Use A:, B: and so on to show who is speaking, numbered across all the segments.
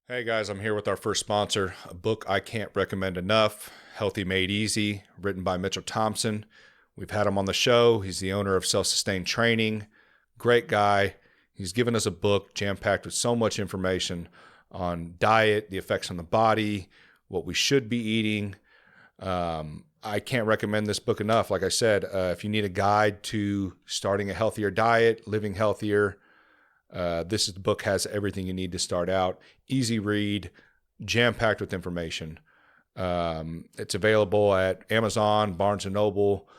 A: Hey guys, I'm here with our first sponsor, a book I can't recommend enough, Healthy Made Easy, written by Mitchell Thompson. We've had him on the show. He's the owner of Self-Sustained Training. Great guy. He's given us a book jam-packed with so much information on diet, the effects on the body, what we should be eating. I can't recommend this book enough. Like I said, if you need a guide to starting a healthier diet, living healthier, this is the book has everything you need to start out. Easy read, jam-packed with information. It's available at Amazon, Barnes & Noble.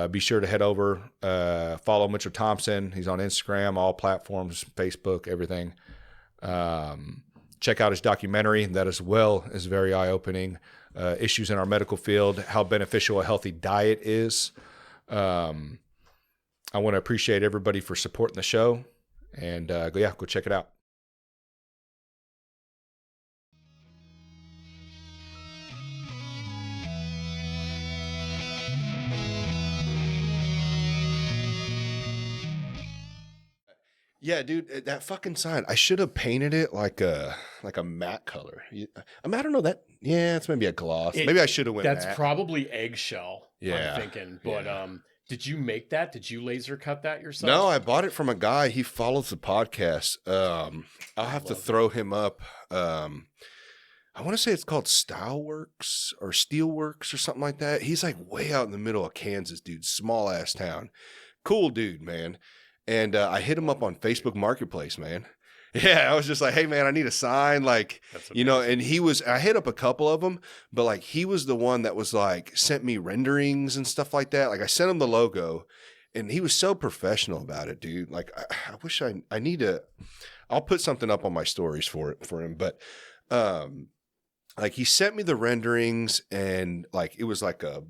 A: Be sure to head over, follow Mitchell Thompson. He's on Instagram, all platforms, Facebook, everything. Check out his documentary. That as well is very eye-opening. Issues in our medical field, how beneficial a healthy diet is. I want to appreciate everybody for supporting the show. And go check it out. Yeah, dude, that fucking sign. I should have painted it like a matte color. I don't know that. Yeah, it's maybe a gloss. Maybe I should have went
B: That's
A: matte.
B: probably eggshell.
A: Yeah,
B: I'm thinking. But did you make that? Did you laser cut that yourself?
A: No, I bought it from a guy. He follows the podcast. I'll have to throw him up. I want to say it's called Styleworks or Steelworks or something like that. He's like way out in the middle of Kansas, dude. Small ass town. Cool dude, man. And I hit him up on Facebook Marketplace, man. Yeah, I was just like, hey, man, I need a sign. Like, and I hit up a couple of them, but like he was the one that was like, sent me renderings and stuff like that. Like I sent him the logo and he was so professional about it, dude. Like, I wish I need to, I'll put something up on my stories for him. But like he sent me the renderings and like, it was like a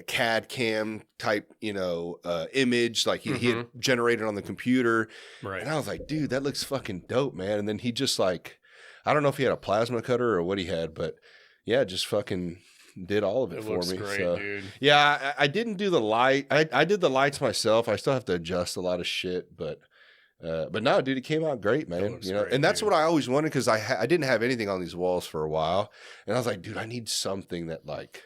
A: CAD cam type, image, like he had generated on the computer.
B: Right.
A: And I was like, dude, that looks fucking dope, man. And then he just like, I don't know if he had a plasma cutter or what he had, but yeah, just fucking did all of it for
B: looks
A: me.
B: Great,
A: so,
B: dude.
A: Yeah, I didn't do the light. I did the lights myself. I still have to adjust a lot of shit, but no, dude, it came out great, man.
B: Great,
A: and that's
B: dude.
A: what I always wanted because I didn't have anything on these walls for a while, and I was like, dude, I need something that like.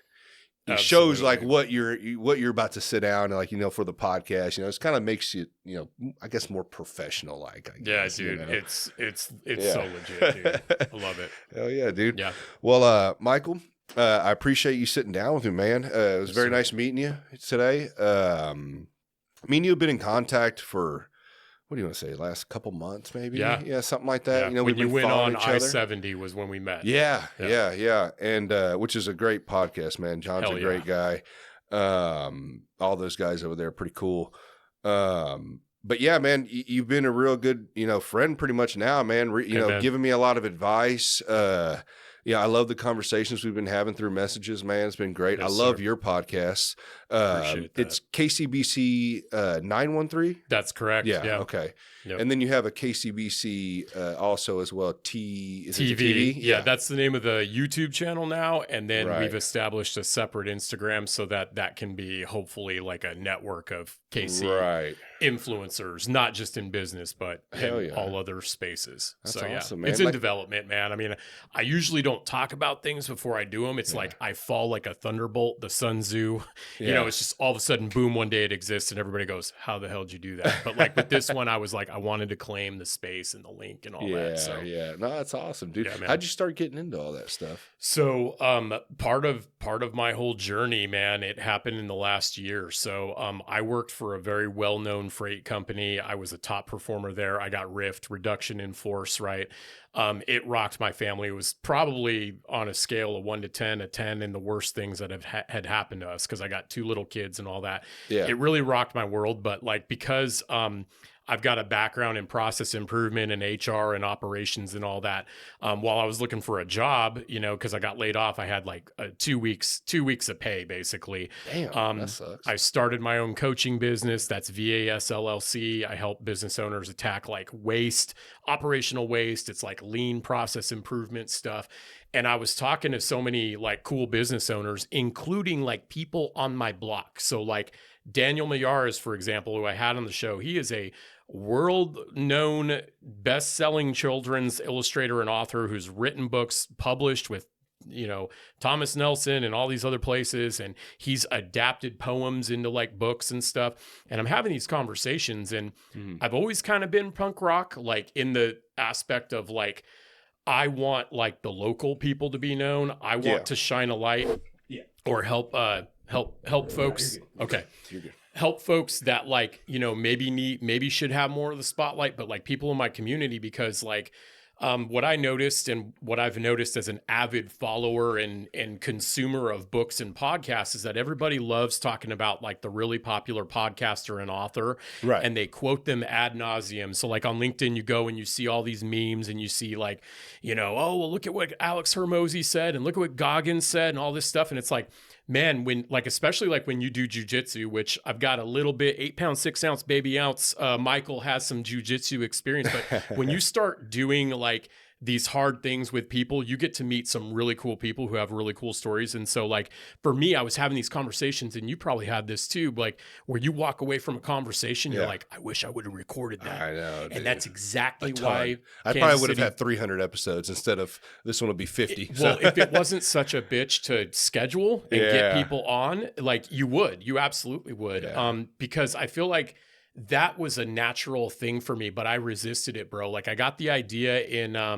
A: It shows like what you're about to sit down and like, for the podcast, it's kind of makes you, I guess more professional. Like, I guess,
B: dude, it's so legit, dude. I love it.
A: Hell yeah, dude.
B: Yeah.
A: Well, Michael, I appreciate you sitting down with me, man. It was very nice meeting you today. Me and you have been in contact for, what do you want to say, last couple months, maybe? Yeah, something like that.
B: Yeah. When you went on I-70 was when we met.
A: Yeah. And which is a great podcast, man. John's a great guy. All those guys over there are pretty cool. But yeah, man, you've been a real good, friend pretty much now, man. Giving me a lot of advice. Yeah, I love the conversations we've been having through messages, man. It's been great.
B: Yes,
A: I love
B: sir.
A: your podcast.
B: Appreciate that.
A: It's KCBC 913.
B: That's correct.
A: Yeah.
B: Yeah.
A: Okay.
B: Yep.
A: And then you have a KCBC also as well.
B: TV. Yeah, that's the name of the YouTube channel now. And then we've established a separate Instagram so that can be hopefully like a network of KC influencers, not just in business, but in all other spaces.
A: That's
B: so
A: awesome, man.
B: It's in development, man. I mean, I usually don't talk about things before I do them. It's like I fall like a thunderbolt, the Sun Tzu. It's just all of a sudden, boom, one day it exists and everybody goes, how the hell did you do that? But like with this one, I was like, I wanted to claim the space and the link and all that. So
A: no, that's awesome, dude.
B: Yeah,
A: how'd you start getting into all that stuff?
B: So part of my whole journey, man, it happened in the last year. So I worked for a very well-known freight company. I was a top performer there. I got RIFT, reduction in force, right? It rocked my family. It was probably on a scale of 1 to 10, a 10 in the worst things that had happened to us because I got 2 little kids and all that. Yeah. It really rocked my world. But like because I've got a background in process improvement and HR and operations and all that. While I was looking for a job, because I got laid off, I had like 2 weeks of pay basically.
A: Damn, that sucks.
B: I started my own coaching business. That's VAS LLC. I help business owners attack like waste, operational waste. It's like lean process improvement stuff. And I was talking to so many like cool business owners, including like people on my block. So like Daniel Mayaris, for example, who I had on the show, he is a world-known, best-selling children's illustrator and author who's written books published with, Thomas Nelson and all these other places. And he's adapted poems into like books and stuff. And I'm having these conversations, and I've always kind of been punk rock, like in the aspect of like, I want like the local people to be known. I want to shine a light or help folks. Okay.
A: You're good.
B: Help folks that like, maybe should have more of the spotlight, but like people in my community, because like, what I noticed and what I've noticed as an avid follower and consumer of books and podcasts is that everybody loves talking about like the really popular podcaster and author,
A: right?
B: And they quote them ad nauseum. So like on LinkedIn, you go and you see all these memes and you see like, oh, well, look at what Alex Hermosi said and look at what Goggins said and all this stuff. And it's like, man, when like, especially like when you do jujitsu, which I've got a little bit 8 pound, 6 ounce baby ounce, Michael has some jujitsu experience, but when you start doing like these hard things with people, you get to meet some really cool people who have really cool stories. And so like for me, I was having these conversations, and you probably had this too, like where you walk away from a conversation, you're like, I wish I would have recorded that.
A: I know,
B: and
A: dude.
B: that's exactly why
A: I probably would have had 300 episodes instead of this one will be 50.
B: Well, if it wasn't such a bitch to schedule and get people on, like you absolutely would. Because I feel like that was a natural thing for me, but I resisted it, bro. Like I got the idea in, I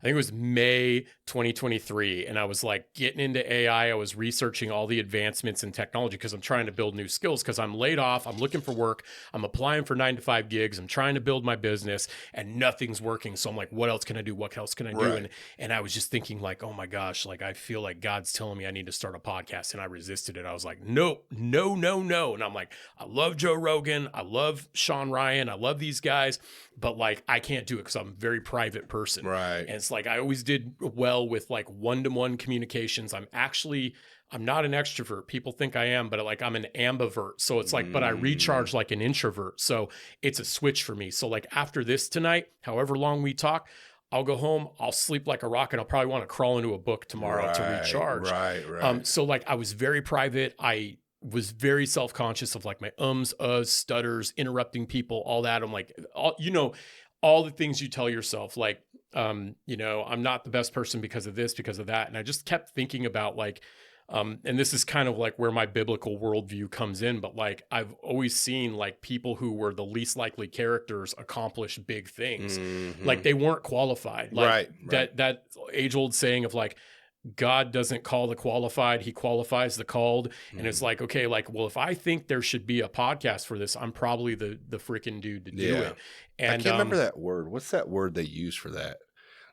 B: think it was May 2023. And I was like getting into AI. I was researching all the advancements in technology because I'm trying to build new skills, because I'm laid off. I'm looking for work. I'm applying for 9-to-5 gigs. I'm trying to build my business and nothing's working. So I'm like, what else can I do? What else can I do? And I was just thinking like, oh my gosh, like I feel like God's telling me I need to start a podcast, and I resisted it. I was like, no. And I'm like, I love Joe Rogan. I love Sean Ryan. I love these guys, but like, I can't do it because I'm a very private person.
A: Right.
B: And it's like, I always did well with like one-to-one communications. I'm not an extrovert. People think I am, but like I'm an ambivert. So it's like, but I recharge like an introvert. So it's a switch for me. So like after this tonight, however long we talk, I'll go home, I'll sleep like a rock, and I'll probably want to crawl into a book tomorrow to recharge.
A: Right.
B: So like I was very private. I was very self-conscious of like my uhs, stutters, interrupting people, all that. I'm like, all the things you tell yourself, like, I'm not the best person because of this, because of that. And I just kept thinking about like, and this is kind of like where my biblical worldview comes in, but like, I've always seen like people who were the least likely characters accomplish big things. Like they weren't qualified. Like that age old saying of like, God doesn't call the qualified, he qualifies the called. And it's like, okay, like, well, if I think there should be a podcast for this, I'm probably the freaking dude to do it. And
A: I can't remember that word. What's that word they use for that?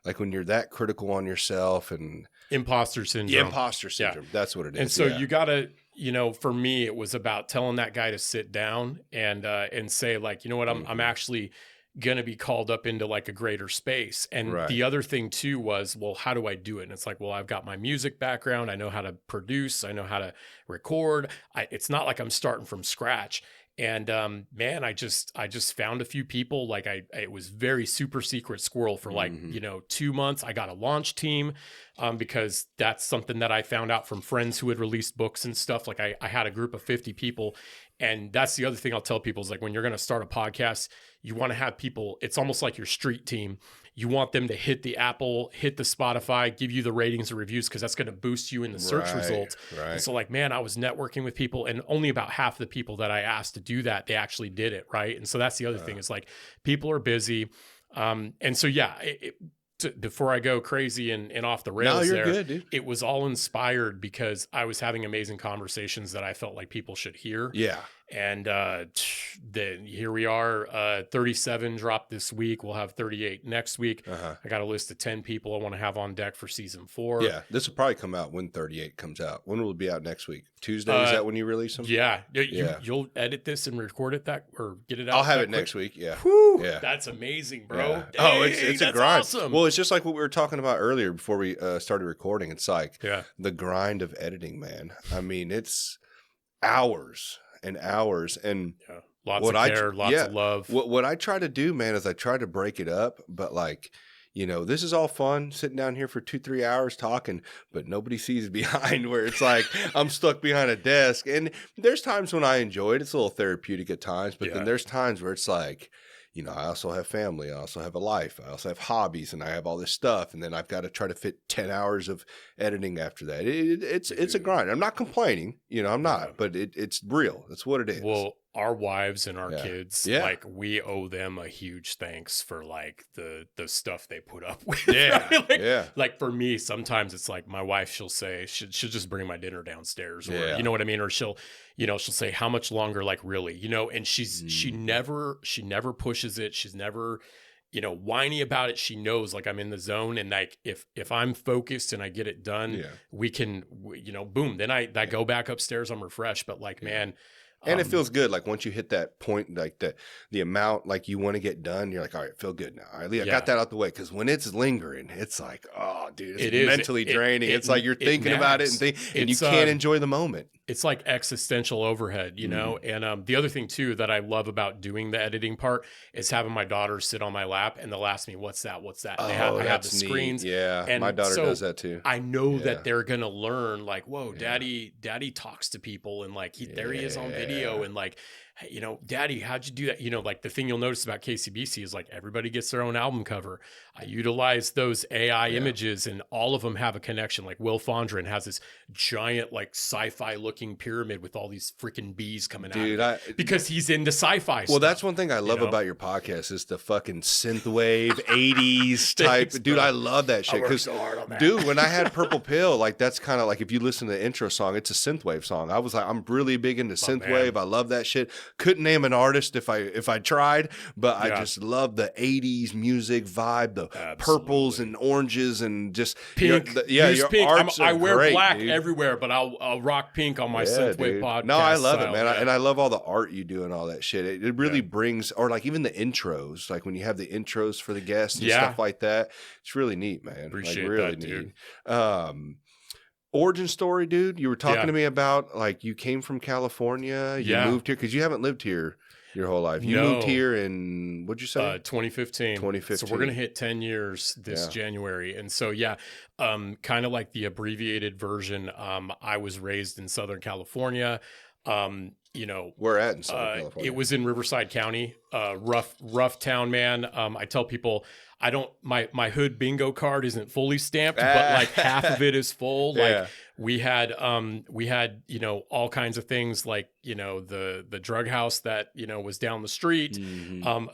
A: Like when you're that critical on yourself and
B: imposter syndrome.
A: Yeah, imposter syndrome. That's what it is.
B: And so you gotta, for me, it was about telling that guy to sit down and say like, you know what, I'm actually going to be called up into like a greater space. And the other thing too was, well, how do I do it? And it's like, well, I've got my music background. I know how to produce. I know how to record. It's not like I'm starting from scratch. And man, I just found a few people. Like it was very super secret squirrel for like 2 months. I got a launch team because that's something that I found out from friends who had released books and stuff. Like I had a group of 50 people. And that's the other thing I'll tell people is like, when you're going to start a podcast, you want to have people, it's almost like your street team. You want them to hit the Apple, hit the Spotify, give you the ratings and reviews, because that's going to boost you in the search results. And so like, man, I was networking with people, and only about half the people that I asked to do that, they actually did it. Right. And so that's the other thing is like, people are busy. And so, yeah, before I go crazy and off the rails
A: good, dude.
B: It was all inspired because I was having amazing conversations that I felt like people should hear.
A: Yeah.
B: And then here we are, 37 dropped this week. We'll have 38 next week. I got a list of 10 people I want to have on deck for season 4.
A: Yeah. This will probably come out when 38 comes out. When will it be out next week? Tuesday? Is that when you release them?
B: Yeah. You'll edit this and record it or get it out?
A: I'll have it next week. Yeah.
B: Whew,
A: yeah.
B: That's amazing, bro.
A: Yeah. Oh, it's a grind.
B: Awesome.
A: Well, it's just like what we were talking about earlier before we started recording. It's like the grind of editing, man. I mean, it's hours and hours and
B: lots of care, lots of love.
A: What I try to do, man, is I try to break it up, but like, this is all fun sitting down here for 2-3 hours talking, but nobody sees behind where it's like I'm stuck behind a desk. And there's times when I enjoy it. It's a little therapeutic at times, but then there's times where it's like, I also have family. I also have a life. I also have hobbies, and I have all this stuff. And then I've got to try to fit 10 hours of editing after that. It's a grind. I'm not complaining, I'm not, but it's real. That's what it is.
B: Well, our wives and our kids,
A: Yeah.
B: like we owe them a huge thanks for like the stuff they put up with.
A: Yeah.
B: Right? Like for me, sometimes it's like my wife, she'll say, she'll just bring my dinner downstairs, or you know what I mean? Or she'll say, how much longer? Like really, and she never pushes it. She's never, whiny about it. She knows like I'm in the zone, and like if I'm focused and I get it done, we can, boom. Then I go back upstairs. I'm refreshed. But like, man.
A: And it feels good. Like once you hit that point, like the amount like you want to get done, you're like, all right, feel good now. All right, I got that out the way. Because when it's lingering, it's like, oh, dude, it's mentally draining. It's like you're thinking about it and you can't enjoy the moment.
B: It's like existential overhead, And the other thing too that I love about doing the editing part is having my daughter sit on my lap and they'll ask me, "What's that? What's that?" And I have the screens.
A: Neat. Yeah, and my daughter does that too.
B: I know that they're gonna learn. Like, whoa, daddy talks to people, and like there he is on video, and like, hey, daddy, how'd you do that? Like the thing you'll notice about KCBC is like everybody gets their own album cover. I utilize those AI images, and all of them have a connection. Like Will Fondren has this giant like sci-fi looking pyramid with all these freaking bees coming out because he's into sci-fi stuff.
A: Well, that's one thing I love about your podcast is the fucking synthwave 80s type. Dude, I love that shit. Because, dude, when I had Purple Pill, like that's kind of like if you listen to the intro song, it's a synthwave song. I was like, I'm really big into synthwave. I love that shit. Couldn't name an artist if I tried, but I just love the 80s music vibe, the purples and oranges and just
B: pink.
A: Your
B: pink.
A: arts
B: I
A: are
B: wear
A: great,
B: black
A: dude.
B: everywhere, but I'll rock pink on my synthwave podcast.
A: No, I love it, man. And I love all the art you do and all that shit. It really brings, or like even the intros, like when you have the intros for the guests and stuff like that. It's really neat, man.
B: Appreciate
A: like really
B: that,
A: neat.
B: dude.
A: Origin story, dude. You were talking to me about like you came from California. You moved here because you haven't lived here your whole life. You moved here in, what'd you say?
B: 2015.
A: 2015.
B: So we're going to hit 10 years this January. And so, kind of like the abbreviated version, I was raised in Southern California.
A: Where at in Southern California?
B: It was in Riverside County, rough town, man. I tell people, my hood bingo card isn't fully stamped, but like half of it is full. Like we had all kinds of things like, the drug house that, was down the street,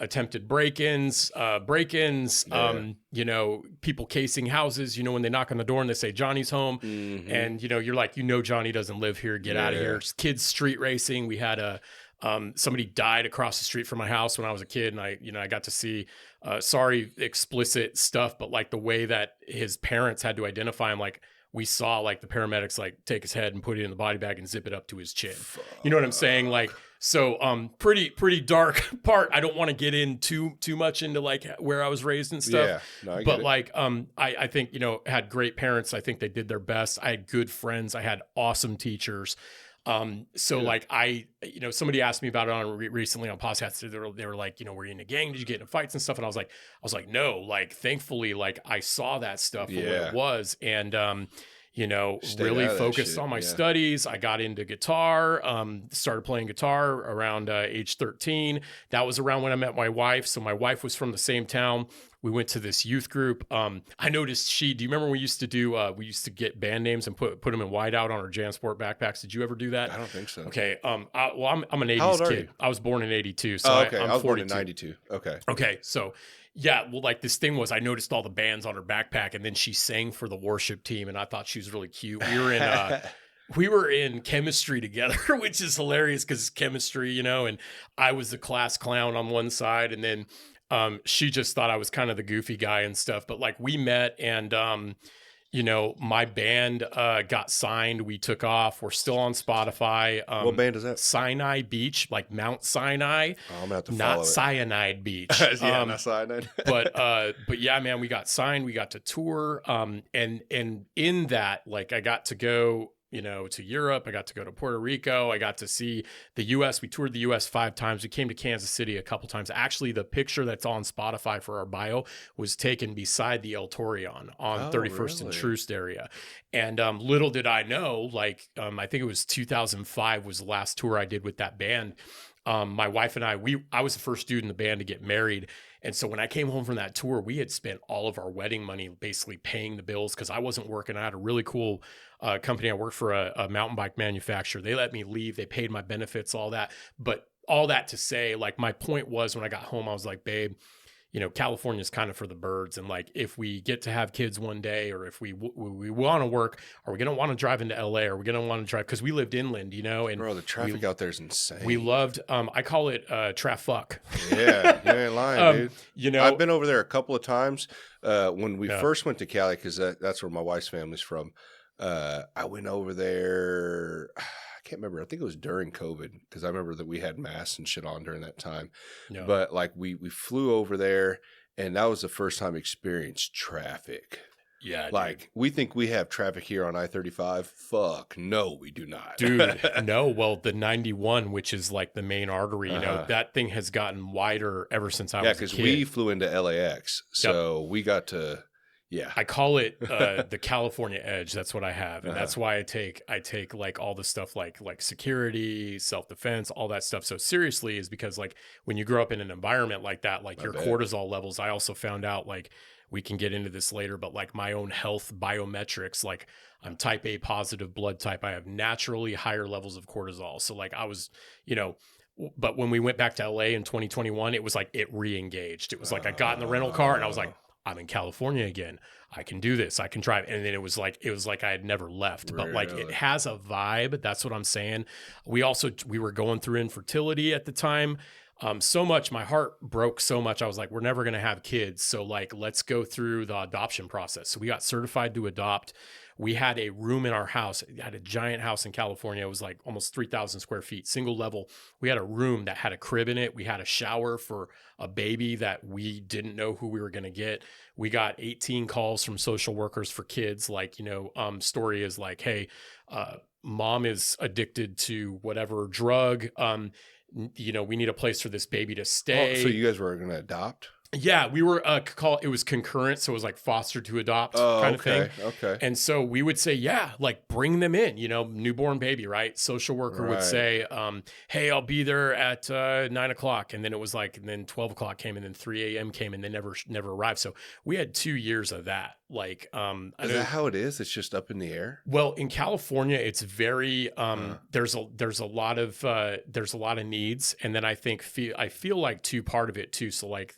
B: attempted break-ins, people casing houses, when they knock on the door and they say, Johnny's home. And, you're like, Johnny doesn't live here. Get out of here. Kids street racing. We had somebody died across the street from my house when I was a kid. And I got to see, sorry, explicit stuff, but like the way that his parents had to identify him, like we saw like the paramedics like take his head and put it in the body bag and zip it up to his chin. You know what I'm saying? Like, so, pretty dark part. I don't want to get in too much into like where I was raised and stuff. I get it. Like, I think, had great parents. I think they did their best. I had good friends. I had awesome teachers. Like somebody asked me about it on recently on podcasts. They were like, were you in a gang? Did you get into fights and stuff? And I was like, no, like, thankfully, like I saw that stuff for what it was. And, really focused on my studies. I got into guitar, started playing guitar around age 13. That was around when I met my wife. So my wife was from the same town. We went to this youth group. I noticed do you remember we used to get band names and put them in whiteout on our JanSport backpacks. Did you ever do that?
A: I don't think so.
B: Okay. I'm an 80s kid. I was born in 82. So
A: okay.
B: I'm
A: I was
B: 42.
A: born in 92. Okay.
B: Okay. So like this thing was, I noticed all the bands on her backpack, and then she sang for the worship team, and I thought she was really cute. We were in chemistry together, which is hilarious because it's chemistry, and I was the class clown on one side, and then she just thought I was kind of the goofy guy and stuff. But like we met, and my band got signed. We took off. We're still on Spotify.
A: What band is that?
B: Sinai Beach, like Mount Sinai.
A: Oh, I'm gonna have to
B: not
A: follow
B: Cyanide Beach.
A: not Cyanide.
B: but yeah, man, we got signed. We got to tour. And in that, like, I got to go to Europe. I got to go to Puerto Rico. I got to see the US. We toured the US 5 times. We came to Kansas City a couple times. Actually, the picture that's on Spotify for our bio was taken beside the El Torreon on 31st and Troost area. And little did I know, like, I think it was 2005 was the last tour I did with that band. My wife and I was the first dude in the band to get married. And so when I came home from that tour, we had spent all of our wedding money basically paying the bills because I wasn't working. I had a really cool company. I worked for a mountain bike manufacturer. They let me leave. They paid my benefits, all that. But all that to say, like, my point was when I got home, I was like, babe, California is kind of for the birds. And like, if we get to have kids one day, or if we want to work, are we going to want to drive into LA? Are we going to want to drive? Cause we lived inland, and
A: bro, the traffic out there is insane.
B: We loved, I call it traffuck.
A: Yeah. You ain't lying, dude. I've been over there a couple of times. When we first went to Cali, cause that's where my wife's family's from. I went over there. I can't remember. I think it was during COVID because I remember that we had masks and shit on during that time. No. But like we flew over there, and that was the first time I experienced traffic.
B: Yeah,
A: like dude. We think we have traffic here on I-35. Fuck, no, we do not,
B: dude. No, well, the 91, which is like the main artery, that thing has gotten wider ever since I was a kid.
A: Yeah, because we flew into LAX, so we got to. Yeah,
B: I call it the California edge. That's what I have, and that's why I take like all the stuff like security, self-defense, all that stuff so seriously, is because like when you grow up in an environment like that, like your cortisol levels. I also found out, like, we can get into this later, but like my own health biometrics, like I'm type A positive blood type. I have naturally higher levels of cortisol. So like I was, but when we went back to LA in 2021, it was like it re-engaged. It was like I got in the rental car and I was like, I'm in California again. I can do this. I can drive. And then it was like I had never left, but like it has a vibe. That's what I'm saying. We were going through infertility at the time. So much, my heart broke so much. I was like, we're never going to have kids. So like, let's go through the adoption process. So we got certified to adopt. We had a room in our house. We had a giant house in California. It was like almost 3,000 square feet, single level. We had a room that had a crib in it. We had a shower for a baby that we didn't know who we were going to get. We got 18 calls from social workers for kids. Like, story is like, hey, mom is addicted to whatever drug. We need a place for this baby to stay.
A: Oh, so you guys were going to adopt?
B: Yeah, we were it was concurrent, so it was like foster to adopt kind of thing.
A: Okay.
B: And so we would say, yeah, like bring them in, newborn baby, right? Social worker would say, hey, I'll be there at 9:00. And then it was like, and then 12 o'clock came, and then 3 a.m. came, and they never arrived. So we had 2 years of that. Like,
A: is that how it is? It's just up in the air?
B: Well, in California, it's very, there's a lot of needs. And then I feel like part of it too. So like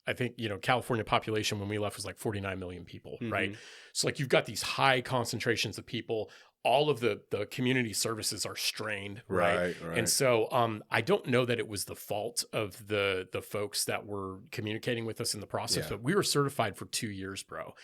B: I think, California population when we left was like 49 million people, right? So like you've got these high concentrations of people. All of the community services are strained, right? And so I don't know that it was the fault of the folks that were communicating with us in the process, but we were certified for 2 years, bro.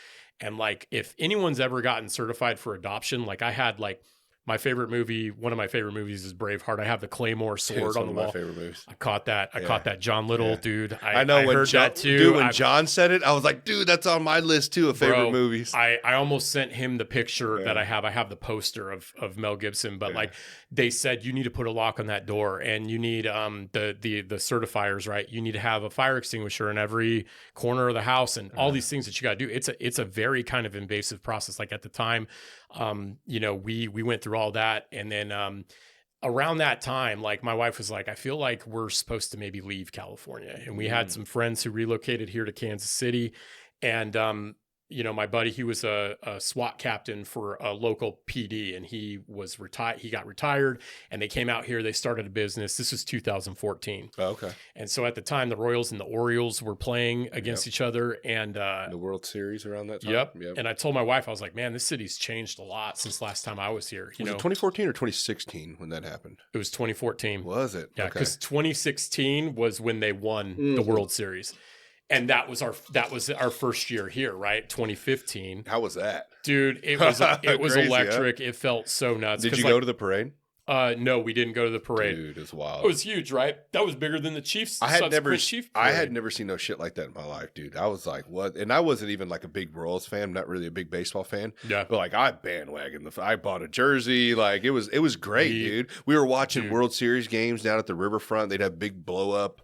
B: And like, if anyone's ever gotten certified for adoption, like I had like one of my favorite movies is Braveheart. I have the Claymore sword on the wall.
A: My favorite movies.
B: I caught that. I caught that. John Little, dude.
A: I know when John, that too. Dude, when John said it, I was like, dude, that's on my list too of favorite movies.
B: I almost sent him the picture that I have. I have the poster of Mel Gibson, but like they said, you need to put a lock on that door, and you need the certifiers, right? You need to have a fire extinguisher in every corner of the house, and all these things that you got to do. It's a very kind of invasive process. Like at the time, we went through all that, and then around that time, like my wife was like, I feel like we're supposed to maybe leave California, and we had some friends who relocated here to Kansas City, and my buddy, he was a SWAT captain for a local PD, and he was retired. He got retired, and they came out here. They started a business. This was 2014.
A: Oh, okay.
B: And so at the time, the Royals and the Orioles were playing against each other, and the
A: World Series around that time.
B: Yep. And I told my wife, I was like, man, this city's changed a lot since last time I was here.
A: Was it 2014 or 2016 when that happened?
B: It was 2014.
A: Was it?
B: Yeah, because 2016 was when they won the World Series. And that was our first year here, right? 2015.
A: How was that?
B: Dude, it was
A: Crazy,
B: electric. Huh? It felt so nuts.
A: Did you go to the parade?
B: No, we didn't go to the parade.
A: Dude, it's wild.
B: It was huge, right? That was bigger than the Chiefs.
A: I had never
B: Chief parade.
A: seen no shit like that in my life, dude. I was like, what? And I wasn't even like a big Royals fan, not really a big baseball fan.
B: Yeah.
A: But like I bandwagoned I bought a jersey. Like it was great, dude. We were watching World Series games down at the riverfront. They'd have big blow up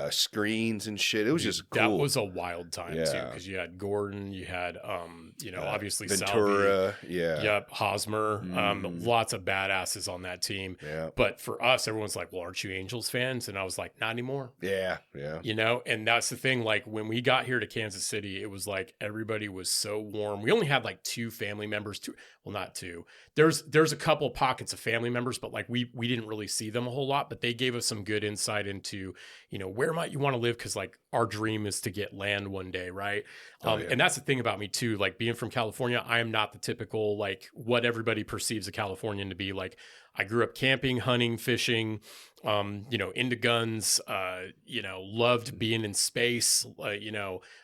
A: screens and shit. It was just cool.
B: That was a wild time too, because you had Gordon, you had obviously
A: Ventura,
B: Salvi, yep, Hosmer, lots of badasses on that team.
A: Yeah.
B: But for us, everyone's like, well, aren't you Angels fans? And I was like, not anymore.
A: Yeah.
B: And that's the thing. Like when we got here to Kansas City, it was like everybody was so warm. We only had like 2 family members, not two. There's a couple pockets of family members, but like we didn't really see them a whole lot, but they gave us some good insight into, where might you want to live? Cause like our dream is to get land one day. Right. And that's the thing about me too, like being from California, I am not the typical, like what everybody perceives a Californian to be. Like I grew up camping, hunting, fishing, into guns, loved being in space,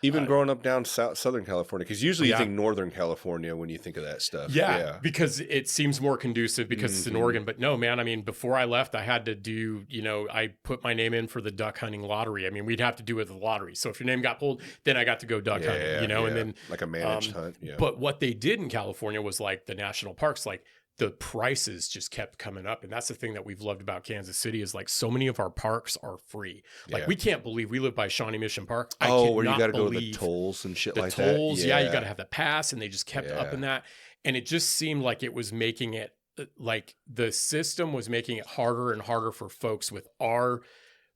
A: even growing up down Southern California, because usually you think Northern California when you think of that stuff.
B: Yeah, because it seems more conducive because it's in Oregon. But no, man, I mean, before I left, I had to do, I put my name in for the duck hunting lottery. I mean, we'd have to do it with the lottery. So if your name got pulled, then I got to go duck hunting, and then
A: like a managed hunt. Yeah.
B: But what they did in California was like the national parks, like the prices just kept coming up. And that's the thing that we've loved about Kansas City is like so many of our parks are free. Like we can't believe we live by Shawnee Mission Park.
A: Where you got to go to the tolls and shit like that.
B: Tolls, you got to have the pass, and they just kept up in that. And it just seemed like it was making it like the system was making it harder and harder for folks with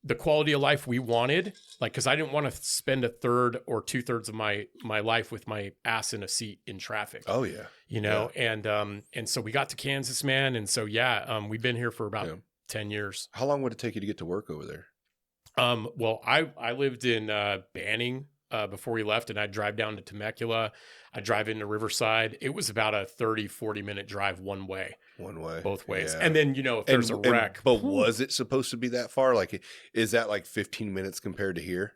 B: the quality of life we wanted, like, cause I didn't want to spend a third or 2/3 of my life with my ass in a seat in traffic.
A: Oh yeah.
B: And so we got to Kansas, man. And so, we've been here for about 10 years.
A: How long would it take you to get to work over there?
B: Well, I lived in Banning before we left, and I'd drive down to Temecula. I'd drive into Riverside. It was about a 30-40 minute drive one way. Both ways. And then, if there's a wreck.
A: But was it supposed to be that far? Like, is that like 15 minutes compared to here?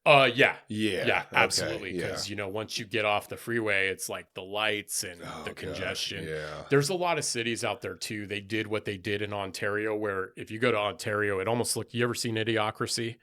B: Yeah,
A: okay.
B: absolutely. Because, once you get off the freeway, it's like the lights and the congestion. There's a lot of cities out there too. They did what they did in Ontario, where if you go to Ontario, it almost you ever seen Idiocracy?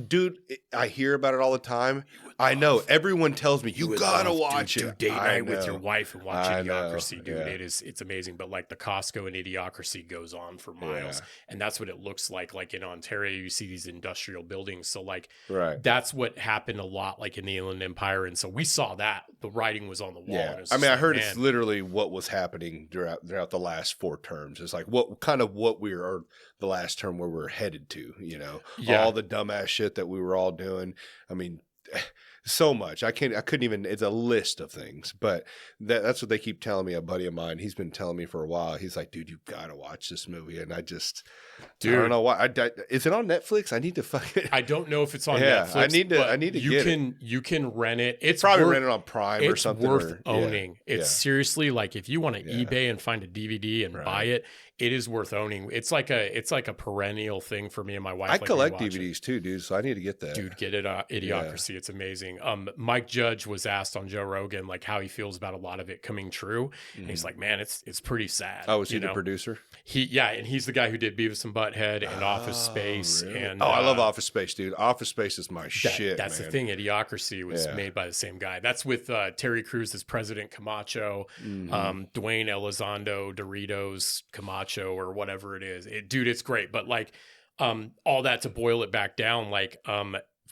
A: Dude, I hear about it all the time. I know. Everyone tells me, you gotta watch it.
B: Do date night with your wife and watch Idiocracy, dude. It's amazing. But like the Costco and Idiocracy goes on for miles. And that's what it looks like. Like in Ontario, you see these industrial buildings. So like that's what happened a lot like in the Inland Empire. And so we saw that. The writing was on the wall.
A: Yeah. I mean, I heard it's literally what was happening throughout the last 4 terms. It's like what we are the last term where we're headed to, all the dumbass shit that we were all doing. I mean, so much. I couldn't even, it's a list of things, but that's what they keep telling me. A buddy of mine, he's been telling me for a while. He's like, dude, you gotta watch this movie. And I don't know why. Is it on Netflix? I need to fucking,
B: I don't know if it's on Netflix.
A: I need to get it.
B: You can rent it. It's
A: probably rent it on Prime or something.
B: It's worth owning. It's seriously like, if you want to eBay and find a DVD and buy it, it is worth owning. It's like a perennial thing for me and my wife.
A: I collect DVDs too, dude. So I need to get that.
B: Dude, get it. Idiocracy. It's amazing. Mike Judge was asked on Joe Rogan like how he feels about a lot of it coming true, and he's like, man, it's pretty sad.
A: Oh, was he the producer?
B: And he's the guy who did Beavis and Butthead and Office Space.
A: Really?
B: And
A: I love Office Space, dude. Office Space is my shit.
B: That's
A: man.
B: the thing. Idiocracy was made by the same guy. That's with Terry Crews as President Camacho, Dwayne Elizondo, Doritos Camacho, or whatever it is. Dude, it's great. But like all that to boil it back down, like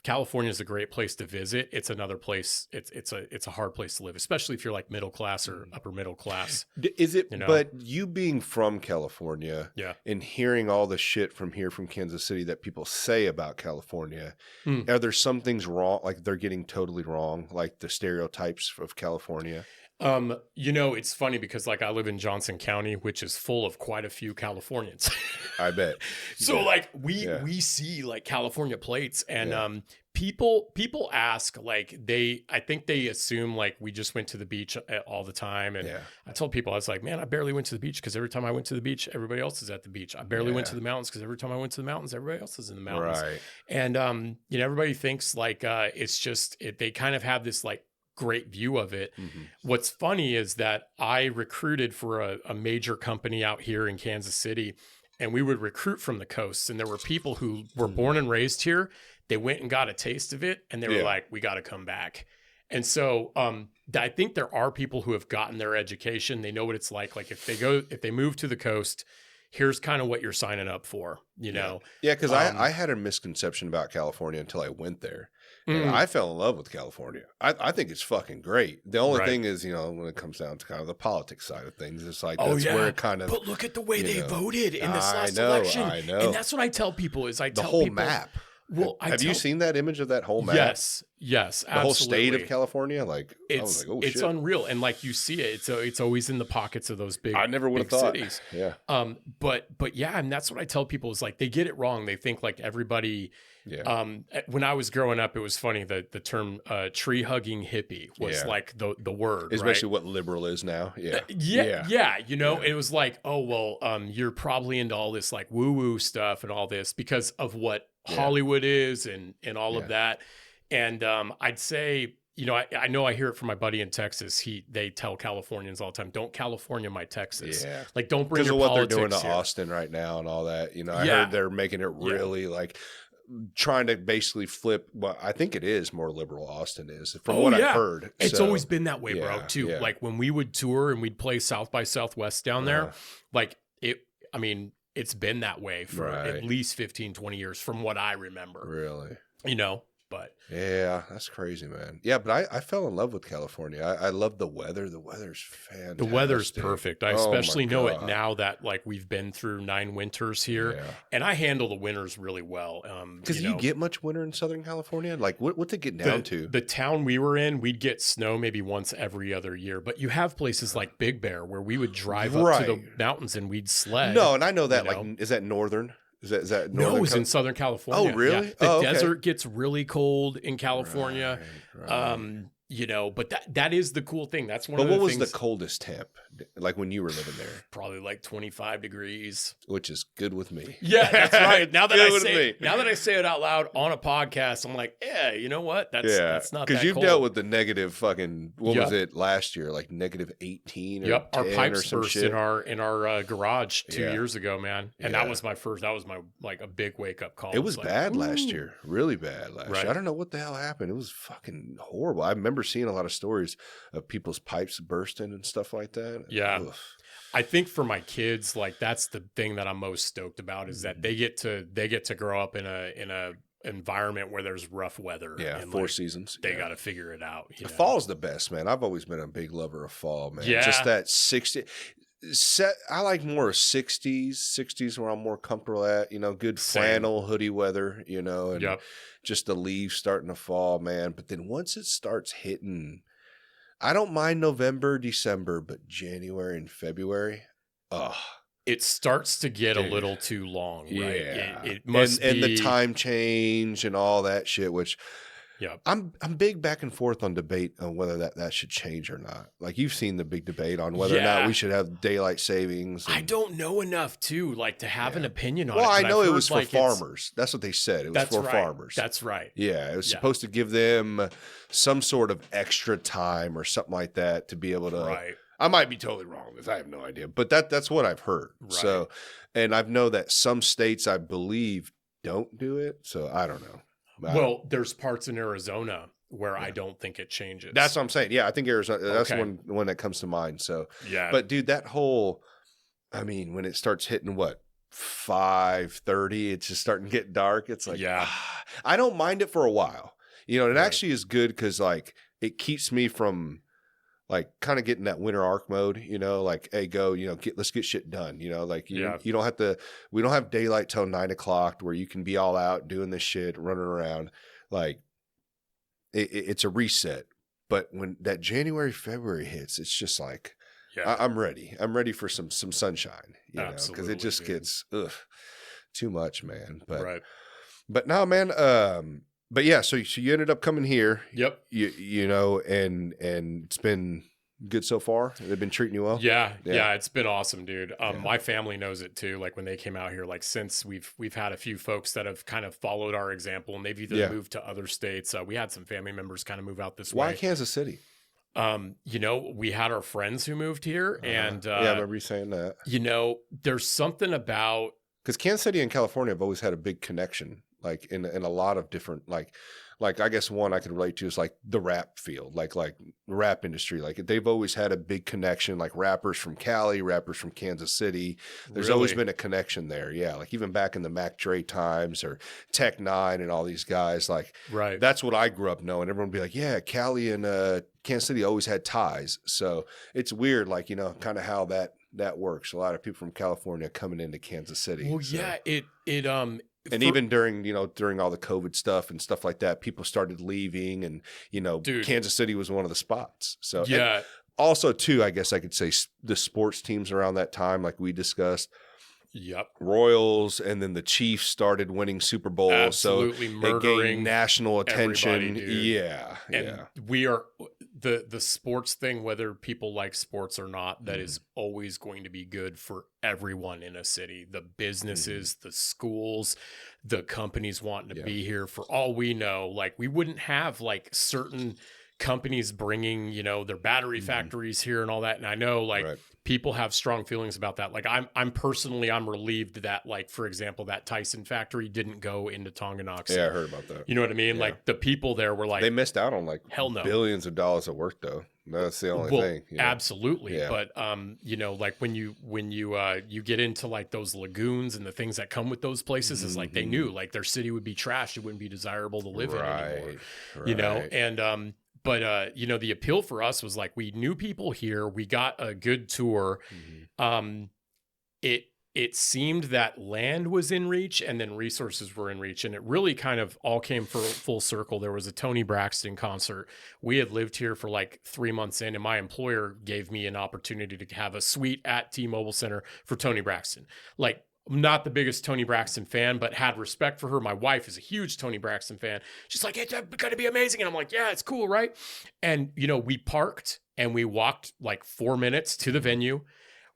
B: California is a great place to visit. It's another place. It's a hard place to live, especially if you're like middle class or upper middle class.
A: Is it? But you being from California, and hearing all the shit from Kansas City that people say about California, are there some things wrong? Like they're getting totally wrong, like the stereotypes of California.
B: It's funny because like I live in Johnson County, which is full of quite a few Californians.
A: I bet.
B: So like we see like California plates and people ask like I think they assume like we just went to the beach all the time. And I told people, I was like, man, I barely went to the beach because every time I went to the beach, everybody else is at the beach. I barely went to the mountains because every time I went to the mountains, everybody else is in the mountains.
A: Right.
B: And everybody thinks like it's just they kind of have this like great view of it.
A: Mhm.
B: What's funny is that I recruited for a major company out here in Kansas City, and we would recruit from the coast. And there were people who were born and raised here. They went and got a taste of it, and they were like, we got to come back. And so I think there are people who have gotten their education. They know what it's like. Like if they move to the coast, here's kind of what you're signing up for, you know?
A: Yeah, because I had a misconception about California until I went there. And I fell in love with California. I think it's fucking great. The only thing is, you know, when it comes down to kind of the politics side of things, it's like that's where it kind of.
B: But look at the way they voted in this last
A: election.
B: I know. And that's what I tell people is I tell
A: the whole
B: people,
A: map.
B: Well,
A: have you seen that image of that whole map?
B: Yes, absolutely.
A: The whole state of California, like
B: it's,
A: I was like, oh
B: it's
A: shit.
B: unreal, and like you see it, it's always in the pockets of those big.
A: I never would have thought.
B: Cities.
A: Yeah.
B: But yeah, and that's what I tell people is like they get it wrong. They think like everybody.
A: Yeah.
B: When I was growing up, it was funny that the term tree hugging hippie was like the word,
A: especially
B: right?
A: what liberal is now. Yeah.
B: You know, it was like, oh well, you're probably into all this like woo woo stuff and all this because of what Hollywood is and all of that. And I'd say, you know, I hear it from my buddy in Texas. They tell Californians all the time, don't California my Texas. Yeah. Like don't bring your
A: what
B: politics
A: they're doing to
B: here.
A: Austin right now and all that. You know, I heard they're making it really like trying to basically flip. Well, I think it is more liberal. Austin is from what I've heard.
B: It's always been that way, bro, too. Yeah. Like when we would tour and we'd play South by Southwest down there, like it's been that way for at least 15, 20 years from what I remember.
A: Really?
B: You know, but.
A: Yeah, that's crazy, man. Yeah, but I fell in love with California. I love the weather. The weather's fantastic.
B: The weather's perfect. I especially know it now that like we've been through 9 winters here, and I handle the winters really well.
A: Because you get much winter in Southern California? Like what's it get down to?
B: The town we were in, we'd get snow maybe once every other year. But you have places like Big Bear where we would drive up to the mountains and we'd sled.
A: No, and I know that. Like, is that northern? Is that
B: no? It was in Southern California.
A: Oh, really?
B: The desert gets really cold in California.
A: Right.
B: You know, but that is the cool thing. That's one of
A: the
B: things.
A: But what was the coldest temp? Like when you were living there?
B: Probably like 25 degrees.
A: Which is good with me.
B: Yeah, that's right. Now that I say it out loud on a podcast, I'm like, yeah, you know what? That's not that cold.
A: Because you've dealt with the negative fucking, what was it last year? Like negative 18 or 10
B: our pipes
A: or some
B: burst
A: shit?
B: in our garage 2 years ago, man. And that was my like a big wake up call.
A: It was bad last year. Really bad last year. I don't know what the hell happened. It was fucking horrible. I remember seeing a lot of stories of people's pipes bursting and stuff like that.
B: Yeah. Ugh. I think for my kids, like that's the thing that I'm most stoked about is that they get to grow up in a environment where there's rough weather.
A: Yeah,
B: and
A: 4
B: like,
A: seasons.
B: They got to figure it out.
A: Fall's the best, man. I've always been a big lover of fall, man.
B: Yeah.
A: Just that 60. I like more of 60s where I'm more comfortable at, you know, good flannel hoodie weather, you know, and just the leaves starting to fall, man. But then once it starts hitting, I don't mind November, December, but January and February,
B: it starts to get a little too long, right?
A: Yeah.
B: It must be.
A: And the time change and all that shit, which I'm big back and forth on debate on whether that should change or not. Like you've seen the big debate on whether or not we should have daylight savings.
B: I don't know enough too, like to have an opinion on it.
A: Well, I know it was for farmers. That's what they said. It was for farmers.
B: That's right.
A: Yeah, it was supposed to give them some sort of extra time or something like that to be able to.
B: Right.
A: I might be totally wrong with this. I have no idea, but that's what I've heard. Right. So, and I know that some states, I believe, don't do it. So I don't know.
B: Well, there's parts in Arizona where I don't think it changes.
A: That's what I'm saying. Yeah, I think Arizona. That's one that comes to mind. So but dude, that whole, I mean, when it starts hitting 5:30, it's just starting to get dark. It's like, I don't mind it for a while. You know, it actually is good because like it keeps me from like kind of getting that winter arc mode. You know, like hey, go. You know, let's get shit done. You know, like you don't have to. We don't have daylight till 9 o'clock where you can be all out doing this shit, running around. Like it's a reset. But when that January, February hits, it's just like I'm ready. I'm ready for some sunshine. You know, because it just gets too much, man. But no, man. But yeah, so you ended up coming here.
B: Yep.
A: You know, and it's been good so far? They've been treating you well?
B: Yeah, it's been awesome, dude. My family knows it too. Like when they came out here, like since we've had a few folks that have kind of followed our example, and they've either moved to other states. We had some family members kind of move out this way.
A: Why Kansas City?
B: We had our friends who moved here, and
A: I remember you saying that.
B: There's something about,
A: because Kansas City and California have always had a big connection, like in a lot of different like I guess one I could relate to is like the rap field, like rap industry. Like they've always had a big connection, like rappers from Cali, rappers from Kansas City. There's always been a connection there. Yeah. Like even back in the Mac Dre times or Tech Nine and all these guys, like that's what I grew up knowing. Everyone would be like, yeah, Cali and Kansas City always had ties. So it's weird, like, kind of how that works. A lot of people from California coming into Kansas City.
B: Well, yeah,
A: and even during all the COVID stuff and stuff like that, people started leaving, and dude, Kansas City was one of the spots. So
B: yeah.
A: Also too, I guess I could say the sports teams around that time, like we discussed.
B: Yep.
A: Royals, and then the Chiefs started winning Super Bowls.
B: Absolutely
A: so it gained national attention.
B: Yeah. And we are the sports thing, whether people like sports or not, that is always going to be good for everyone in a city. The businesses, the schools, the companies wanting to be here. For all we know, like we wouldn't have like certain companies bringing, their battery factories here and all that. And I know people have strong feelings about that. Like I'm personally relieved that, like, for example, that Tyson factory didn't go into Tonganoxie.
A: Yeah, I heard about that.
B: You know what I mean? Yeah. Like the people there were like,
A: they missed out on like
B: hell no,
A: billions of dollars of work though. That's the only thing.
B: Absolutely. Yeah. But like when you get into like those lagoons and the things that come with those places, is like they knew like their city would be trashed. It wouldn't be desirable to live in anymore. And but the appeal for us was like we knew people here. We got a good tour. It seemed that land was in reach, and then resources were in reach, and it really kind of all came full circle. There was a Tony Braxton concert. We had lived here for like 3 months in, and my employer gave me an opportunity to have a suite at T-Mobile Center for Tony Braxton. Like, I'm not the biggest Tony Braxton fan, but had respect for her. My wife is a huge Tony Braxton fan. She's like, it's going to be amazing. And I'm like, yeah, it's cool, right? And, we parked and we walked like 4 minutes to the venue.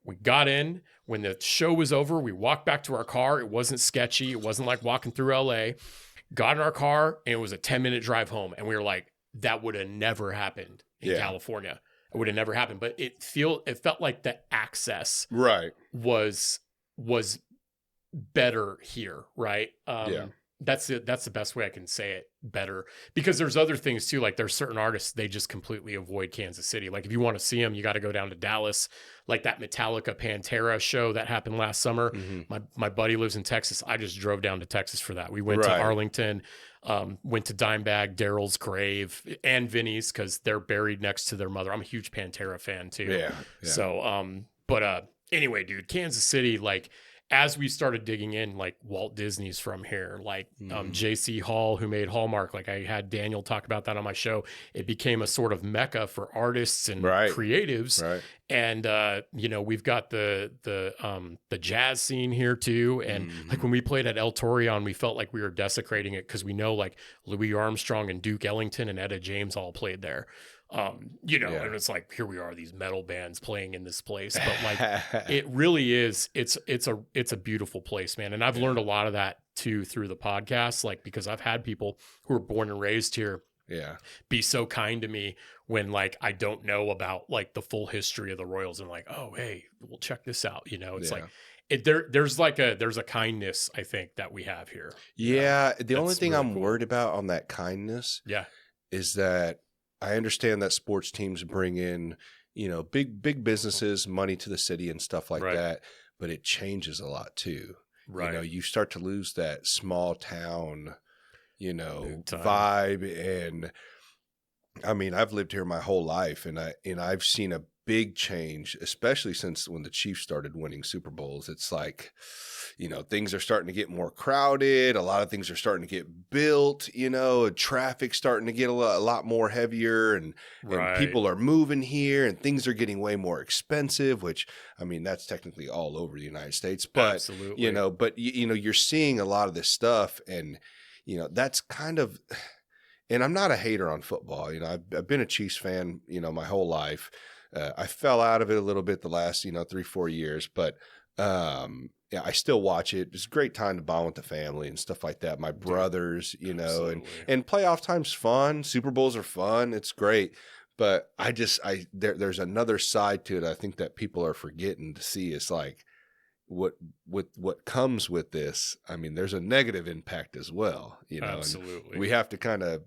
B: We got in. When the show was over, we walked back to our car. It wasn't sketchy. It wasn't like walking through LA. Got in our car, and it was a 10-minute drive home. And we were like, that would have never happened in California. It would have never happened. But it felt like the access was better here, right? That's the best way I can say it, better, because there's other things too. Like there's certain artists, they just completely avoid Kansas City. Like if you want to see them, you got to go down to Dallas. Like that Metallica Pantera show that happened last summer. My buddy lives in Texas. I just drove down to Texas for that. We went to Arlington, went to Dimebag, Daryl's grave, and Vinny's, because they're buried next to their mother. I'm a huge Pantera fan too. Yeah. So but anyway, dude, Kansas City, like, as we started digging in, like Walt Disney's from here, like J.C. Hall, who made Hallmark, like I had Daniel talk about that on my show. It became a sort of mecca for artists and creatives. Right. And, we've got the jazz scene here too. And like when we played at El Torreon, we felt like we were desecrating it, because we know like Louis Armstrong and Duke Ellington and Etta James all played there. And it's like, here we are, these metal bands playing in this place, but like, it really is, it's a beautiful place, man. And I've learned a lot of that too, through the podcast, like, because I've had people who were born and raised here be so kind to me when like, I don't know about like the full history of the Royals, and like, oh, hey, we'll check this out. It's like, there's a kindness, I think, that we have here.
A: Yeah. The only thing really I'm worried about on that kindness is that I understand that sports teams bring in, big businesses, money to the city and stuff like that, but it changes a lot too. Right. You start to lose that small town, vibe. And I mean, I've lived here my whole life, and I've seen a big change, especially since when the Chiefs started winning Super Bowls. It's like, things are starting to get more crowded. A lot of things are starting to get built, traffic's starting to get a lot more heavier, and people are moving here, and things are getting way more expensive, which, I mean, that's technically all over the United States, but,
B: absolutely.
A: You're seeing a lot of this stuff, and, that's kind of, and I'm not a hater on football. I've been a Chiefs fan, my whole life. I fell out of it a little bit the last 3-4 years, but yeah, I still watch it. It's a great time to bond with the family and stuff like that. My brothers,
B: Absolutely.
A: and playoff time's fun. Super Bowls are fun. It's great. But there's another side to it. I think that people are forgetting to see. It's like what comes with this. I mean, there's a negative impact as well,
B: Absolutely.
A: and we have to kind of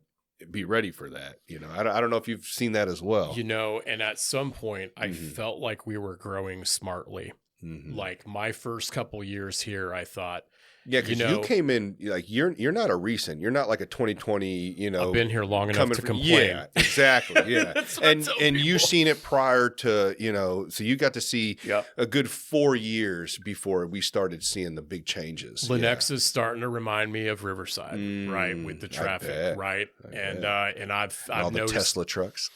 A: be ready for that. I don't know if you've seen that as well.
B: And at some point I felt like we were growing smartly. Like my first couple years here, I thought,
A: yeah, because you came in like you're not a recent. You're not like a 2020.
B: I've been here long enough to complain.
A: Yeah, exactly. Yeah, and you've seen it prior to so you got to see a good 4 years before we started seeing the big changes.
B: Lenexa is starting to remind me of Riverside, right, with the traffic, right, and I've
A: all
B: noticed
A: the Tesla trucks,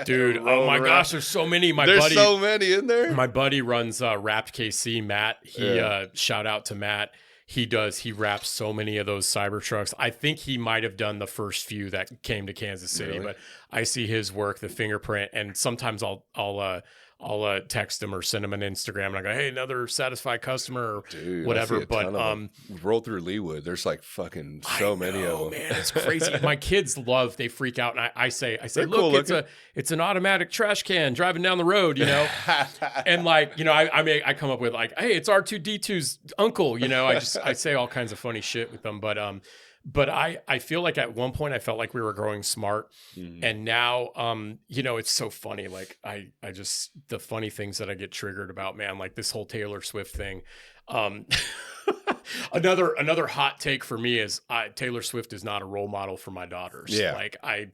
B: dude. Oh my gosh, there's so many.
A: There's so many in there.
B: My buddy runs Wrapped KC, Matt. He shout out to Matt. He wraps so many of those Cybertrucks. I think he might have done the first few that came to Kansas City, but I see his work, the fingerprint, and sometimes I'll text him or send him an Instagram and I go, hey, another satisfied customer or whatever. But
A: roll through Leawood, there's like fucking so many of them.
B: Man, it's crazy. My kids they freak out, and I say,
A: They're
B: look, it's an automatic trash can driving down the road, and like, I come up with like, hey, it's R2D2's uncle, I say all kinds of funny shit with them, but I feel like at one point I felt like we were growing smart, and now it's so funny. Like I just the funny things that I get triggered about, man, like this whole Taylor Swift thing. Another hot take for me is Taylor Swift is not a role model for my daughters.
A: Yeah.
B: Like I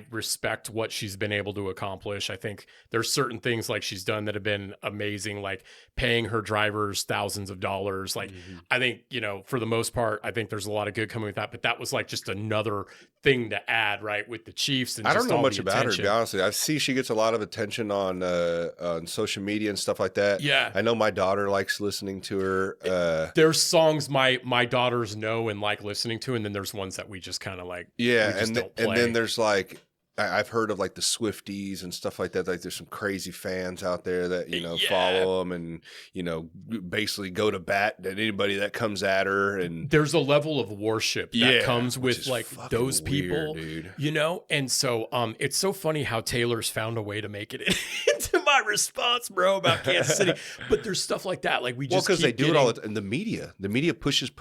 B: respect what she's been able to accomplish. I think there's certain things like she's done that have been amazing, like paying her drivers thousands of dollars. Like, I think, for the most part, I think there's a lot of good coming with that, but that was like just another thing to add, right, with the Chiefs. And
A: I don't know much about her, to be honest with you. I see she gets a lot of attention on social media and stuff like that.
B: Yeah.
A: I know my daughter likes listening to her.
B: There's songs my daughters know and like listening to, and then there's ones that we just kind of like,
A: and then there's like, I've heard of like the Swifties and stuff like that. Like there's some crazy fans out there that, follow them and, basically go to bat at anybody that comes at her. And
B: there's a level of worship that comes with like those people,
A: weird,
B: And so it's so funny how Taylor's found a way to make it into my response, bro, about Kansas City. But there's stuff like that. Like
A: because they do it all in the media. The media pushes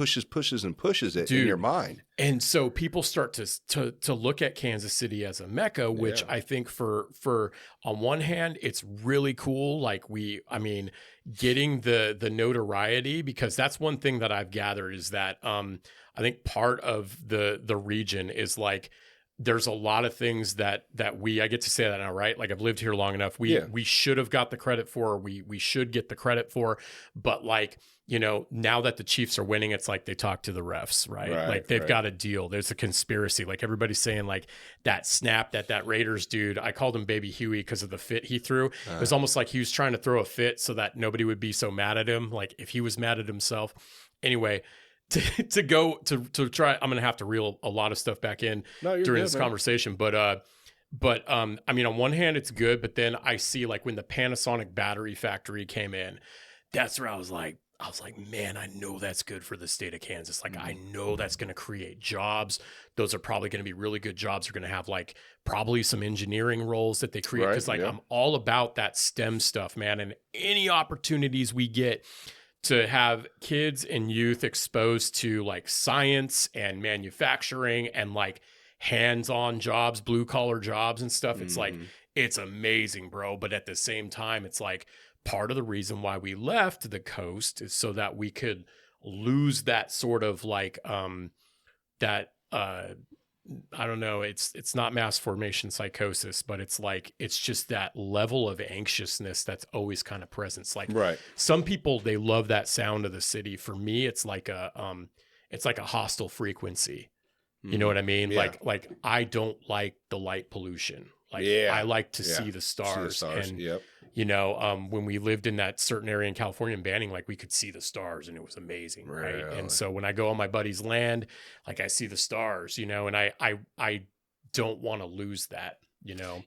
A: and pushes it in your mind.
B: And so people start to look at Kansas City as a mecca, which I think for on one hand, it's really cool. Like getting the notoriety, because that's one thing that I've gathered is that I think part of the region is like, there's a lot of things that I get to say that now, right? Like I've lived here long enough. We should have got the credit for, we should get the credit for, but like, now that the Chiefs are winning, it's like they talk to the refs, right? Like they've got a deal. There's a conspiracy. Like everybody's saying like that snap that Raiders dude, I called him Baby Huey because of the fit he threw. It was almost like he was trying to throw a fit so that nobody would be so mad at him. Like if he was mad at himself. Anyway, to try, I'm going to have to reel a lot of stuff back in during this conversation. But on one hand it's good, but then I see like when the Panasonic battery factory came in, that's where I was like, man, I know that's good for the state of Kansas. Like, I know that's going to create jobs. Those are probably going to be really good jobs. They're going to have like probably some engineering roles that they create. Cause I'm all about that STEM stuff, man. And any opportunities we get to have kids and youth exposed to like science and manufacturing and like hands-on jobs, blue collar jobs and stuff. It's like, it's amazing, bro. But at the same time, it's like, part of the reason why we left the coast is so that we could lose that sort of like I don't know, it's not mass formation psychosis, but it's like it's just that level of anxiousness that's always kind of present. It's like some people, they love that sound of the city. For me, it's like a hostile frequency. You know what I mean?
A: Yeah.
B: Like I don't like the light pollution. Like I like to see the stars. And when we lived in that certain area in California in Banning, like we could see the stars and it was amazing. Right. And so when I go on my buddy's land, like I see the stars, and I don't want to lose that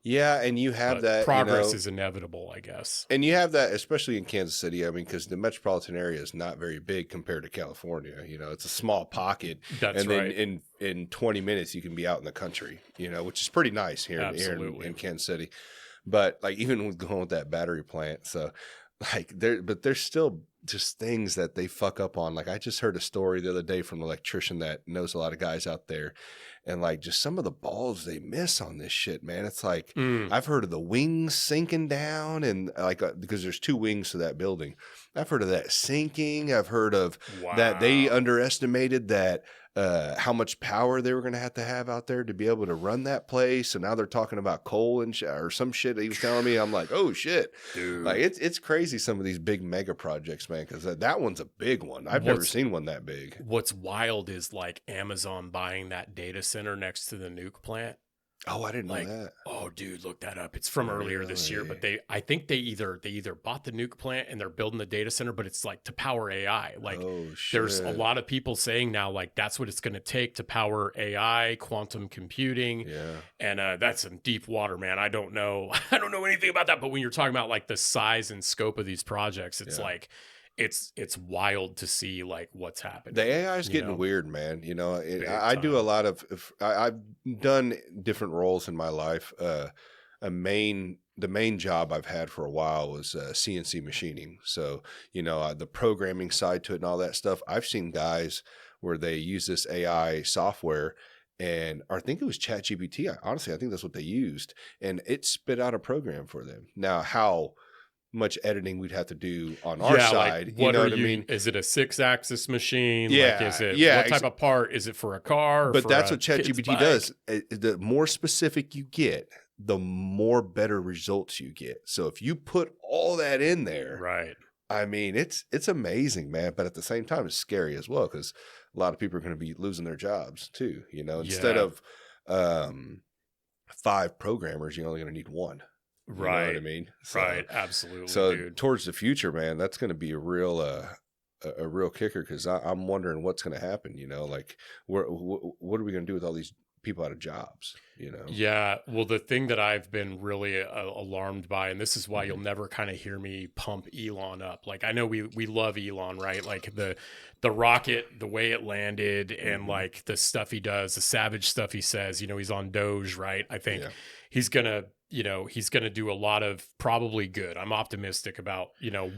A: Yeah, and you have
B: But
A: that
B: progress is inevitable, I guess.
A: and you have that especially in Kansas City. I mean, because the metropolitan area is not very big compared to California. It's a small pocket,
B: That's
A: and then
B: right.
A: in 20 minutes you can be out in the country. Which is pretty nice here in Kansas City. But like even with going with that battery plant, so like there's still just things that they fuck up on. Like I just heard a story the other day from an electrician that knows a lot of guys out there, and like just some of the balls they miss on this shit, man. It's like I've heard of the wings sinking down, and like because there's 2 wings to that building. I've heard of that sinking. I've heard of that they underestimated that how much power they were going to have out there to be able to run that place. And now they're talking about coal and or some shit that he was telling me. I'm like, oh shit, dude. Like it's crazy. Some of these big mega projects, man, because that one's a big one. I've never seen one that big.
B: What's wild is like Amazon buying that data center next to the nuke plant.
A: Oh, I didn't know that.
B: Oh, dude, look that up. It's from earlier this year, but I think they either bought the nuke plant and they're building the data center, but it's like to power AI. Like there's a lot of people saying now, like that's what it's going to take to power AI, quantum computing.
A: Yeah.
B: And that's some deep water, man. I don't know anything about that, but when you're talking about like the size and scope of these projects, it's like, it's wild to see like what's happening.
A: The AI is getting weird, man. I do a lot of, I've done different roles in my life. The main job I've had for a while was CNC machining. So, the programming side to it and all that stuff. I've seen guys where they use this AI software and I think it was ChatGPT. Honestly, I think that's what they used, and it spit out a program for them. Now, how much editing we'd have to do on our side.
B: Like, what I mean? Is it a 6-axis machine?
A: Yeah.
B: Like, is it what type of part? Is it for a car? Or
A: but
B: for
A: that's what ChatGPT does. The more specific you get, the more better results you get. So if you put all that in there,
B: right?
A: I mean, it's amazing, man. But at the same time, it's scary as well because a lot of people are going to be losing their jobs too. Instead of 5 programmers, you're only going to need 1. You know what I mean? So,
B: right. Absolutely.
A: So
B: dude.
A: Towards the future, man, that's going to be a real kicker because I'm wondering what's going to happen. Like what are we going to do with all these people out of jobs?
B: Yeah. Well, the thing that I've been really alarmed by, and this is why you'll never kind of hear me pump Elon up. Like I know we love Elon, right? Like the rocket, the way it landed, and like the stuff he does, the savage stuff he says. He's on Doge, right? I think he's gonna do a lot of probably good. I'm optimistic about,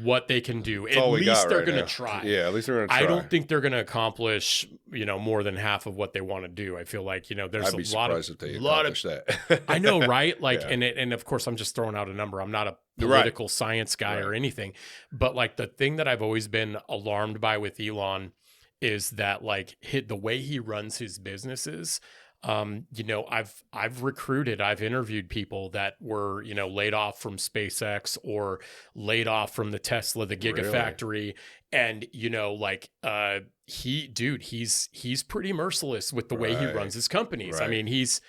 B: what they can do. At least they're going to try.
A: Yeah, at least they're going to try.
B: I don't think they're going to accomplish, more than half of what they want to do. I feel like, there's
A: a lot of
B: that. I know, right? Like, and of course I'm just throwing out a number. I'm not a political science guy or anything, but like the thing that I've always been alarmed by with Elon is that like the way he runs his businesses. I've recruited, I've interviewed people that were, laid off from SpaceX or laid off from the Tesla, the Gigafactory. And, he's pretty merciless with the way he runs his companies. Right. I mean, he's,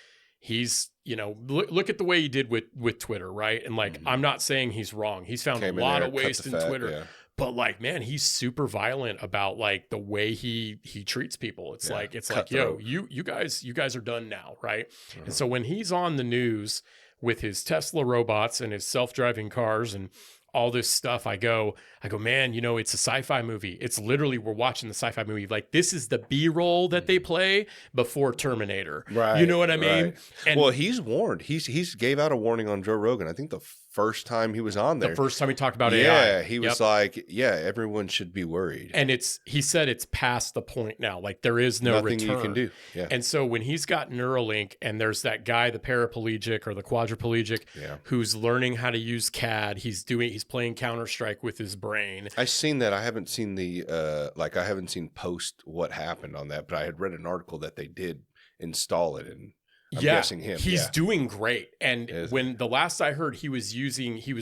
B: look at the way he did with Twitter. Right. And like, I'm not saying he's wrong. He's found a lot of waste in Twitter. Yeah. But like, man, he's super violent about like the way he treats people. It's like, yo, you guys are done now, right? And so when he's on the news with his Tesla robots and his self-driving cars and all this stuff, I go, man, it's a sci-fi movie. It's literally, we're watching the sci-fi movie. Like this is the B-roll that they play before Terminator. Right. You know what I mean?
A: Right. And well, he's warned. He's gave out a warning on Joe Rogan. I think the first time he was on there.
B: The first time he talked about AI.
A: Yeah, he was like, everyone should be worried.
B: And he said it's past the point now. Like there is no
A: nothing
B: return.
A: You can do. Yeah.
B: And so when he's got Neuralink and there's that guy, the paraplegic or the quadriplegic, who's learning how to use CAD, he's playing Counter-Strike with his brain.
A: I've seen that. I haven't seen I haven't seen post what happened on that, but I had read an article that they did install it and I'm guessing him.
B: He's doing great. And when the last I heard, he was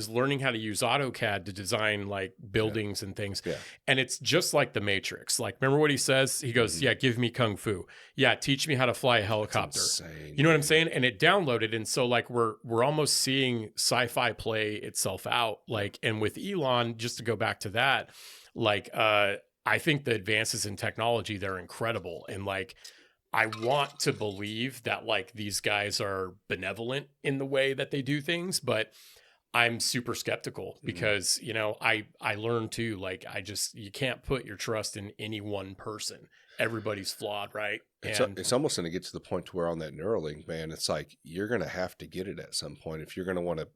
B: learning how to use AutoCAD to design like buildings and things. Yeah. And it's just like the Matrix. Like, remember what he says? He goes, give me Kung Fu. Yeah. Teach me how to fly a helicopter. Insane, you know what I'm saying? And it downloaded. And so like, we're almost seeing sci-fi play itself out. Like, and with Elon, just to go back to that, like, I think the advances in technology, they're incredible. And like, I want to believe that like these guys are benevolent in the way that they do things, but I'm super skeptical because, you know, I learned too, like you can't put your trust in any one person. Everybody's flawed, right? And
A: It's almost going to get to the point to where on that Neuralink, man, it's like you're going to have to get it at some point if you're going to want to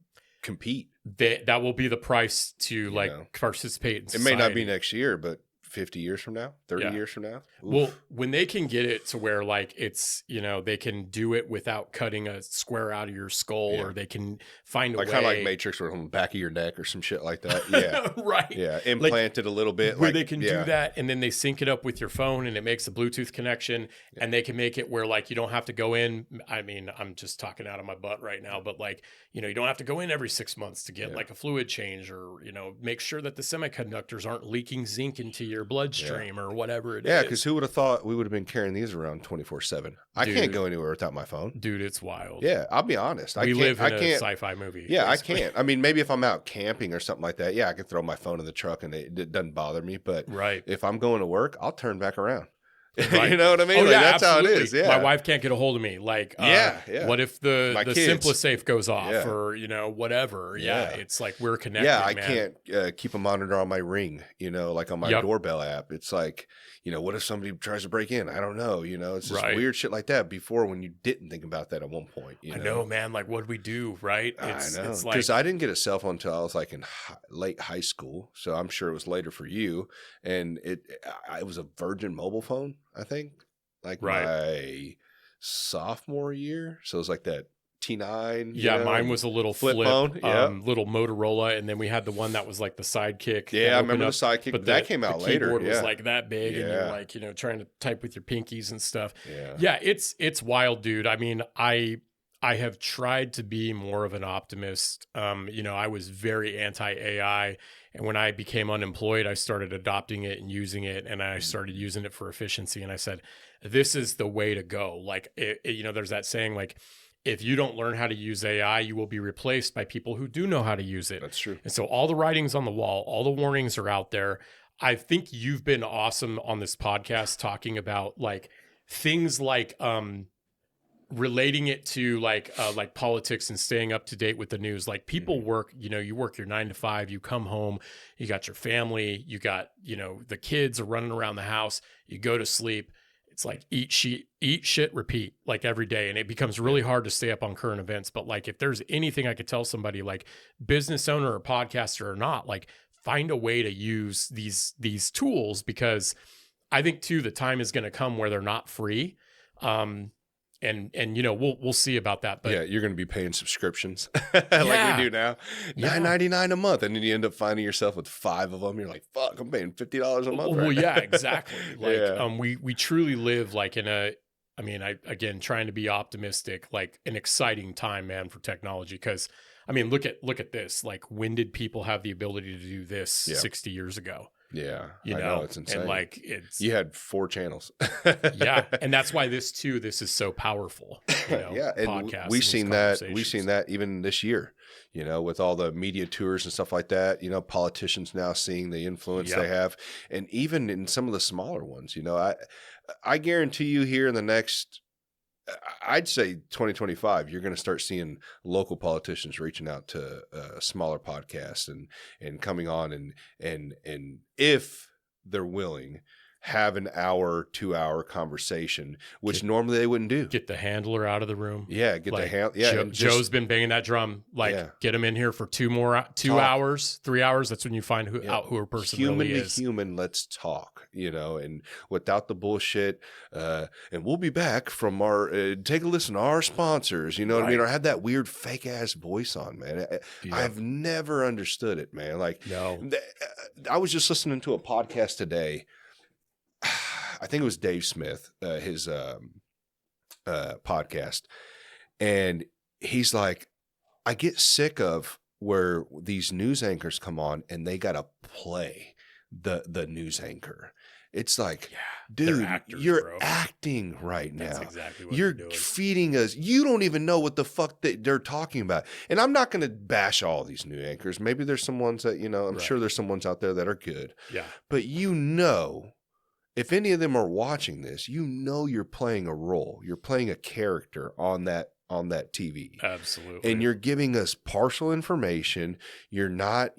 A: compete.
B: that will be the price to
A: You
B: like
A: know.
B: participate in
A: It
B: society.
A: may not be next year, but 50 years from now, 30
B: Yeah.
A: years from now. Oof.
B: Well, when they can get it to where like it's, you know, they can do it without cutting a square out of your skull,
A: Yeah.
B: or they can find a
A: like
B: way.
A: kind of like Matrix or on the back of your neck or some shit like that. Yeah.
B: Right.
A: Yeah. Implanted a little bit.
B: Where
A: like,
B: they can do that, and then they sync it up with your phone and it makes a Bluetooth connection, and they can make it where like you don't have to go in. I mean, I'm just talking out of my butt right now, but like, you know, you don't have to go in every 6 months to get like a fluid change, or, you know, make sure that the semiconductors aren't leaking zinc into your bloodstream or whatever it is.
A: Yeah, because who would have thought we would have been carrying these around 24/7? I
B: Dude.
A: can't go anywhere without my phone.
B: Dude, it's wild.
A: Yeah, I'll be honest.
B: We live in
A: I
B: a
A: can't.
B: sci-fi movie.
A: Yeah,
B: basically.
A: I can't. I mean, maybe if I'm out camping or something like that, yeah, I can throw my phone in the truck and it doesn't bother me. But
B: Right.
A: if I'm going to work, I'll turn back around.
B: Right.
A: You know what I mean?
B: Oh,
A: Like,
B: yeah,
A: that's
B: absolutely.
A: how it is. Yeah.
B: My wife can't get a hold of me. Like,
A: Yeah.
B: what if the
A: kids.
B: SimpliSafe goes off,
A: Yeah.
B: or, you know, whatever. Yeah. It's like we're connected.
A: Yeah, I
B: man.
A: can't keep a monitor on my Ring, you know, like on my doorbell app. It's like, you know, what if somebody tries to break in? I don't know. You know, it's just weird shit like that before when you didn't think about that at one point. You know?
B: I know, man. Like, what'd we do? Right.
A: I know.
B: It's like,
A: Because I didn't get a cell phone until I was like in late high school. So I'm sure it was later for you. And it was a Virgin mobile phone, I think. Like my sophomore year. So it was like that T9.
B: Yeah, mine was a little flip
A: phone.
B: Little Motorola. And then we had the one that was like the Sidekick.
A: Yeah, I remember the Sidekick, but that came out later.
B: The keyboard was like that big, and you're like, you know, trying to type with your pinkies and stuff. Yeah, it's wild, dude. I mean, I have tried to be more of an optimist. You know, I was very anti-AI. And when I became unemployed, I started adopting it and using it. And I started using it for efficiency. And I said, this is the way to go. Like, you know, there's that saying, like, if you don't learn how to use AI, you will be replaced by people who do know how to use it.
A: That's true.
B: And so all the writing's on the wall, all the warnings are out there. I think you've been awesome on this podcast talking about like things like relating it to like politics and staying up to date with the news. Like people work, you know, you work your 9 to 5, you come home, you got your family, you got, you know, the kids are running around the house, you go to sleep. It's like eat shit, repeat, like every day. And it becomes really hard to stay up on current events. But like, if there's anything I could tell somebody, like business owner or podcaster or not, like find a way to use these tools, because I think too, the time is going to come where they're not free. And you know, we'll see about that. But
A: yeah, you're going to be paying subscriptions like we do now, $9.99 a month, and then you end up finding yourself with 5 of them. You're like, "Fuck, I'm paying $50 a month."
B: Well,
A: right
B: yeah,
A: now.
B: exactly. Like, we truly live like in a. I mean, again trying to be optimistic, like an exciting time, man, for technology. Because I mean, look at this. Like, when did people have the ability to do this 60 years ago?
A: Yeah,
B: you know, it's insane. And like
A: you had 4 channels.
B: Yeah, and that's why this is so powerful. You know,
A: yeah, and we've seen that even this year. You know, with all the media tours and stuff like that. You know, politicians now seeing the influence they have, and even in some of the smaller ones. You know, I guarantee you here in the next, I'd say 2025, you're going to start seeing local politicians reaching out to smaller podcasts and coming on and if they're willing, have an hour, 2-hour conversation, which normally they wouldn't do.
B: Get the handler out of the room.
A: Yeah, get the handler. Yeah,
B: Joe's been banging that drum. Like, get him in here for 2 hours, 3 hours. That's when you find out who a person really is.
A: Human, let's talk. You know, and without the bullshit. And we'll be back from our. Take a listen to our sponsors. You know what I mean? Or had that weird fake ass voice on, man. I've never understood it, man. Like,
B: no,
A: I was just listening to a podcast today. I think it was Dave Smith, his podcast. And he's like, I get sick of where these news anchors come on and they got to play the news anchor. It's like, dude,
B: actors,
A: you're acting right now.
B: That's exactly what
A: you're
B: doing.
A: Feeding us. You don't even know what the fuck they're talking about. And I'm not going to bash all these new anchors. Maybe there's some ones that, you know, I'm sure there's some ones out there that are good.
B: Yeah.
A: But you know, if any of them are watching this, you know you're playing a role. You're playing a character on that TV.
B: Absolutely.
A: And you're giving us partial information. You're not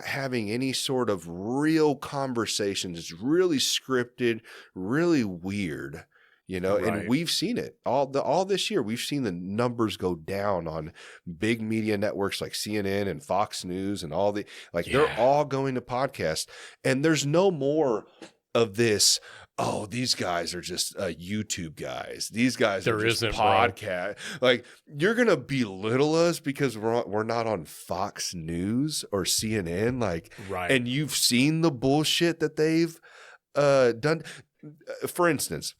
A: having any sort of real conversations. It's really scripted, really weird. And we've seen it all this year. We've seen the numbers go down on big media networks like CNN and Fox News and all they're all going to podcasts, and there's no more of this. Oh, these guys are just YouTube guys. These guys are just podcast. Like, you're gonna belittle us because we're not on Fox News or CNN. Like, and you've seen the bullshit that they've done. For instance,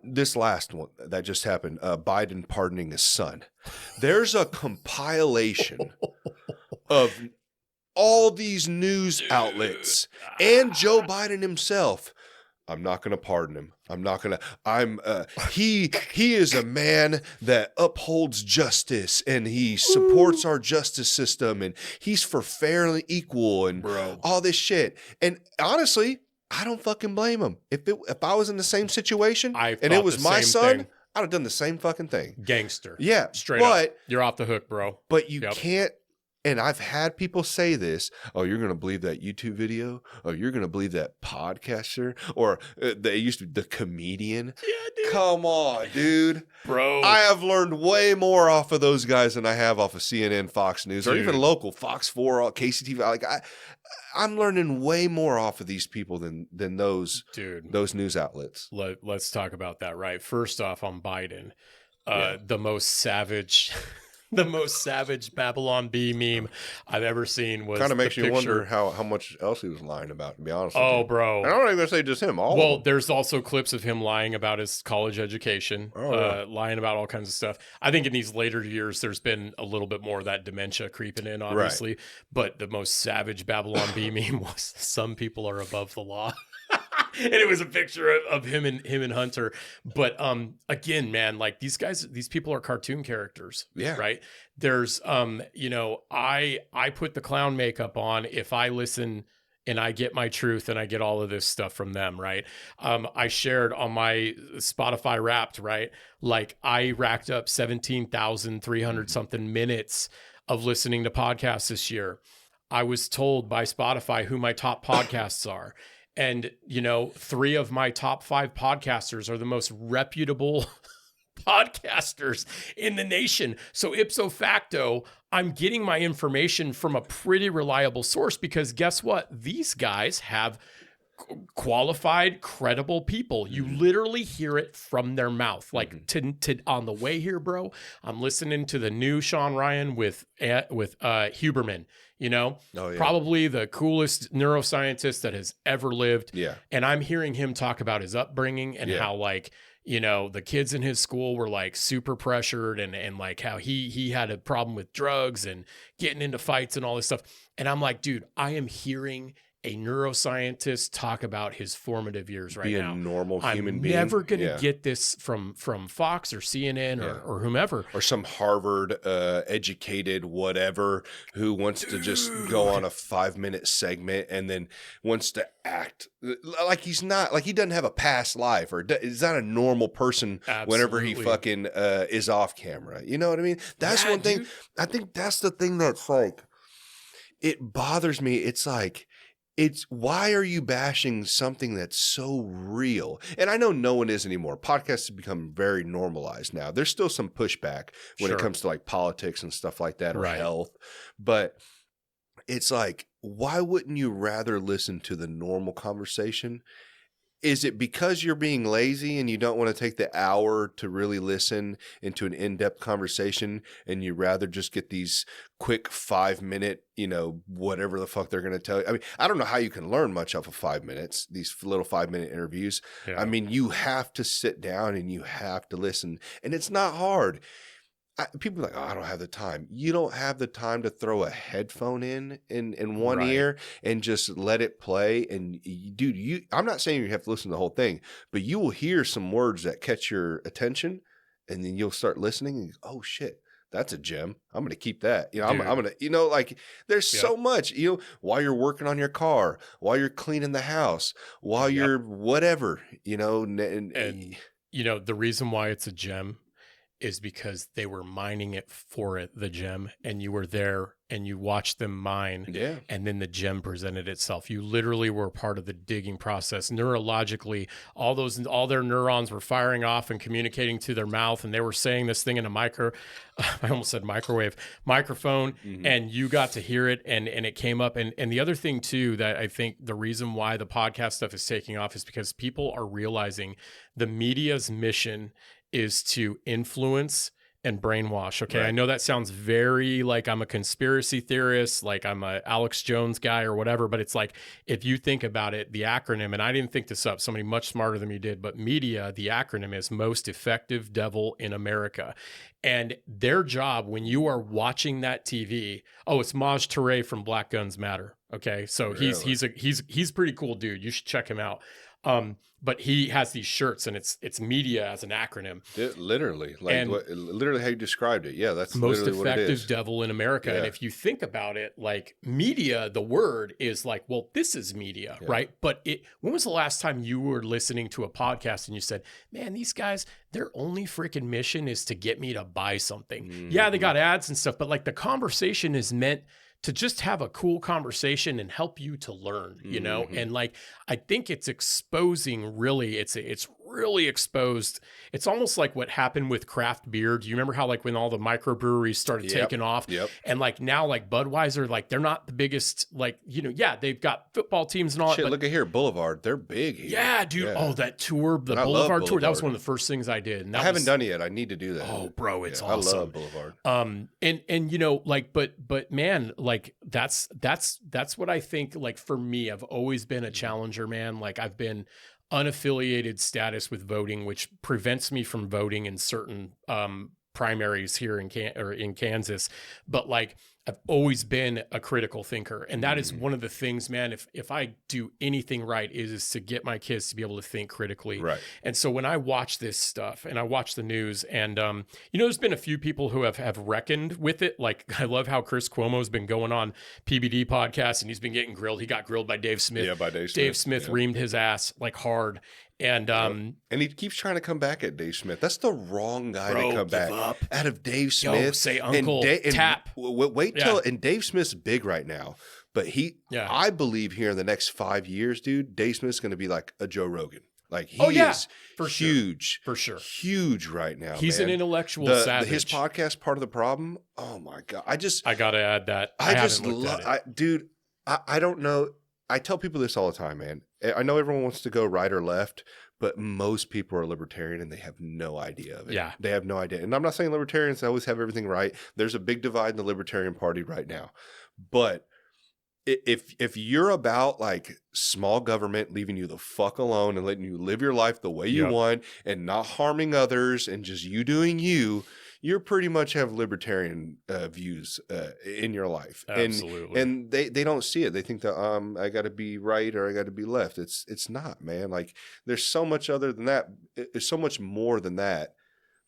A: this last one that just happened, Biden pardoning his son. There's a compilation of all these news outlets and Joe Biden himself. I'm not going to pardon him. He is a man that upholds justice, and he supports our justice system, and he's for fair and equal and all this shit. And honestly, I don't fucking blame him. If I was in the same situation and it was my son, I'd have done the same fucking thing.
B: Gangster.
A: Yeah.
B: Straight up. You're off the hook, bro.
A: But you can't. And I've had people say this, oh, you're going to believe that YouTube video? Oh, you're going to believe that podcaster? Or they used to, the comedian?
B: Yeah, dude.
A: Come on, dude.
B: Bro.
A: I have learned way more off of those guys than I have off of CNN, Fox News, or even local, Fox 4, KCTV. Like, I'm learning way more off of these people than those news outlets.
B: Let's talk about that, right? First off, on Biden, the most savage... The most savage Babylon Bee meme I've ever seen was
A: kind of makes you wonder how much else he was lying about, to be honest with you.
B: Oh, bro.
A: I don't think they say just him.
B: Well, there's also clips of him lying about his college education, lying about all kinds of stuff. I think in these later years, there's been a little bit more of that dementia creeping in, obviously. Right. But the most savage Babylon Bee meme was some people are above the law. And it was a picture of him and Hunter. But again, man, like these people are cartoon characters.
A: Yeah.
B: Right. There's I put the clown makeup on if I listen and I get my truth and I get all of this stuff from them. Right. I shared on my Spotify Wrapped, right? Like I racked up 17,300 something minutes of listening to podcasts this year. I was told by Spotify who my top podcasts are. And, 3 of my top 5 podcasters are the most reputable podcasters in the nation. So ipso facto, I'm getting my information from a pretty reliable source because guess what? These guys have qualified, credible people. You literally hear it from their mouth. Like to on the way here, bro, I'm listening to the new Sean Ryan with Huberman. Probably the coolest neuroscientist that has ever lived.
A: Yeah.
B: And I'm hearing him talk about his upbringing and how the kids in his school were like super pressured and like how he had a problem with drugs and getting into fights and all this stuff. And I'm like, dude, I am hearing a neuroscientist talk about his formative years right now.
A: Be a normal human being.
B: I'm never going to get this from Fox or CNN or whomever.
A: Or some Harvard educated whatever who wants to just go on a 5-minute segment and then wants to act like he's not, like he doesn't have a past life or is not a normal person. Absolutely. Whenever he fucking is off camera. You know what I mean? That's one thing. I think that's the thing that's like, it bothers me. It's like, why are you bashing something that's so real? And I know no one is anymore. Podcasts have become very normalized now. There's still some pushback when it comes to like politics and stuff like that or health. But it's like, why wouldn't you rather listen to the normal conversation? Is it because you're being lazy and you don't want to take the hour to really listen into an in-depth conversation and you rather just get these quick 5-minute, whatever the fuck they're going to tell you? I mean, I don't know how you can learn much off of 5 minutes, these little 5-minute interviews. Yeah. I mean, you have to sit down and you have to listen, and it's not hard. People are like, oh, I don't have the time. You don't have the time to throw a headphone in one ear and just let it play. And dude, I'm not saying you have to listen to the whole thing, but you will hear some words that catch your attention, and then you'll start listening and oh shit, that's a gem. I'm going to keep that. You know, I'm
B: Dude.
A: going to, you know, like there's
B: Yep.
A: so much, you know, while you're working on your car, while you're cleaning the house, while
B: Yep.
A: you're whatever, you know,
B: And you know, the reason why it's a gem is because they were mining it for it, the gem, and you were there and you watched them mine,
A: yeah.
B: and then the gem presented itself. You literally were part of the digging process. Neurologically, all their neurons were firing off and communicating to their mouth, and they were saying this thing in a I almost said microphone,
A: Mhm.
B: and you got to hear it, and it came up. And the other thing too, that I think the reason why the podcast stuff is taking off is because people are realizing the media's mission is to influence and brainwash. Okay.
A: Right.
B: I know that sounds very like I'm a conspiracy theorist, like I'm a Alex Jones guy or whatever, but it's like, if you think about it, the acronym, and I didn't think this up, somebody much smarter than me did, but media, the acronym is Most Effective Devil in America. And their job when you are watching that TV, it's Maj Touré from Black Guns Matter. Okay. So
A: Really?
B: he's pretty cool dude. You should check him out. But he has these shirts, and it's media as an acronym.
A: Literally, like literally how you described it. Yeah, that's
B: Most
A: literally what it
B: effective
A: is.
B: devil in America.
A: Yeah.
B: And if you think about it, like media, the word is like, well, this is media, right? But when was the last time you were listening to a podcast and you said, man, these guys, their only freaking mission is to get me to buy something.
A: Mm-hmm.
B: Yeah, they got ads and stuff, but like the conversation is meant to just have a cool conversation and help you to learn, you know?
A: Mm-hmm.
B: And like, I think it's exposing really, it's really exposed. It's almost like what happened with craft beer. Do you remember how like when all the microbreweries started taking off and like now like Budweiser, like they're not the biggest, like, you know, yeah, they've got football teams and all that.
A: Shit,
B: but
A: look at here, Boulevard. They're big here.
B: yeah, dude.
A: Yeah.
B: Oh, that tour, the
A: And I love
B: Boulevard tour. That was
A: Boulevard.
B: one of the first things I did. And that
A: I haven't done it yet. I need to do that.
B: Oh, bro, it's
A: Yeah,
B: awesome.
A: I love Boulevard.
B: And you know, like, but man, like that's what I think. Like for me, I've always been a challenger, man. Like I've been unaffiliated status with voting, which prevents me from voting in certain primaries here in Kansas. But like I've always been a critical thinker, and that is one of the things, man. If I do anything right, is to get my kids to be able to think critically.
A: Right.
B: And so when I watch this stuff and I watch the news, and you know, there's been a few people who have reckoned with it. Like I love how Chris Cuomo's been going on PBD podcast, and he's been getting grilled. He got grilled by Dave Smith.
A: Yeah, by Dave Smith.
B: Dave Smith reamed his ass like hard. And
A: he keeps trying to come back at Dave Smith. That's the wrong guy
B: bro,
A: to come back
B: up.
A: out of Dave Smith.
B: Yo, say Uncle Tap.
A: Wait till and Dave Smith's big right now, but I believe here in the next 5 years, dude, Dave Smith's going to be like a Joe Rogan. Like he is
B: for
A: huge,
B: for sure,
A: huge right now.
B: He's
A: man.
B: an intellectual savage.
A: His podcast, Part of the Problem. Oh my god, I
B: got to add that.
A: I don't know. I tell people this all the time, man. I know everyone wants to go right or left, but most people are libertarian and they have no idea of it.
B: Yeah.
A: They have no idea. And I'm not saying libertarians always have everything right. There's a big divide in the Libertarian Party right now. But if you're about like small government leaving you the fuck alone and letting you live your life the way you want and not harming others and just you doing you pretty much have libertarian views in your life.
B: Absolutely.
A: And they don't see it. They think that I got to be right or I got to be left. It's not, man. Like there's so much other than that. There's so much more than that.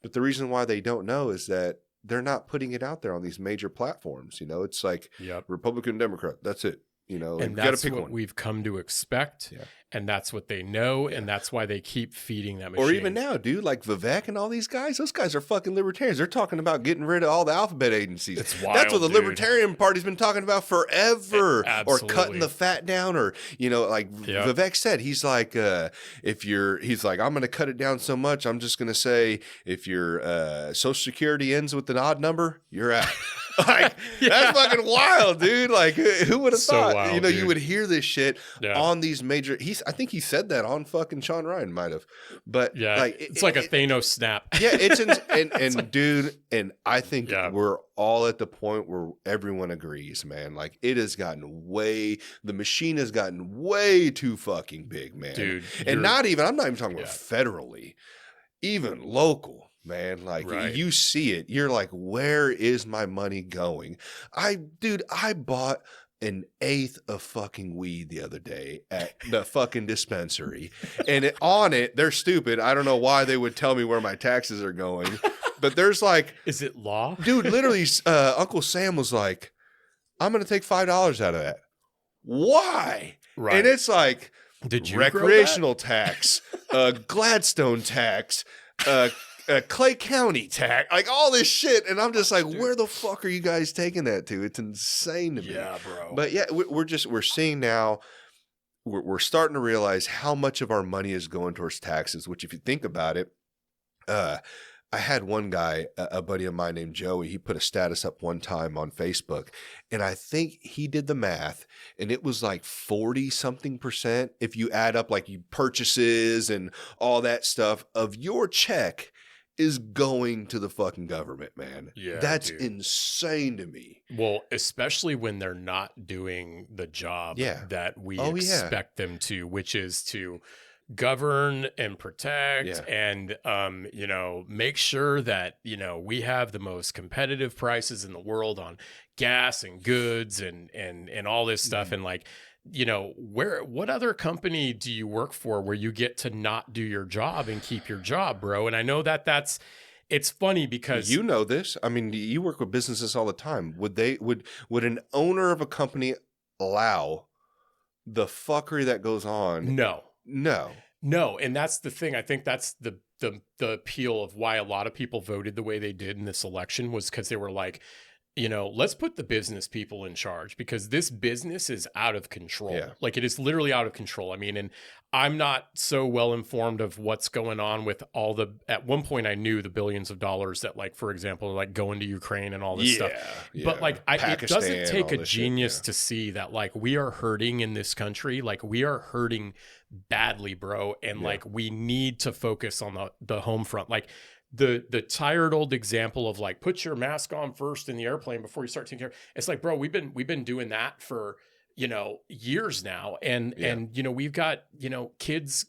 A: But the reason why they don't know is that they're not putting it out there on these major platforms. You know, it's like Republican, Democrat. That's it. You know,
B: and
A: you
B: that's
A: gotta pick
B: what
A: one.
B: we've come to expect. Yeah. And that's what they know. And that's why they keep feeding that machine.
A: Or even now, dude, like Vivek and all these guys, those guys are fucking libertarians. They're talking about getting rid of all the alphabet agencies.
B: It's wild,
A: that's what the Libertarian Party's been talking about forever. Or cutting the fat down, or, you know, like Vivek said, he's like, he's like, I'm going to cut it down so much. I'm just going to say, if your Social Security ends with an odd number, you're out. Like that's fucking wild, dude. Like who would have thought?
B: Wild,
A: you know,
B: dude.
A: you would hear this shit on these major. I think he said that on fucking Sean Ryan, might have. But like
B: it's like a Thanos snap.
A: Yeah, it's and dude, and I think we're all at the point where everyone agrees, man. Like it has gotten the machine has gotten way too fucking big, man. Dude, and I'm not even talking about federally, even local. Man, like you see it, you're like, where is my money going? I bought an eighth of fucking weed the other day at the fucking dispensary, and on it, they're stupid. I don't know why they would tell me where my taxes are going, But there's like,
B: is it law?
A: dude, literally, Uncle Sam was like, I'm going to take $5 out of that. Why?
B: Right.
A: And it's like,
B: did you
A: recreational tax, Gladstone tax, Clay County tax, like all this shit. And I'm just like, where the fuck are you guys taking that to? It's insane to me.
B: Yeah, bro.
A: But yeah, we're seeing now, we're starting to realize how much of our money is going towards taxes, which if you think about it, I had one guy, a buddy of mine named Joey, he put a status up one time on Facebook, and I think he did the math, and it was like 40 something percent. If you add up like you purchases and all that stuff of your check is going to the fucking government, man.
B: Yeah,
A: that's
B: dude.
A: Insane to me.
B: Well, especially when they're not doing the job that we expect them to, which is to govern and protect and, you know, make sure that, you know, we have the most competitive prices in the world on gas and goods and all this stuff. And like, you know, what other company do you work for where you get to not do your job and keep your job, bro? And I know it's funny because
A: you know this. I mean, you work with businesses all the time. Would an owner of a company allow the fuckery that goes on?
B: No, and that's the thing. I think that's the appeal of why a lot of people voted the way they did in this election was because they were like, you know, let's put the business people in charge because this business is out of control.
A: Yeah.
B: Like it is literally out of control. I mean, and I'm not so well informed of what's going on with at one point I knew the billions of dollars that like, for example, like going to Ukraine and all this stuff. But like, it doesn't take a genius to see that like we are hurting in this country. Like we are hurting badly, bro. And like, we need to focus on the home front. Like, the tired old example of like put your mask on first in the airplane before you start taking care. It's like, bro, we've been doing that for, you know, years now. And you know, we've got, you know, kids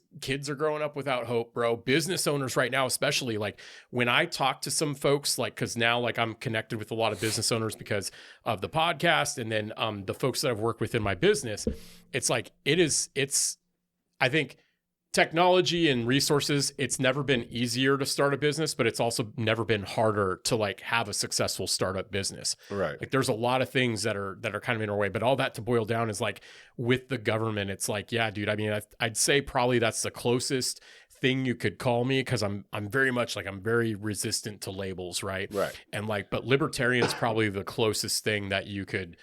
B: are growing up without hope, bro. Business owners right now, especially like when I talk to some folks, like, cause now like I'm connected with a lot of business owners because of the podcast. And then the folks that I've worked with in my business, it's like, I think technology and resources, it's never been easier to start a business, but it's also never been harder to like have a successful startup business.
A: Right.
B: Like there's a lot of things that are kind of in our way, but all that to boil down is like with the government, it's like, yeah, dude, I mean, I'd say probably that's the closest thing you could call me because I'm very much like I'm very resistant to labels, right? And like, but libertarian is probably the closest thing that you could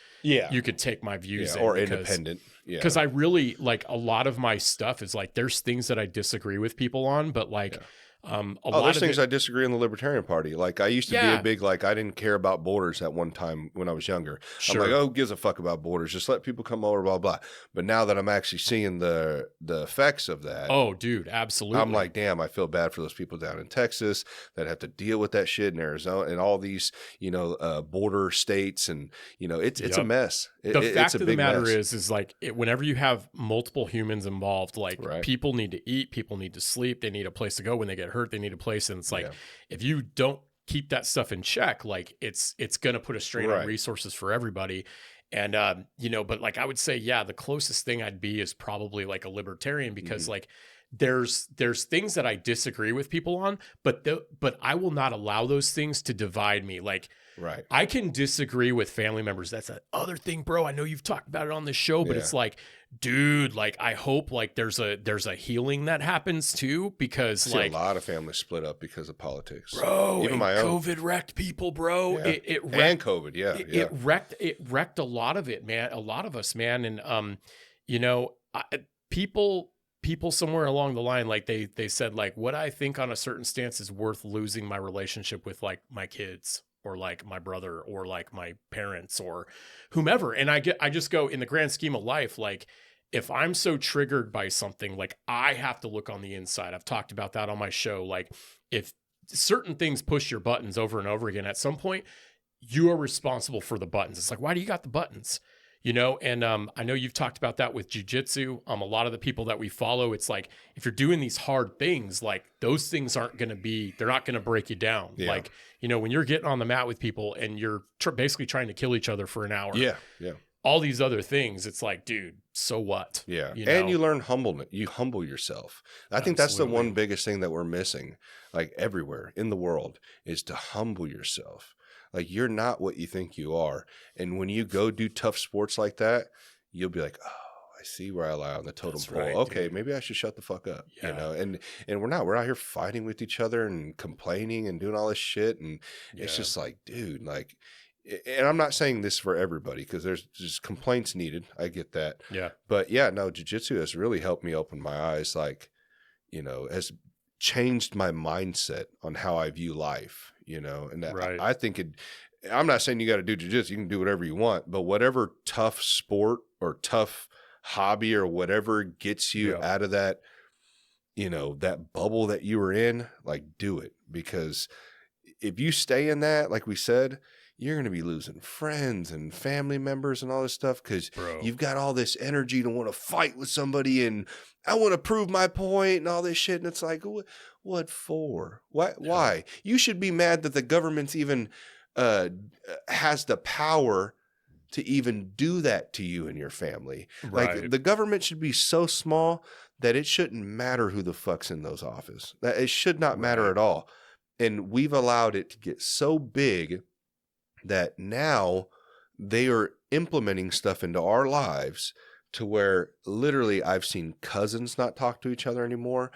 B: take my views in,
A: or independent.
B: Because I really like a lot of my stuff is like there's things that I disagree with people on, but like a lot
A: there's
B: of
A: things I disagree in the Libertarian Party. Like I used to be a big like I didn't care about borders at one time when I was younger. I'm like, oh, who gives a fuck about borders? Just let people come over, blah blah. But now that I'm actually seeing the effects of that,
B: oh, dude, absolutely.
A: I'm like, damn, I feel bad for those people down in Texas that have to deal with that shit in Arizona and all these, you know, border states, and you know, it's a mess.
B: The fact of the matter is like whenever you have multiple humans involved, like people need to eat, people need to sleep, they need a place to go when they get hurt, they need a place, and it's like if you don't keep that stuff in check, like it's gonna put a strain on resources for everybody. And you know, but like I would say, the closest thing I'd be is probably like a libertarian because like there's things that I disagree with people on, but I will not allow those things to divide me. Like I can disagree with family members. That's the other thing, bro. I know you've talked about it on this show, but it's like, dude, like I hope like there's a healing that happens too, because like
A: a lot of families split up because of politics,
B: bro. Even my own COVID wrecked people, bro. It wrecked,
A: and COVID,
B: it wrecked a lot of it, man. A lot of us, man, and you know, people somewhere along the line, like they said, like what I think on a certain stance is worth losing my relationship with like my kids or like my brother or like my parents or whomever. And I just go in the grand scheme of life, like if I'm so triggered by something, like I have to look on the inside. I've talked about that on my show. Like if certain things push your buttons over and over again, at some point you are responsible for the buttons. It's like, why do you got the buttons? You know, and I know you've talked about that with jiu-jitsu. A lot of the people that we follow, it's like, if you're doing these hard things, like those things they're not going to break you down. Yeah. Like, you know, when you're getting on the mat with people and you're basically trying to kill each other for an hour. all these other things. It's like, dude, so what?
A: Yeah.
B: You
A: And
B: know?
A: you learn humbleness. You humble yourself. I think that's the one
B: Absolutely.
A: biggest thing that we're missing, like everywhere in the world, is to humble yourself. Like you're not what you think you are. And when you go do tough sports like that, you'll be like, oh, I see where I lie on the totem
B: That's
A: pole.
B: right,
A: Okay,
B: dude.
A: maybe I should shut the fuck up. You
B: Yeah.
A: know, and we're not. We're out here fighting with each other and complaining and doing all this shit. And it's
B: Yeah.
A: just like, dude, like, and I'm not saying this for everybody because there's just complaints needed. I get that.
B: Yeah.
A: But yeah, no, jiu-jitsu has really helped me open my eyes, like, you know, has changed my mindset on how I view life, you know, and
B: Right.
A: I think I'm not saying you got to do jiu-jitsu, you can do whatever you want, but whatever tough sport or tough hobby or whatever gets you
B: Yeah.
A: out of that, you know, that bubble that you were in, like do it. Because if you stay in that, like we said, you're going to be losing friends and family members and all this stuff because
B: Bro.
A: you've got all this energy to want to fight with somebody and I want to prove my point and all this shit. And it's like, what for? Why? You should be mad that the government's even has the power to even do that to you and your family.
B: Right.
A: Like the government should be so small that it shouldn't matter who the fuck's in those offices. That it should not matter
B: Right.
A: at all. And we've allowed it to get so big that now they are implementing stuff into our lives to where literally I've seen cousins not talk to each other anymore,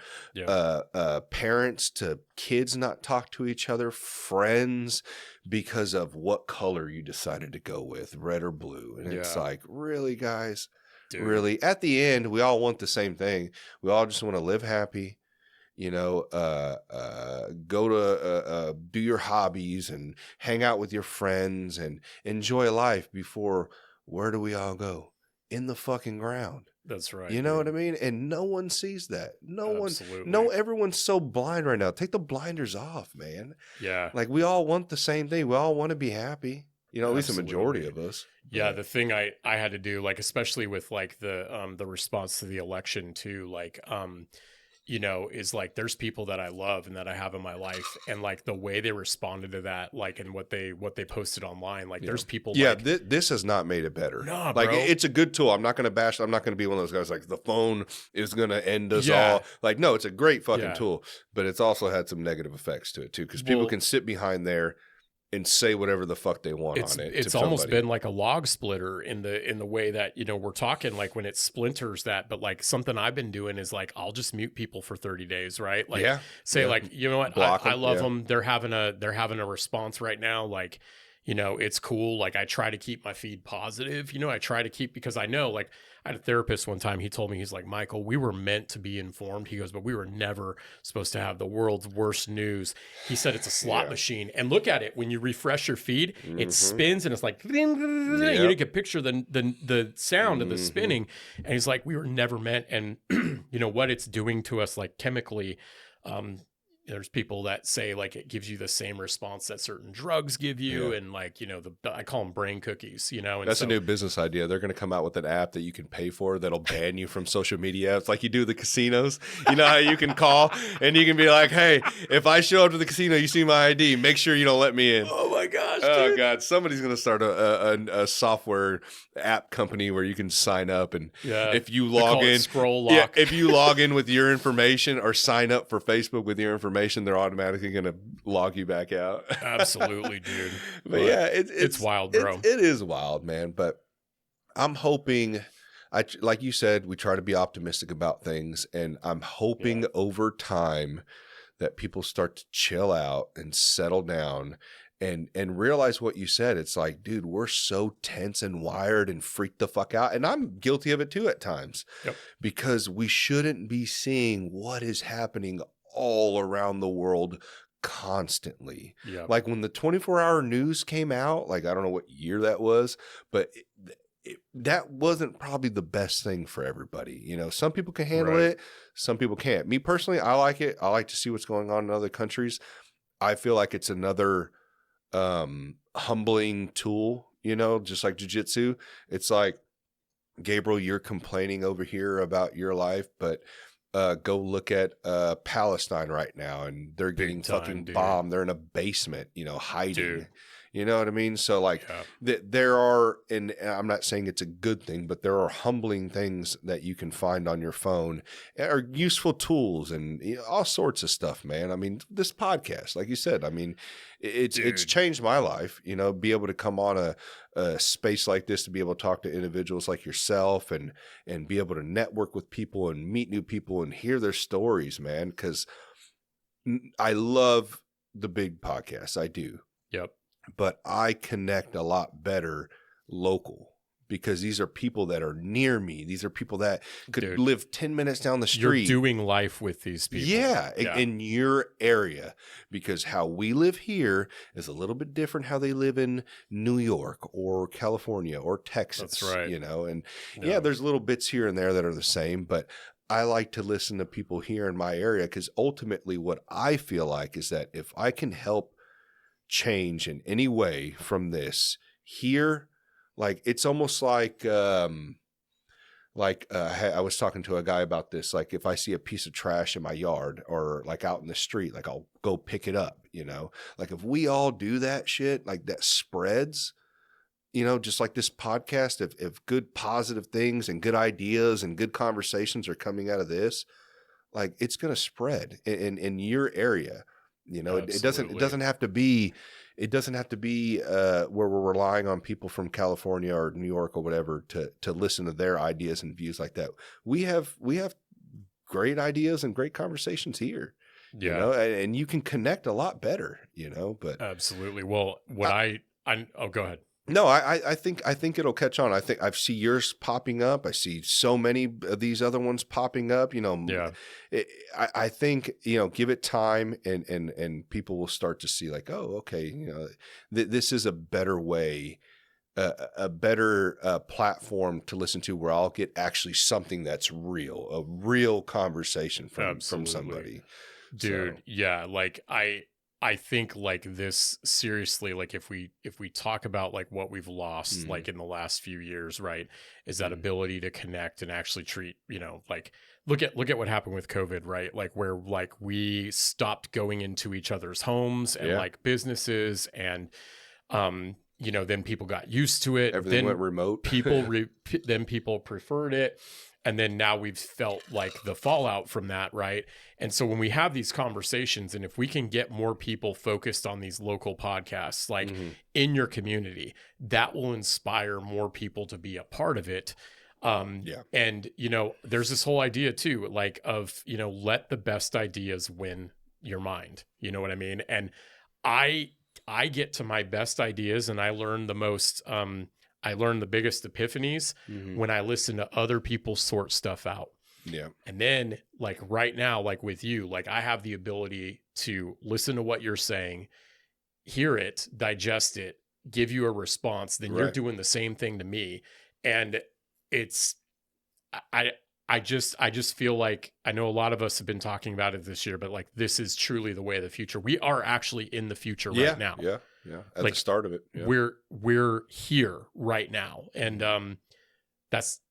A: parents to kids not talk to each other, friends, because of what color you decided to go with, red or blue. And it's like, really, guys?
B: Dude.
A: Really? At the end, we all want the same thing. We all just want to live happy. You know, go to do your hobbies and hang out with your friends and enjoy life before where do we all go? In the fucking ground.
B: That's right.
A: You know what I mean? And no one sees that.
B: Absolutely.
A: Everyone's so blind right now. Take the blinders off, man.
B: Yeah.
A: Like we all want the same thing. We all want to be happy. You know, at least the majority of us.
B: Yeah, the thing I had to do, like, especially with like the response to the election too, like, you know, is like there's people that I love and that I have in my life, and like the way they responded to that, like, and what they posted online, like there's people.
A: Yeah,
B: like,
A: this has not made it better.
B: Nah,
A: like
B: bro.
A: it's a good tool. I'm not going to bash. I'm not going to be one of those guys like the phone is going to end us all. Like, no, it's a great fucking tool, but it's also had some negative effects to it too, because people can sit behind there and say whatever the fuck they want on it.
B: It's almost been like a log splitter in the way that, you know, we're talking like when it splinters that, but like something I've been doing is like, I'll just mute people for 30 days. Right. Like say like, you know what, I love them. They're having a response right now. Like, you know, it's cool. Like I try to keep my feed positive, you know, I try to keep, because I know, like, I had a therapist one time, he told me, he's like, Michael, we were meant to be informed. He goes, but we were never supposed to have the world's worst news. He said it's a slot machine. And look at it. When you refresh your feed, it spins and it's like, you can picture the sound of the spinning. And he's like, we were never meant. And you know what it's doing to us, like chemically, there's people that say like it gives you the same response that certain drugs give you, and like, you know, I call them brain cookies, you know. And
A: that's a new business idea. They're going to come out with an app that you can pay for that'll ban you from social media. It's like you do the casinos. You know how you can call and you can be like, hey, if I show up to the casino, you see my ID, make sure you don't let me in.
B: Oh my gosh,
A: oh
B: dude.
A: God, somebody's going to start a software app company where you can sign up, and if you log in,
B: scroll lock.
A: if you log in with your information or sign up for Facebook with your information, they're automatically going to log you back out.
B: Absolutely, dude.
A: But yeah, it's
B: wild, bro.
A: It is wild, man. But I'm hoping, like you said, we try to be optimistic about things, and I'm hoping over time that people start to chill out and settle down and realize what you said. It's like, dude, we're so tense and wired and freaked the fuck out. And I'm guilty of it too at times, because we shouldn't be seeing what is happening all around the world constantly. Like when the 24-hour news came out, like I don't know what year that was, but that wasn't probably the best thing for everybody. You know, some people can handle it, some people can't. Me personally, I like it. I like to see what's going on in other countries. I feel like it's another humbling tool, you know, just like jiu-jitsu. It's like, Gabriel, you're complaining over here about your life, but go look at Palestine right now, and they're getting fucking bombed. They're in a basement, you know, hiding. You know what I mean? So like there are, and I'm not saying it's a good thing, but there are humbling things that you can find on your phone, or useful tools, and all sorts of stuff, man. I mean, this podcast, like you said, I mean, it's changed my life, be able to come on a space like this, to be able to talk to individuals like yourself, and be able to network with people and meet new people and hear their stories, man. Because I love the big podcasts. I do.
B: Yep.
A: But I connect a lot better local, because these are people that are near me. These are people that could live 10 minutes down the street.
B: You're doing life with these people.
A: Yeah, in your area, because how we live here is a little bit different how they live in New York or California or Texas.
B: That's right.
A: And there's little bits here and there that are the same, but I like to listen to people here in my area, because ultimately what I feel like is that if I can help change in any way from this here, like it's almost like I was talking to a guy about this, like if I see a piece of trash in my yard or like out in the street, like I'll go pick it up, like if we all do that shit, like that spreads, just like this podcast, if good positive things and good ideas and good conversations are coming out of this, like it's going to spread in your area. It doesn't have to be where we're relying on people from California or New York or whatever to listen to their ideas and views like that. We have great ideas and great conversations here, and you can connect a lot better, but
B: absolutely. Well, go ahead.
A: No, I think it'll catch on. I think I see yours popping up. I see so many of these other ones popping up. I think give it time, and people will start to see like, oh, okay, this is a better way, a better platform to listen to, where I'll get actually something that's real, a real conversation from somebody,
B: dude. So. Yeah, like I think like this, seriously, like if we talk about like what we've lost like in the last few years, right, is that ability to connect and actually treat, like look at what happened with COVID, right? Like where like we stopped going into each other's homes and like businesses, and then people got used to it.
A: Everything went remote.
B: Then people preferred it. And then now we've felt like the fallout from that, right? And so when we have these conversations, and if we can get more people focused on these local podcasts, like in your community, that will inspire more people to be a part of it. And, there's this whole idea too, like of, let the best ideas win your mind. You know what I mean? And I get to my best ideas, and I learn the most, I learned the biggest epiphanies when I listen to other people sort stuff out.
A: Yeah.
B: And then like right now, like with you, like I have the ability to listen to what you're saying, hear it, digest it, give you a response. Then you're doing the same thing to me. And it's, I just feel like, I know a lot of us have been talking about it this year, but like, this is truly the way of the future. We are actually in the future right now.
A: Yeah. Yeah. At the start of it. Yeah.
B: We're here right now. And that's,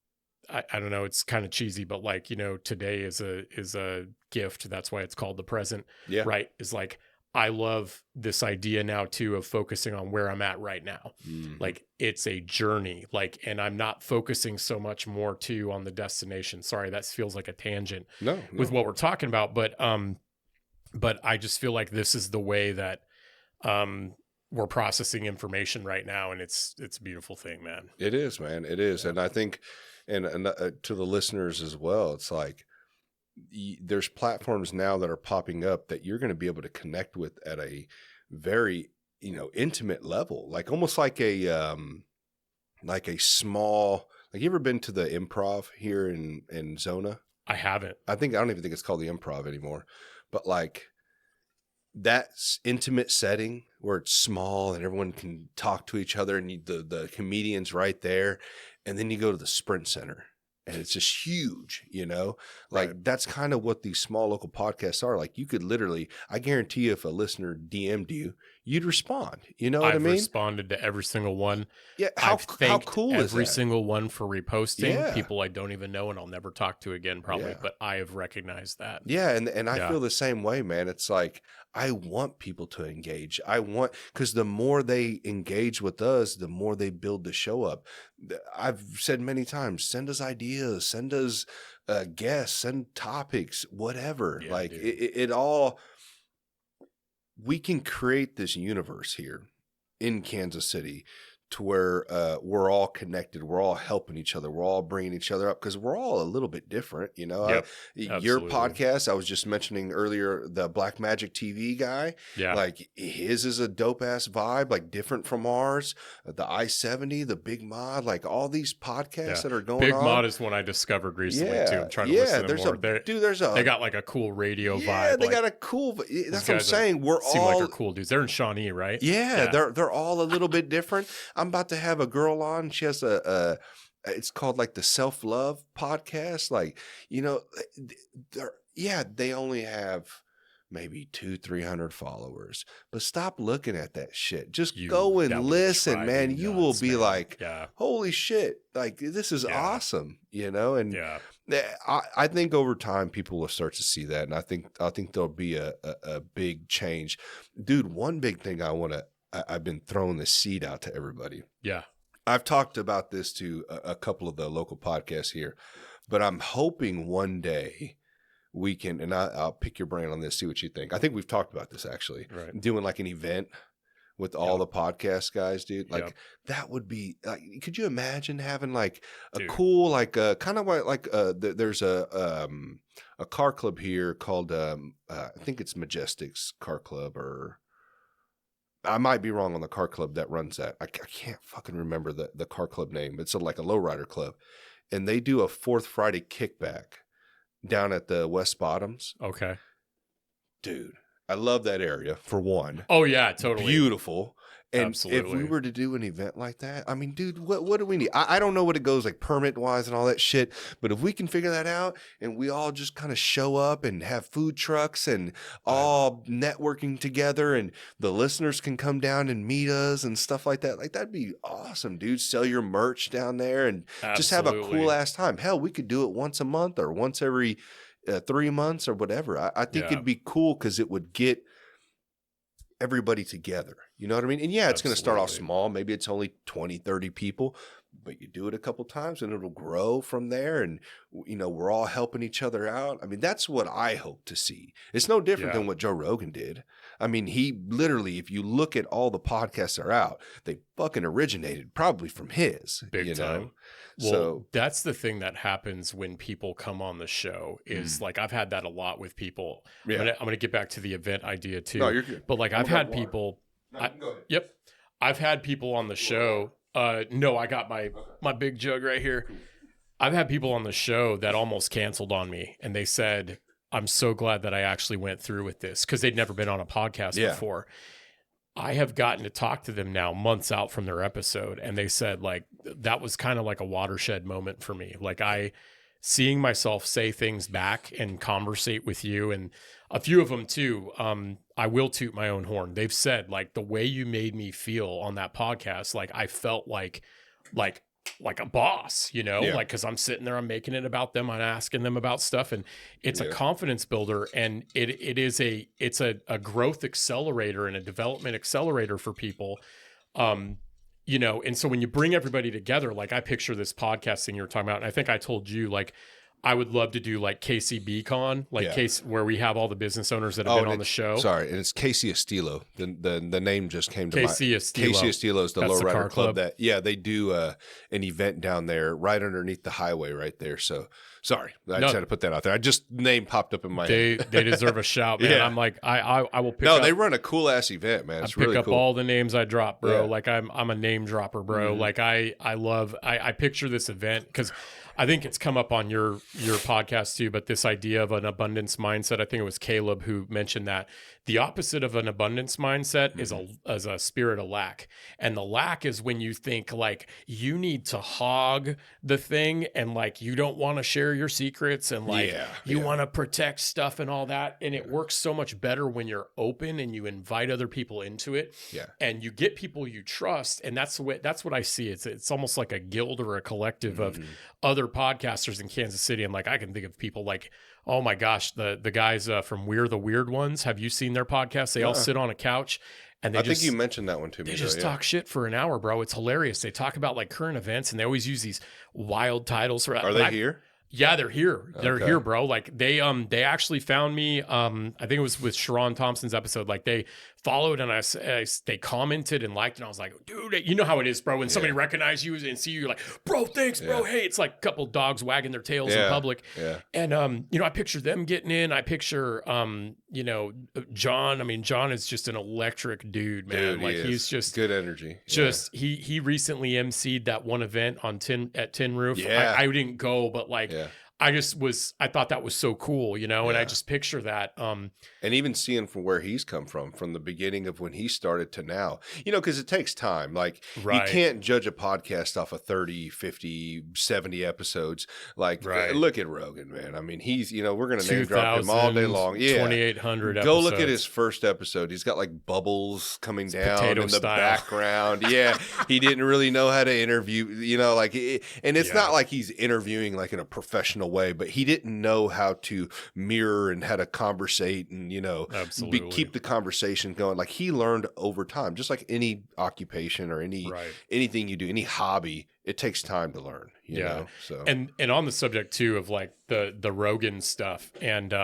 B: I don't know, it's kind of cheesy, but like, today is a gift. That's why it's called the present.
A: Yeah.
B: Right. Is like, I love this idea now too of focusing on where I'm at right now. Like it's a journey, like, and I'm not focusing so much more too on the destination. Sorry, that feels like a tangent with what we're talking about. But I just feel like this is the way that, we're processing information right now. And it's a beautiful thing, man.
A: It is, man. It is. Yeah. And I think, and to the listeners as well, it's like, there's platforms now that are popping up that you're going to be able to connect with at a very, intimate level, like almost like a small, like you ever been to the Improv here in Zona?
B: I haven't.
A: I don't even think it's called the Improv anymore, but like that intimate setting where it's small and everyone can talk to each other, and the comedian's right there. And then you go to the Sprint Center, and it's just huge, like that's kind of what these small local podcasts are. Like you could literally, I guarantee you, if a listener DM'd you, you'd respond. You know what I
B: I've
A: mean?
B: responded to every single one.
A: Yeah.
B: I've
A: How
B: thanked
A: cool is
B: every
A: that?
B: single one for reposting.
A: Yeah.
B: People I don't even know and I'll never talk to again, probably.
A: Yeah.
B: But I have recognized that.
A: Yeah, and I
B: Yeah.
A: feel the same way, man. It's like I want people to engage. Because the more they engage with us, the more they build the show up. I've said many times, send us ideas, send us guests, send topics, whatever.
B: Yeah,
A: like
B: dude.
A: it all. We can create this universe here in Kansas City to where we're all connected. We're all helping each other. We're all bringing each other up because we're all a little bit different. You know,
B: Yep,
A: your
B: absolutely.
A: podcast, I was just mentioning earlier, the Black Magic TV guy,
B: Yeah.
A: like his is a dope ass vibe, like different from ours. The I-70, the Big Mod, like all these podcasts that are going
B: Big
A: on.
B: Mod is one I discovered recently too. I'm trying to listen to more. They got like a cool radio vibe.
A: Yeah, they
B: like,
A: got a cool. That's what I'm saying.
B: Seem like they're cool dudes. They're in Shawnee, right?
A: Yeah, they're all a little bit different. I'm about to have a girl on. She has it's called like the Self-Love podcast. Like, you know, they only have maybe 200-300 followers, but stop looking at that shit. Just go and listen, man. You will be like, holy shit, like this is awesome, you know? And I think over time people will start to see that, and I think there'll be a big change. Dude, one big thing I've been throwing this seed out to everybody.
B: Yeah.
A: I've talked about this to a couple of the local podcasts here, but I'm hoping one day we can, and I'll pick your brain on this, see what you think. I think we've talked about this actually, right? Doing like an event with all the podcast guys, dude. Like that would be like, could you imagine having like a cool, like kind of like there's a car club here called, I think it's Majestic's Car Club, or I might be wrong on the car club that runs that. I can't fucking remember the car club name. It's like a lowrider club, and they do a fourth Friday kickback down at the West Bottoms.
B: Okay.
A: Dude, I love that area for one.
B: Oh yeah, totally.
A: Beautiful. And
B: absolutely.
A: If we were to do an event like that, I mean, dude, what do we need? I don't know what it goes like permit wise and all that shit, but if we can figure that out and we all just kind of show up and have food trucks and all networking together, and the listeners can come down and meet us and stuff like that, like that'd be awesome, dude. Sell your merch down there and just have a cool ass time. Hell, we could do it once a month or once every 3 months or whatever. I think it'd be cool because it would get everybody together. You know what I mean? And yeah, it's going to start off small. Maybe it's only 20, 30 people, but you do it a couple times and it'll grow from there. And, you know, we're all helping each other out. I mean, that's what I hope to see. It's no different than what Joe Rogan did. I mean, he literally, if you look at all the podcasts that are out, they fucking originated probably from his.
B: Big time. Well, so that's the thing that happens when people come on the show is like, I've had that a lot with people. I'm going to get back to the event idea too.
A: No, you're good.
B: But like I've had people.
A: No, go ahead.
B: Yep. I've had people on the show. No, I got my big jug right here. Cool. I've had people on the show that almost canceled on me, and they said, I'm so glad that I actually went through with this, because they'd never been on a podcast before. I have gotten to talk to them now months out from their episode, and they said like that was kind of like a watershed moment for me. Like seeing myself say things back and conversate with you, and a few of them too. I will toot my own horn. They've said like the way you made me feel on that podcast, like I felt like a boss, you know, like, cause I'm sitting there, I'm making it about them. I'm asking them about stuff, and it's a confidence builder, and it's a growth accelerator and a development accelerator for people. You know, and so when you bring everybody together, like I picture this podcast thing you were talking about, and I think I told you, like, I would love to do like KCB Con, like where we have all the business owners that have been on the show. Sorry,
A: and it's Casey Estilo. The name just came to mind.
B: Casey Estilo.
A: Casey Estilo is the lowrider club that they do an event down there right underneath the highway right there. So sorry, I just had to put that out there. Name popped up in my head.
B: They deserve a shout, man. I'm like I will pick up.
A: No, they run a cool ass event, man. It's really cool.
B: Pick up all the names I drop, bro. Like I'm a name dropper, bro. Like I picture this event because I think it's come up on your your podcast too, but this idea of an abundance mindset, I think it was Caleb who mentioned that the opposite of an abundance mindset is a spirit of lack. And the lack is when you think like you need to hog the thing and like you don't want to share your secrets and like you want to protect stuff and all that. And it works so much better when you're open and you invite other people into it.
A: Yeah.
B: And you get people you trust. And that's what I see. It's almost like a guild or a collective of other podcasters in Kansas City. And like I can think of people like, oh my gosh, the guys from We're the Weird Ones. Have you seen their podcast? They all sit on a couch and I think
A: you mentioned that one to me.
B: They just talk shit for an hour, bro. It's hilarious. They talk about like current events and they always use these wild titles.
A: Are they here?
B: Yeah, they're here. They're here, bro. Like they actually found me. I think it was with Sharon Thompson's episode. Like they followed and they commented and liked, and I was like, dude, you know how it is, bro. When somebody recognizes you and see you, you're like, bro, thanks, bro. Hey, it's like a couple dogs wagging their tails in public. Yeah. And I picture them getting in. I picture John. I mean, John is just an electric dude, man. Like he's just
A: good energy.
B: Just he recently emceed that one event on Tin Roof.
A: Yeah.
B: I didn't go, but like I thought that was so cool, and I just picture that.
A: And even seeing from where he's come from the beginning of when he started to now, because it takes time. Like you can't judge a podcast off of 30, 50, 70 episodes. Like look at Rogan, man. I mean, he's, we're going to name drop him all day long. Yeah.
B: 2,800 episodes.
A: Go look at his first episode. He's got like bubbles coming down in the background. Yeah. He didn't really know how to interview, and it's not like he's interviewing like in a professional way, but he didn't know how to mirror and how to conversate and keep the conversation going. Like he learned over time, just like any occupation or anything you do, any hobby, it takes time to learn. You know? So
B: and on the subject too of like the Rogan stuff and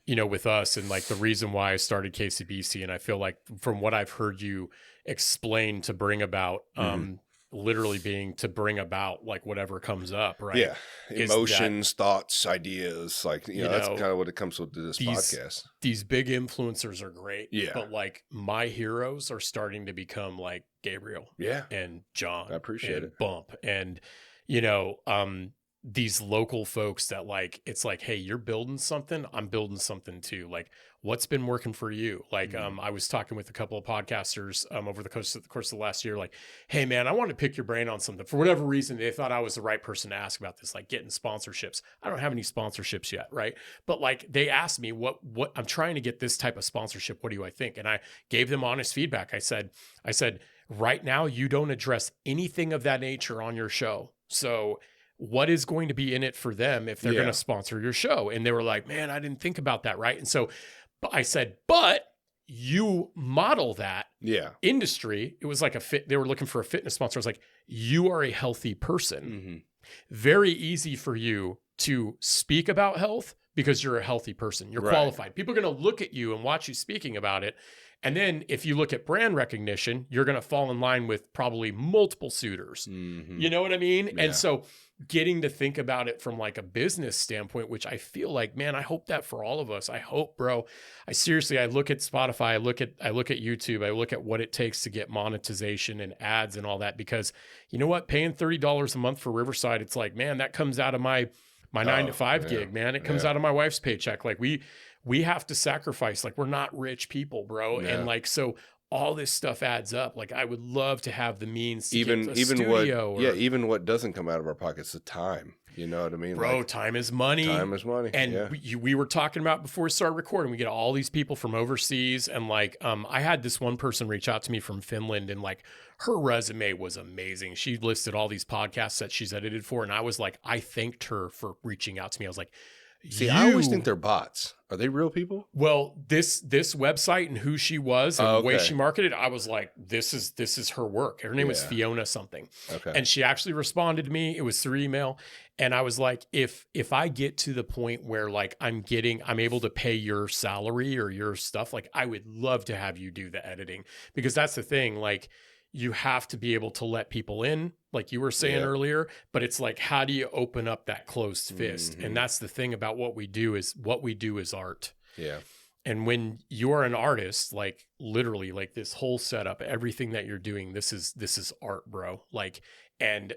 B: with us and like the reason why I started KCBC, and I feel like from what I've heard you explain to bring about literally being to bring about like whatever comes up, right?
A: Yeah. Emotions, thoughts, ideas, like, that's kind of what it comes with this podcast.
B: These big influencers are great.
A: Yeah.
B: But like my heroes are starting to become like Gabriel and John.
A: I appreciate it.
B: Bump. And, these local folks that like, it's like, hey, you're building something. I'm building something too. Like what's been working for you? Like, I was talking with a couple of podcasters over the course of the last year, like, hey man, I want to pick your brain on something. For whatever reason, they thought I was the right person to ask about this, like getting sponsorships. I don't have any sponsorships yet. Right. But like they asked me what I'm trying to get this type of sponsorship. What do I think? And I gave them honest feedback. I said, right now you don't address anything of that nature on your show. So what is going to be in it for them if they're going to sponsor your show? And they were like, man, I didn't think about that. Right. And so I said, but you model that industry. It was like they were looking for a fitness sponsor. I was like, you are a healthy person. Very easy for you to speak about health because you're a healthy person. You're qualified. People are going to look at you and watch you speaking about it. And then if you look at brand recognition, you're going to fall in line with probably multiple suitors. You know what I mean? Yeah. And so getting to think about it from like a business standpoint, which I feel like, man, I hope that for all of us. I hope, bro. I look at Spotify, I look at YouTube, I look at what it takes to get monetization and ads and all that, because you know what? Paying $30 a month for Riverside, it's like, man, that comes out of my 9-to-5 gig, man. It comes out of my wife's paycheck. Like we have to sacrifice. Like we're not rich people, bro. Yeah. And like, so all this stuff adds up. Like I would love to have the means to get a studio.
A: Even what doesn't come out of our pockets, the time. You know what I mean?
B: Bro, like, time is money.
A: Time is money.
B: And we were talking about before we started recording, we get all these people from overseas. And like, I had this one person reach out to me from Finland, and like her resume was amazing. She listed all these podcasts that she's edited for. And I was like, I thanked her for reaching out to me. I was like,
A: see, I always think they're bots. Are they real people?
B: Well, this website and who she was and the way she marketed, I was like, this is her work. Her name was Fiona something. Okay. And she actually responded to me. It was through email. And I was like, if I get to the point where like I'm able to pay your salary or your stuff, like I would love to have you do the editing, because that's the thing. Like you have to be able to let people in, like you were saying earlier, but it's like, how do you open up that closed fist? And that's the thing about what we do is art. Yeah. And when you're an artist, like literally like this whole setup, everything that you're doing, this is art, bro. Like, and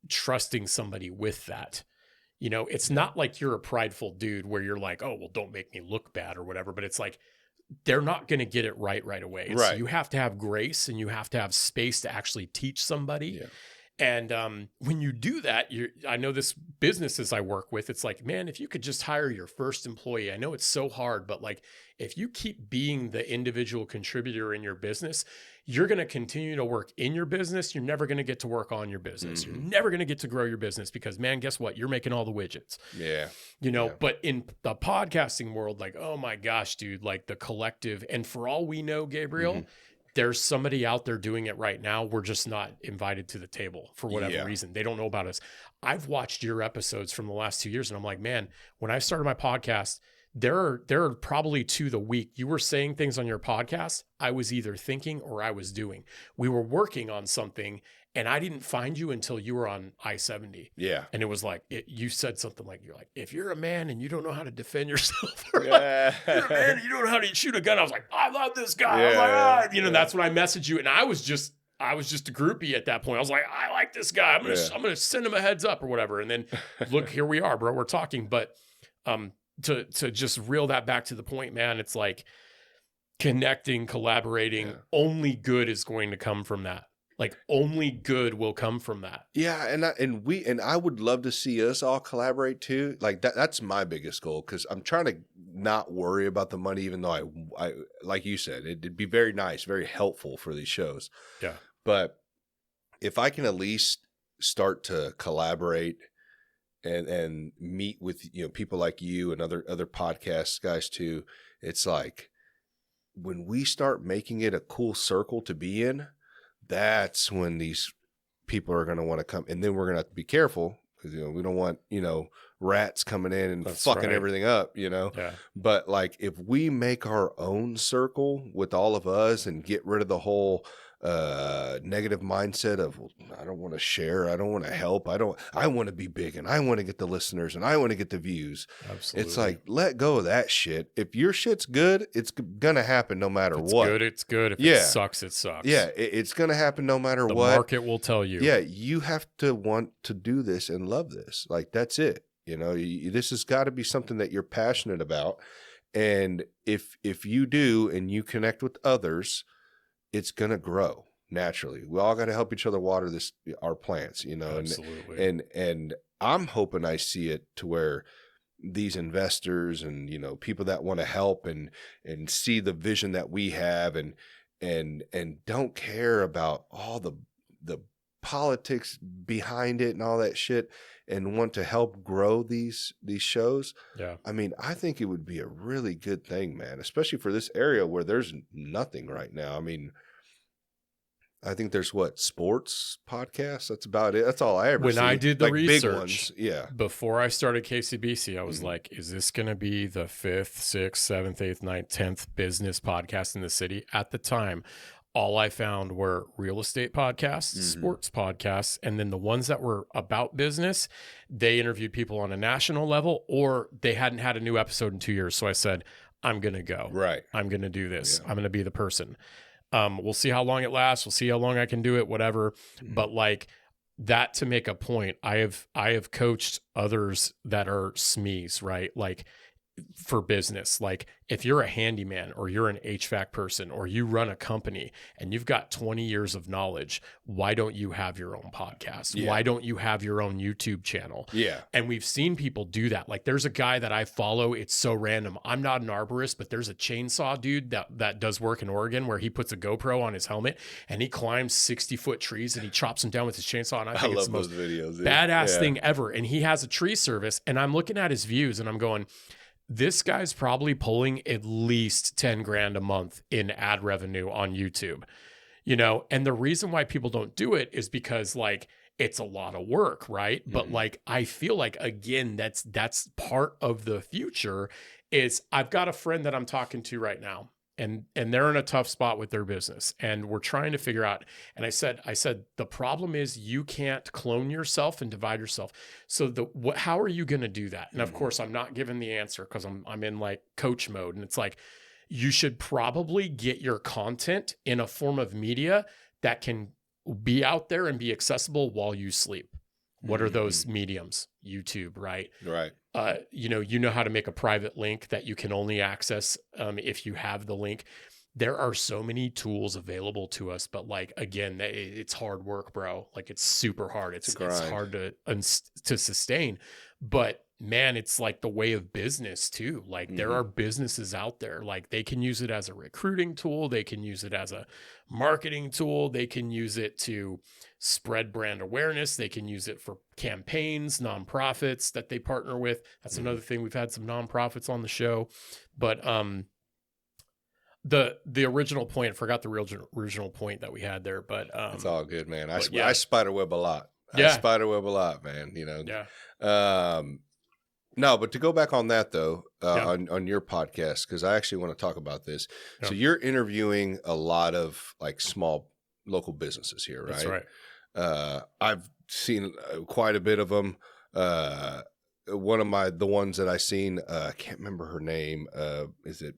B: trusting somebody with that, It's not like you're a prideful dude where you're like, oh, well, don't make me look bad or whatever. But it's like, they're not going to get it right away.
A: Right.
B: You have to have grace and you have to have space to actually teach somebody.
A: Yeah.
B: And when you do that, I know this businesses I work with, it's like, man, if you could just hire your first employee, I know it's so hard, but like, if you keep being the individual contributor in your business, you're going to continue to work in your business. You're never going to get to work on your business. You're never going to get to grow your business because, man, guess what? You're making all the widgets.
A: Yeah.
B: But in the podcasting world, like, oh my gosh, dude, like the collective, and for all we know, Gabriel, there's somebody out there doing it right now. We're just not invited to the table for whatever reason. They don't know about us. I've watched your episodes from the last 2 years and I'm like, man, when I started my podcast, there are probably 2 the week. You were saying things on your podcast. I was either thinking or I was doing. We were working on something and I didn't find you until you were on I-70.
A: Yeah.
B: And it was like, you said something like, you're like, if you're a man and you don't know how to defend yourself, or like, you're a man and you don't know how to shoot a gun. I was like, I love this guy. I was like, that's when I messaged you. And I was just a groupie at that point. I was like, I like this guy. I'm going to send him a heads up or whatever. And then look, here we are, bro, we're talking. But, to just reel that back to the point, man, it's like connecting, collaborating, only good is going to come from that. Like only good will come from that.
A: Yeah, and I would love to see us all collaborate too. Like that's my biggest goal because I'm trying to not worry about the money, even though I like you said, it'd be very nice, very helpful for these shows.
B: Yeah.
A: But if I can at least start to collaborate and meet with people like you and other podcast guys too, it's like when we start making it a cool circle to be in, that's when these people are going to want to come. And then we're going to have to be careful because, we don't want, rats coming in and fucking everything up,
B: Yeah.
A: But like if we make our own circle with all of us and get rid of the whole negative mindset of, well, I don't want to share, I don't want to help, I want to be big and I want to get the listeners and I want to get the views.
B: Absolutely.
A: It's like, let go of that shit. If your shit's good, it's gonna happen no matter what.
B: It's good. If it sucks, it sucks.
A: Yeah, it's gonna happen no matter what.
B: The market will tell you.
A: Yeah, you have to want to do this and love this. Like that's it. This has got to be something that you're passionate about. And if you do and you connect with others, it's going to grow naturally. We all got to help each other water our plants,
B: Absolutely.
A: And I'm hoping I see it to where these investors and, people that want to help and see the vision that we have and don't care about all the politics behind it and all that shit and want to help grow these shows.
B: Yeah.
A: I mean, I think it would be a really good thing, man, especially for this area where there's nothing right now. I mean, I think there's sports podcasts. That's about it. That's all I ever see.
B: When I did the research,
A: big ones,
B: before I started KCBC, I was like, is this going to be the 5th, 6th, 7th, 8th, 9th, 10th business podcast in the city? At the time, all I found were real estate podcasts, sports podcasts, and then the ones that were about business, they interviewed people on a national level or they hadn't had a new episode in 2 years. So I said, I'm going to go.
A: Right.
B: I'm going to do this. I'm going to be the person. We'll see how long it lasts. We'll see how long I can do it, whatever. But like that, to make a point, I have coached others that are SMEs, right? Like for business, like if you're a handyman or you're an HVAC person or you run a company and you've got 20 years of knowledge, why don't you have your own podcast?
A: Yeah.
B: Why don't you have your own YouTube channel?
A: Yeah.
B: And we've seen people do that. Like there's a guy that I follow. It's so random. I'm not an arborist, but there's a chainsaw dude that does work in Oregon where he puts a GoPro on his helmet and he climbs 60-foot trees and he chops them down with his chainsaw. And I think it's the most badass thing ever. And he has a tree service and I'm looking at his views and I'm going, this guy's probably pulling at least 10 grand a month in ad revenue on YouTube, and the reason why people don't do it is because like it's a lot of work, right? But like, I feel like, again, that's part of the future is I've got a friend that I'm talking to right now and they're in a tough spot with their business and we're trying to figure out. And I said, the problem is you can't clone yourself and divide yourself. So how are you going to do that? And of course I'm not giving the answer because I'm in like coach mode. And it's like, you should probably get your content in a form of media that can be out there and be accessible while you sleep. What are those mediums? YouTube, right?
A: Right.
B: You know how to make a private link that you can only access if you have the link. There are so many tools available to us, but like, again, it's hard work, bro. Like, it's super hard. It's hard to sustain, but man, it's like the way of business too. Like, there are businesses out there, like they can use it as a recruiting tool. They can use it as a marketing tool. They can use it to spread brand awareness. They can use it for campaigns, nonprofits that they partner with. That's another thing. We've had some nonprofits on the show, but, the original point, I forgot the original point that we had there, but
A: it's all good, man. I spiderweb a lot.
B: Yeah.
A: I spiderweb a lot, man.
B: Yeah.
A: No, but to go back on that though, on your podcast, because I actually want to talk about this. Yeah. So you're interviewing a lot of like small local businesses here, right?
B: That's right.
A: I've seen quite a bit of them. One of the ones that I seen, I can't remember her name. Is it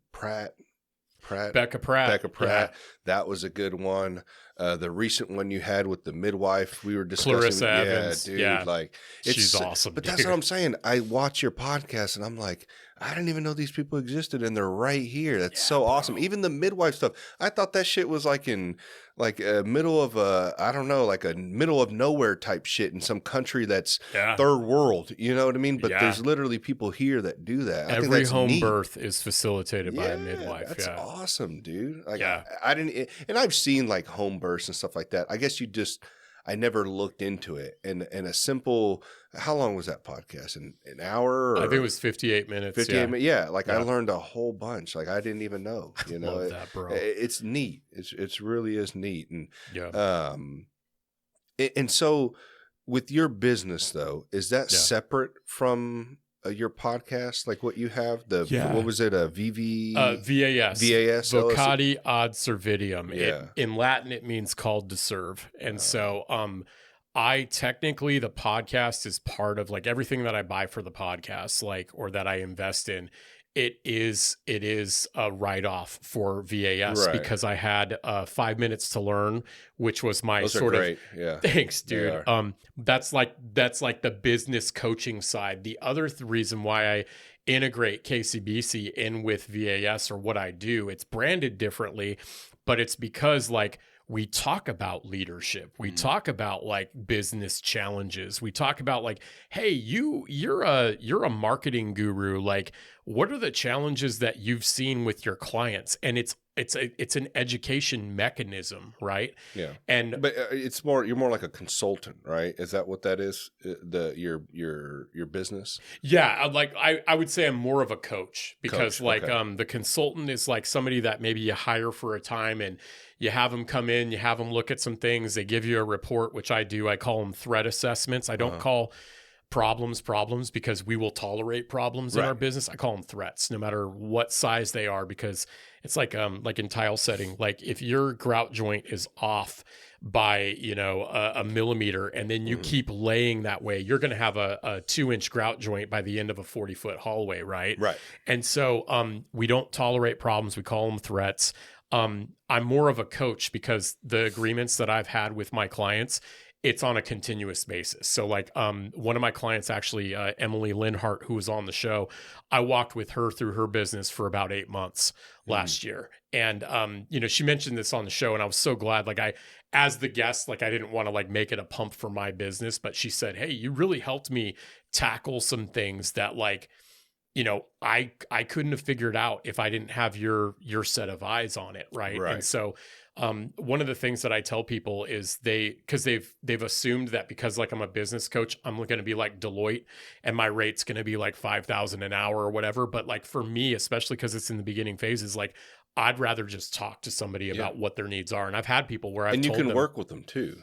A: Becca Pratt. Yeah. That was a good one. The recent one you had with the midwife, we were discussing.
B: Clarissa Evans.
A: Dude,
B: yeah.
A: Like
B: she's awesome.
A: But that's what I'm saying. I watch your podcast and I'm like, I didn't even know these people existed, and they're right here. That's so awesome. Even the midwife stuff, I thought that shit was like in like a middle of like a middle of nowhere type shit in some country that's third world. You know what I mean? But there's literally people here that do that.
B: Every home birth is facilitated by a midwife.
A: That's awesome, dude. Like I didn't, and I've seen like home births and stuff like that. I guess I never looked into it. And a simple, how long was that podcast? An hour?
B: I think it was 58 minutes.
A: 58 minutes. Yeah. Like I learned a whole bunch. Like I didn't even know, you know,
B: love that, bro.
A: It's neat. It's really is neat. And, and so with your business though, is that separate from your podcast, like what you have, what was it, a VAS
B: Vocati ad servidium. In Latin it means called to serve. And so I technically, the podcast is part of like everything that I buy for the podcast, like, or that I invest in. It is a write-off for VAS because I had 5 minutes to learn, which was my thanks, dude. That's like the business coaching side. The other reason why I integrate KCBC in with VAS, or what I do, it's branded differently, but it's because like we talk about leadership. We talk about like business challenges. We talk about like, hey, you're a marketing guru. Like, what are the challenges that you've seen with your clients? And it's an education mechanism, right?
A: Yeah.
B: But
A: you're more like a consultant, right? Is that what that is? Your business?
B: Yeah. Like I would say I'm more of a coach because the consultant is like somebody that maybe you hire for a time and you have them come in, you have them look at some things. They give you a report, which I do. I call them threat assessments. I don't call problems because we will tolerate problems in our business. I call them threats, no matter what size they are, because it's like in tile setting, like if your grout joint is off by, a millimeter, and then you keep laying that way, you're going to have a 2-inch grout joint by the end of a 40-foot hallway. Right. And so we don't tolerate problems. We call them threats. I'm more of a coach because the agreements that I've had with my clients, it's on a continuous basis. So like one of my clients, actually, Emily Linhart, who was on the show, I walked with her through her business for about 8 months last year. And, she mentioned this on the show, and I was so glad, like as the guest, like I didn't want to like make it a pump for my business, but she said, hey, you really helped me tackle some things that like, I couldn't have figured out if I didn't have your set of eyes on it. Right. And so one of the things that I tell people is because they've assumed that because like I'm a business coach, I'm going to be like Deloitte and my rate's going to be like $5,000 an hour or whatever. But like for me, especially because it's in the beginning phases, like I'd rather just talk to somebody about what their needs are. And I've had people where I've told them. And you can
A: work with them too,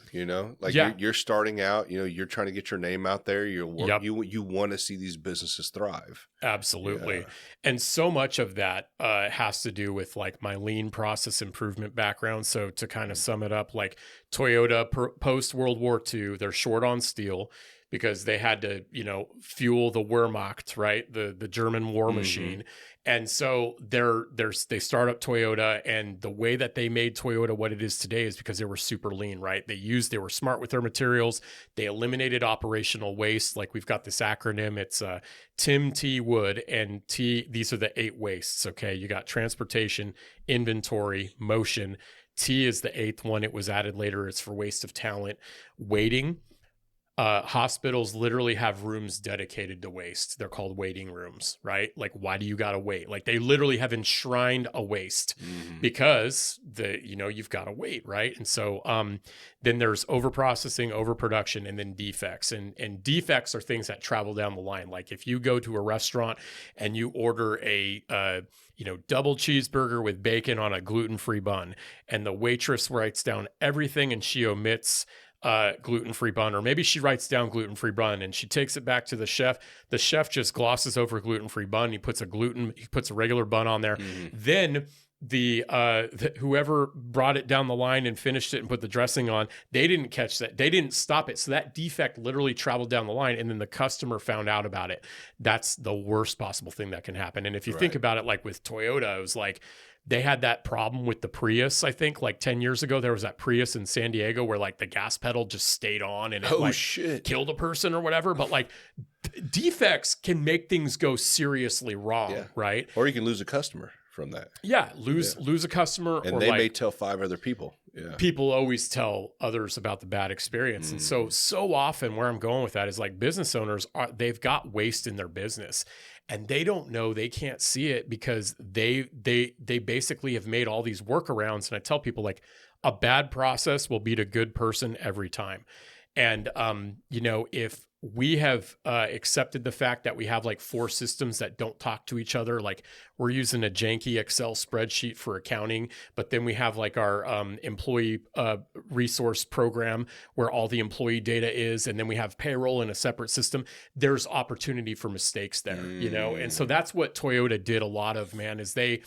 A: like you're starting out, you're trying to get your name out there. You want to see these businesses thrive.
B: Absolutely. Yeah. And so much of that has to do with like my lean process improvement background. So to kind of sum it up, like Toyota post World War II, they're short on steel. because they had to, fuel the Wehrmacht, right? The German war machine. And so they start up Toyota, and the way that they made Toyota what it is today is because they were super lean, right? They were smart with their materials. They eliminated operational waste. Like we've got this acronym. It's TIM, T, Wood, and T. These are the 8 wastes. Okay, you got transportation, inventory, motion. T is the 8th one. It was added later. It's for waste of talent, waiting. Hospitals literally have rooms dedicated to waste. They're called waiting rooms, right? Like, why do you got to wait? Like, they literally have enshrined a waste because you've got to wait, right? And so then there's overprocessing, overproduction, and then defects. And defects are things that travel down the line. Like if you go to a restaurant and you order a double cheeseburger with bacon on a gluten-free bun, and the waitress writes down everything and she omits gluten-free bun, or maybe she writes down gluten-free bun and she takes it back to the chef. The chef just glosses over gluten-free bun. He puts a regular bun on there. Then the whoever brought it down the line and finished it and put the dressing on, they didn't catch that. They didn't stop it. So that defect literally traveled down the line, and then the customer found out about it. That's the worst possible thing that can happen. And if you think about it, like with Toyota, it was like, they had that problem with the Prius. I think like 10 years ago, there was that Prius in San Diego where like the gas pedal just stayed on and it killed a person or whatever. But like defects can make things go seriously wrong, right?
A: Or you can lose a customer from that.
B: Yeah, lose a customer.
A: And they may tell 5 other people. Yeah.
B: People always tell others about the bad experience. And so often where I'm going with that is like business owners, they've got waste in their business. And they don't know, they can't see it because they basically have made all these workarounds. And I tell people like a bad process will beat a good person every time. And, if we have accepted the fact that we have like 4 systems that don't talk to each other, like we're using a janky Excel spreadsheet for accounting, but then we have like our employee resource program where all the employee data is, and then we have payroll in a separate system. There's opportunity for mistakes there, and so that's what Toyota did a lot of, man, is they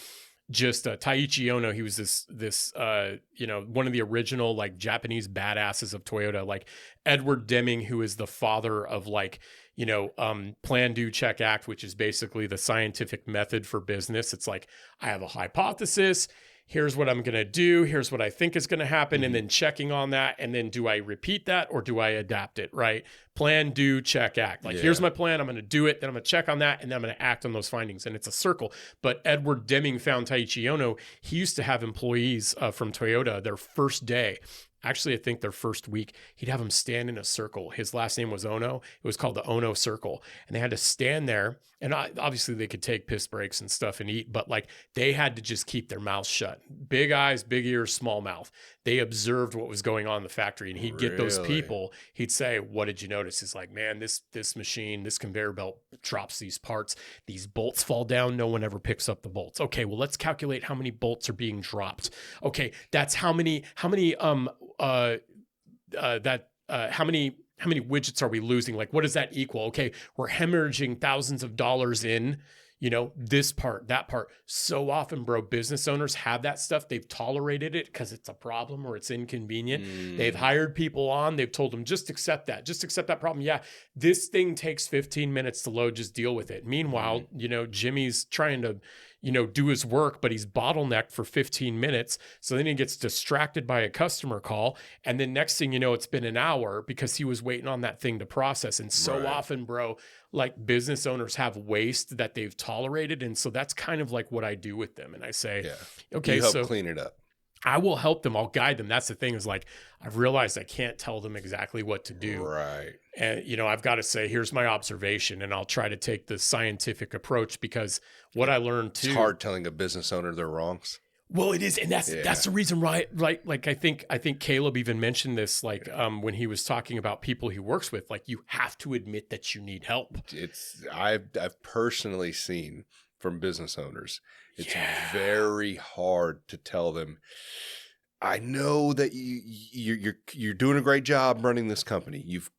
B: just Taiichi Ohno, he was this one of the original like Japanese badasses of Toyota, like Edward Deming, who is the father of like, plan, do, check, act, which is basically the scientific method for business. It's like, I have a hypothesis. Here's what I'm going to do. Here's what I think is going to happen. And then checking on that. And then do I repeat that or do I adapt it? Right. Plan, do, check, act. Like, here's my plan. I'm going to do it. Then I'm going to check on that. And then I'm going to act on those findings. And it's a circle. But Edward Deming found Taiichi Ohno. He used to have employees from Toyota their first day. Actually, I think their first week, he'd have them stand in a circle. His last name was Ohno. It was called the Ohno Circle. And they had to stand there. And obviously, they could take piss breaks and stuff and eat. But like, they had to just keep their mouths shut. Big eyes, big ears, small mouth. They observed what was going on in the factory. And he'd get those people. He'd say, what did you notice? He's like, man, this machine, this conveyor belt drops these parts. These bolts fall down. No one ever picks up the bolts. Okay, well, let's calculate how many bolts are being dropped. Okay, that's how many widgets are we losing? Like, what does that equal? Okay, we're hemorrhaging thousands of dollars in, this part, that part. So often, bro, business owners have that stuff. They've tolerated it because it's a problem or it's inconvenient. They've hired people on. They've told them, just accept that. Just accept that problem. Yeah, this thing takes 15 minutes to load. Just deal with it. Meanwhile, Jimmy's trying to, do his work, but he's bottlenecked for 15 minutes. So then he gets distracted by a customer call. And then next thing you know, it's been an hour because he was waiting on that thing to process. And so often, bro, like business owners have waste that they've tolerated. And so that's kind of like what I do with them. And I say, okay,
A: you help
B: so
A: clean it up.
B: I will help them. I'll guide them. That's the thing, is like, I've realized I can't tell them exactly what to do.
A: Right.
B: And, I've got to say, here's my observation, and I'll try to take the scientific approach, because what I learned too.
A: It's hard telling a business owner their wrongs.
B: Well, it is. And that's the reason, right? Like, I think Caleb even mentioned this, like, when he was talking about people he works with, like, you have to admit that you need help.
A: I've personally seen from business owners, it's very hard to tell them, I know that you're doing a great job running this company. You've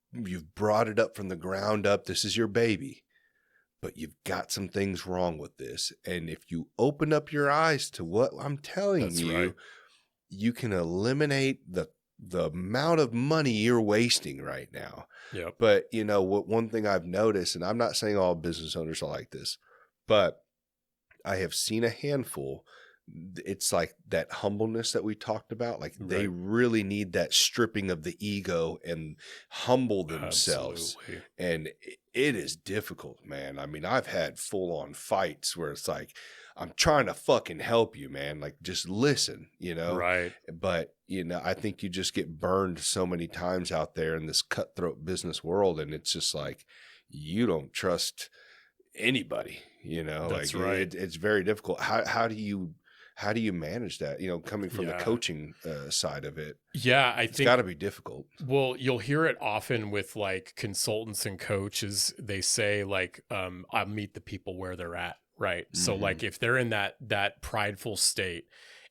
A: brought it up from the ground up. This is your baby, but you've got some things wrong with this. And if you open up your eyes to what I'm telling you can eliminate the the amount of money you're wasting right now.
B: Yep.
A: But what one thing I've noticed, and I'm not saying all business owners are like this, but I have seen a handful. It's like that humbleness that we talked about. Like they really need that stripping of the ego and humble themselves.
B: Absolutely.
A: And it is difficult, man. I mean, I've had full on fights where it's like, I'm trying to fucking help you, man. Like just listen,
B: Right.
A: But, I think you just get burned so many times out there in this cutthroat business world. And it's just like, you don't trust anybody,
B: That's
A: like
B: right.
A: it's very difficult. How do you manage that, coming from the coaching side of it?
B: Yeah, I
A: It's
B: think
A: got to be difficult.
B: Well, you'll hear it often with like consultants and coaches. They say like, I meet the people where they're at. Right. So like if they're in that prideful state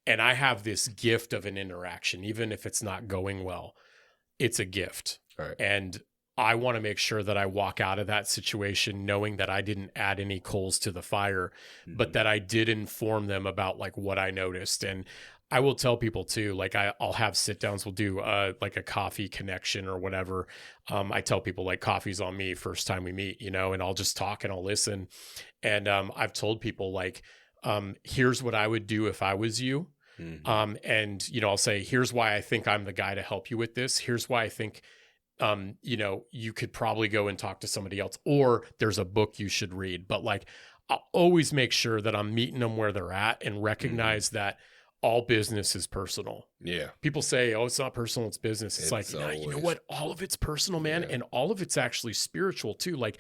B: and I have this gift of an interaction, even if it's not going well, it's a gift.
A: Right.
B: And I want to make sure that I walk out of that situation knowing that I didn't add any coals to the fire, but that I did inform them about like what I noticed. And I will tell people too, like I'll have sit downs. We'll do like a coffee connection or whatever. I tell people like coffee's on me first time we meet, and I'll just talk and I'll listen. And I've told people like, here's what I would do if I was you. And, I'll say, here's why I think I'm the guy to help you with this. Here's why I think, you could probably go and talk to somebody else, or there's a book you should read. But like, I'll always make sure that I'm meeting them where they're at and recognize that all business is personal.
A: Yeah.
B: People say, oh, it's not personal, it's business. It's like, you know what? All of it's personal, man. And all of it's actually spiritual too. Like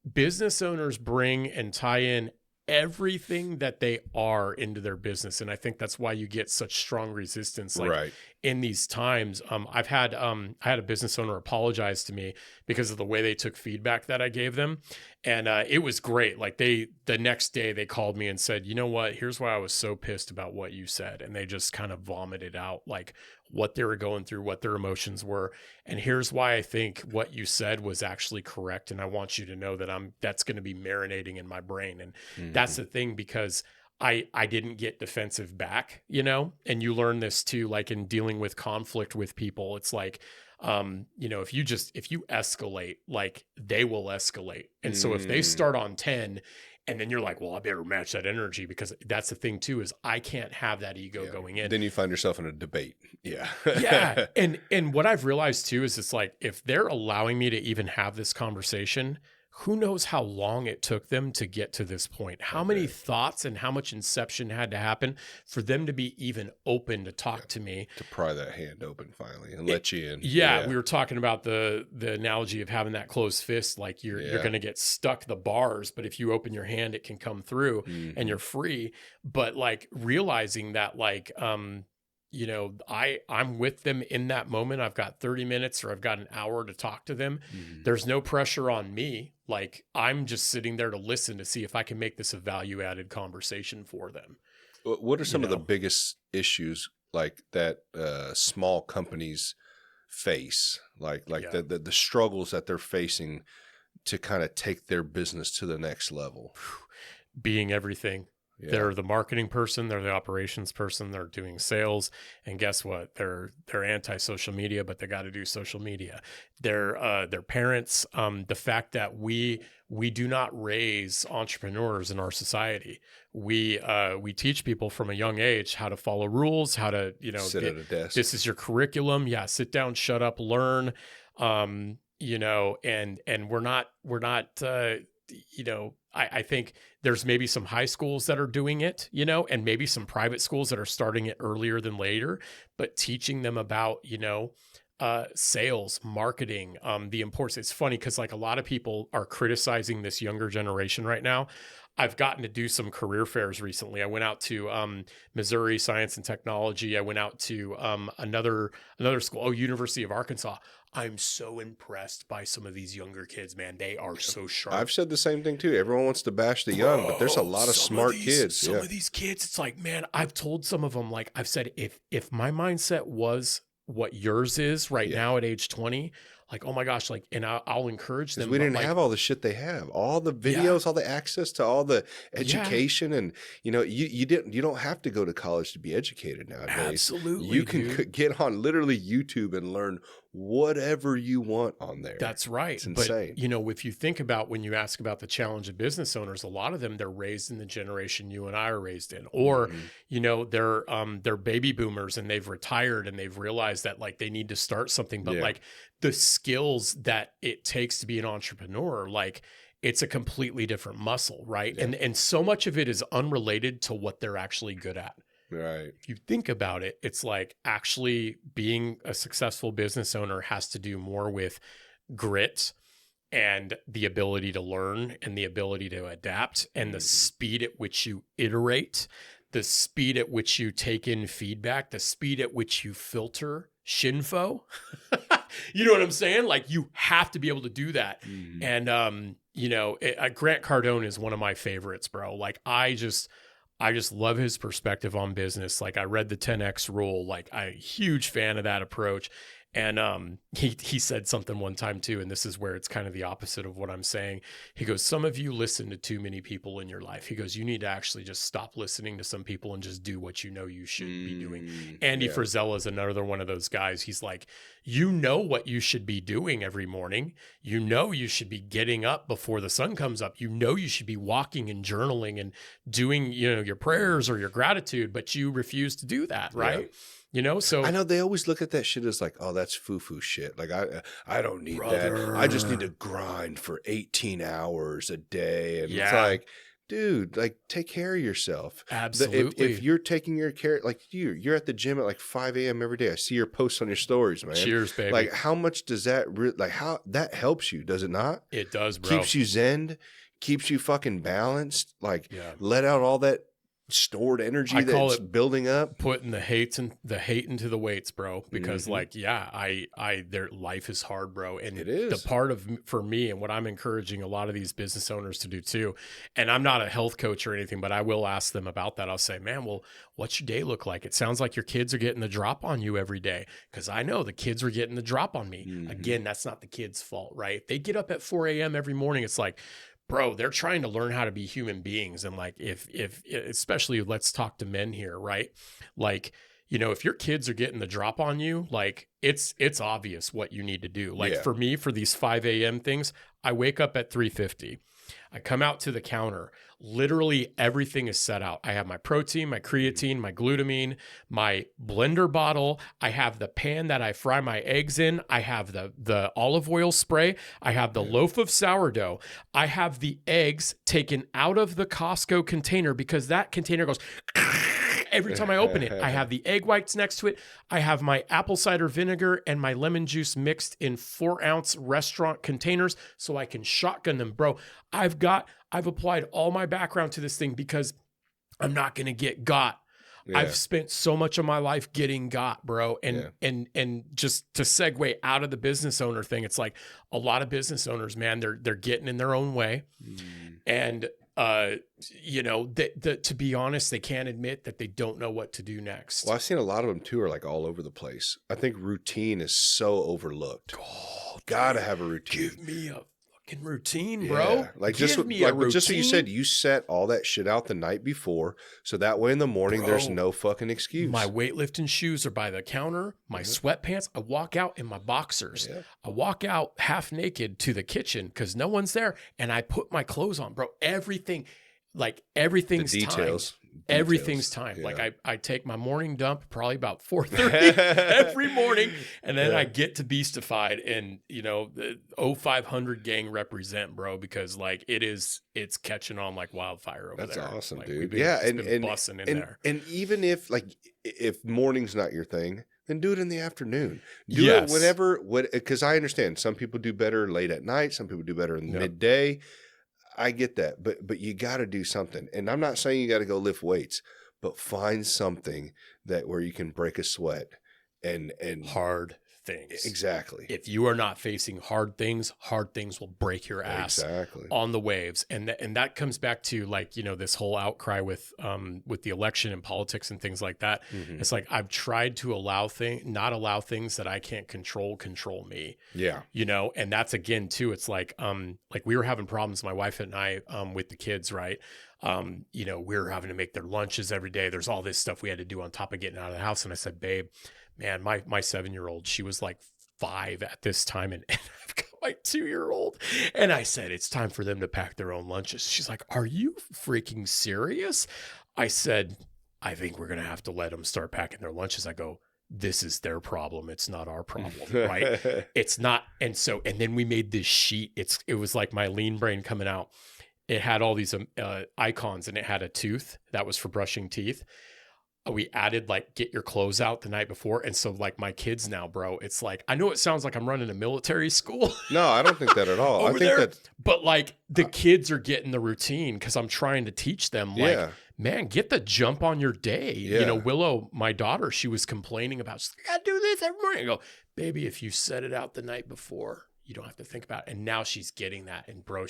B: business owners bring and tie in everything that they are into their business. And I think that's why you get such strong resistance. Like in these times, I had a business owner apologize to me because of the way they took feedback that I gave them. And it was great. Like the next day they called me and said, you know what, here's why I was so pissed about what you said. And they just kind of vomited out like what they were going through, what their emotions were. And here's why I think what you said was actually correct. And I want you to know that that's going to be marinating in my brain. And that's the thing, because I didn't get defensive back, and you learn this too, like in dealing with conflict with people. It's like, if you escalate, like they will escalate. And so if they start on 10 and then you're like, well, I better match that energy, because that's the thing too, is I can't have that ego going in.
A: Then you find yourself in a debate. Yeah.
B: Yeah. And what I've realized too, is it's like, if they're allowing me to even have this conversation, who knows how long it took them to get to this point? How many thoughts and how much inception had to happen for them to be even open to talk to me?
A: To pry that hand open finally and let you in.
B: Yeah, we were talking about the analogy of having that closed fist, like you're going to get stuck the bars, but if you open your hand, it can come through and you're free. But like realizing that like, I'm with them in that moment. I've got 30 minutes or I've got an hour to talk to them. There's no pressure on me. Like I'm just sitting there to listen to see if I can make this a value added conversation for them.
A: What are some of the biggest issues like that small companies face? Like the struggles that they're facing to kind of take their business to the next level?
B: Being everything. Yeah. They're the marketing person, they're the operations person, they're doing sales, and guess what? They're anti-social media, but they got to do social media. They're parents. The fact that we do not raise entrepreneurs in our society. We teach people from a young age how to follow rules, how to
A: sit at a desk. This
B: is your curriculum. Yeah, sit down, shut up, learn. And we're not. I think there's maybe some high schools that are doing it, and maybe some private schools that are starting it earlier than later, but teaching them about, sales, marketing, the importance. It's funny because like a lot of people are criticizing this younger generation right now. I've gotten to do some career fairs recently. I went out to Missouri Science and Technology. I went out to another school, University of Arkansas. I'm so impressed by some of these younger kids, man. They are so sharp.
A: I've said the same thing too. Everyone wants to bash the young, but there's a lot of smart kids.
B: Some of these kids, it's like, man, I've told some of them, like I've said, if my mindset was what yours is right now at age 20, like, oh my gosh, like, and I'll encourage
A: Because
B: them.
A: we
B: But
A: didn't
B: like,
A: have all the shit they have, all the
B: yeah,
A: videos, all the access to all the
B: yeah,
A: education, and you don't have to go to college to be educated nowadays. You
B: absolutely,
A: can
B: dude.
A: get on literally YouTube and learn whatever you want on there.
B: That's right.
A: It's
B: But,
A: insane.
B: if you think about when you ask about the challenge of business owners, a lot of them, they're raised in the generation you and I are raised in, or, they're baby boomers and they've retired and they've realized that like they need to start something, but
A: Yeah.
B: like the skills that it takes to be an entrepreneur, like it's a completely different muscle, right?
A: Yeah.
B: And so much of it is unrelated to what they're actually good at.
A: Right.
B: If you think about it, it's like actually being a successful business owner has to do more with grit and the ability to learn and the ability to adapt and the speed at which you iterate, the speed at which you take in feedback, the speed at which you filter shinfo. You know what I'm saying? Like you have to be able to do that.
A: Mhm.
B: And, Grant Cardone is one of my favorites, bro. Like I just love his perspective on business. Like I read the 10X rule, like I'm a huge fan of that approach. And he said something one time too, and this is where it's kind of the opposite of what I'm saying. He goes, some of you listen to too many people in your life. He goes, you need to actually just stop listening to some people and just do what you know you should be doing. Andy Frisella is another one of those guys. He's like, you know what you should be doing every morning. You know you should be getting up before the sun comes up. You know you should be walking and journaling and doing, your prayers or your gratitude, but you refuse to do that, right?
A: Yeah.
B: So
A: I know they always look at that shit as like, oh, that's foo-foo shit. Like I don't need that. I just need to grind for 18 hours a day. And it's like, dude, like take care of yourself.
B: Absolutely.
A: If you're taking your care, like you're at the gym at like 5 a.m. every day. I see your posts on your stories, man.
B: Cheers, baby.
A: Like how much does that how that helps you? Does it not?
B: It does, bro.
A: Keeps you zen, keeps you fucking balanced. Like let out all that stored energy that's building up,
B: putting the hate into the weights, bro, because their life is hard, bro, and
A: it is
B: the part of for me and what I'm encouraging a lot of these business owners to do too. And I'm not a health coach or anything, but I will ask them about that. I'll say, man, well, what's your day look like? It sounds like your kids are getting the drop on you every day, because I know the kids are getting the drop on me. Again, that's not the kids' fault, right? They get up at 4 a.m. every morning. It's like, bro, they're trying to learn how to be human beings. And like, if especially let's talk to men here, right? Like, if your kids are getting the drop on you, like it's obvious what you need to do. Like for me, for these 5 a.m. things, I wake up at 3:50. I come out to the counter. Literally everything is set out. I have my protein, my creatine, my glutamine, my blender bottle. I have the pan that I fry my eggs in. I have the olive oil spray. I have the loaf of sourdough. I have the eggs taken out of the Costco container because that container goes every time I open it. I have the egg whites next to it. I have my apple cider vinegar and my lemon juice mixed in 4-ounce restaurant containers so I can shotgun them. Bro, I've applied all my background to this thing because I'm not going to get got. Yeah. I've spent so much of my life getting got, bro. And just to segue out of the business owner thing, it's like a lot of business owners, man, they're getting in their own way. And to be honest, they can't admit that they don't know what to do next.
A: Well, I've seen a lot of them too are like all over the place. I think routine is so overlooked.
B: Oh,
A: gotta have a routine.
B: Give me a fucking routine, bro.
A: Like just what you said, you set all that shit out the night before, so that way in the morning there's no fucking excuse.
B: My weightlifting shoes are by the counter. My sweatpants. I walk out in my boxers. Yeah. I walk out half naked to the kitchen because no one's there, and I put my clothes on, bro. Everything's
A: the details.
B: timed. Everything's timed. Yeah. Like I take my morning dump probably about 4:30 every morning, and then I get to Beastified, and the 0500 gang represent, bro, because like it's catching on like wildfire over there.
A: That's awesome,
B: like,
A: dude.
B: Been bussing in there.
A: And even if morning's not your thing, then do it in the afternoon. Do it whenever, because I understand some people do better late at night, some people do better in midday. I get that, but you got to do something. And I'm not saying you got to go lift weights, but find something where you can break a sweat and
B: hard things.
A: Exactly.
B: If you are not facing hard things will break your ass on the waves. And that comes back to like, this whole outcry with the election and politics and things like that.
A: Mm-hmm.
B: It's like, I've tried to not allow things that I can't control me.
A: Yeah.
B: And that's again too, it's like we were having problems, my wife and I, with the kids, right? We were having to make their lunches every day. There's all this stuff we had to do on top of getting out of the house. And I said, babe, man, my 7-year-old, she was like 5 at this time. And I've got my 2-year-old. And I said, it's time for them to pack their own lunches. She's like, are you freaking serious? I said, I think we're going to have to let them start packing their lunches. I go, this is their problem. It's not our problem, right? It's not. And then we made this sheet. It was like my lean brain coming out. It had all these icons, and it had a tooth that was for brushing teeth. We added like, get your clothes out the night before. And so like my kids now, bro, it's like, I know it sounds like I'm running a military school.
A: No, I don't think that at all. I think that,
B: but like the kids are getting the routine because I'm trying to teach them like, man, get the jump on your day.
A: Yeah.
B: Willow, my daughter, she was complaining about, she's like, I do this every morning. I go, baby, if you set it out the night before, you don't have to think about it. And now she's getting that. And bro,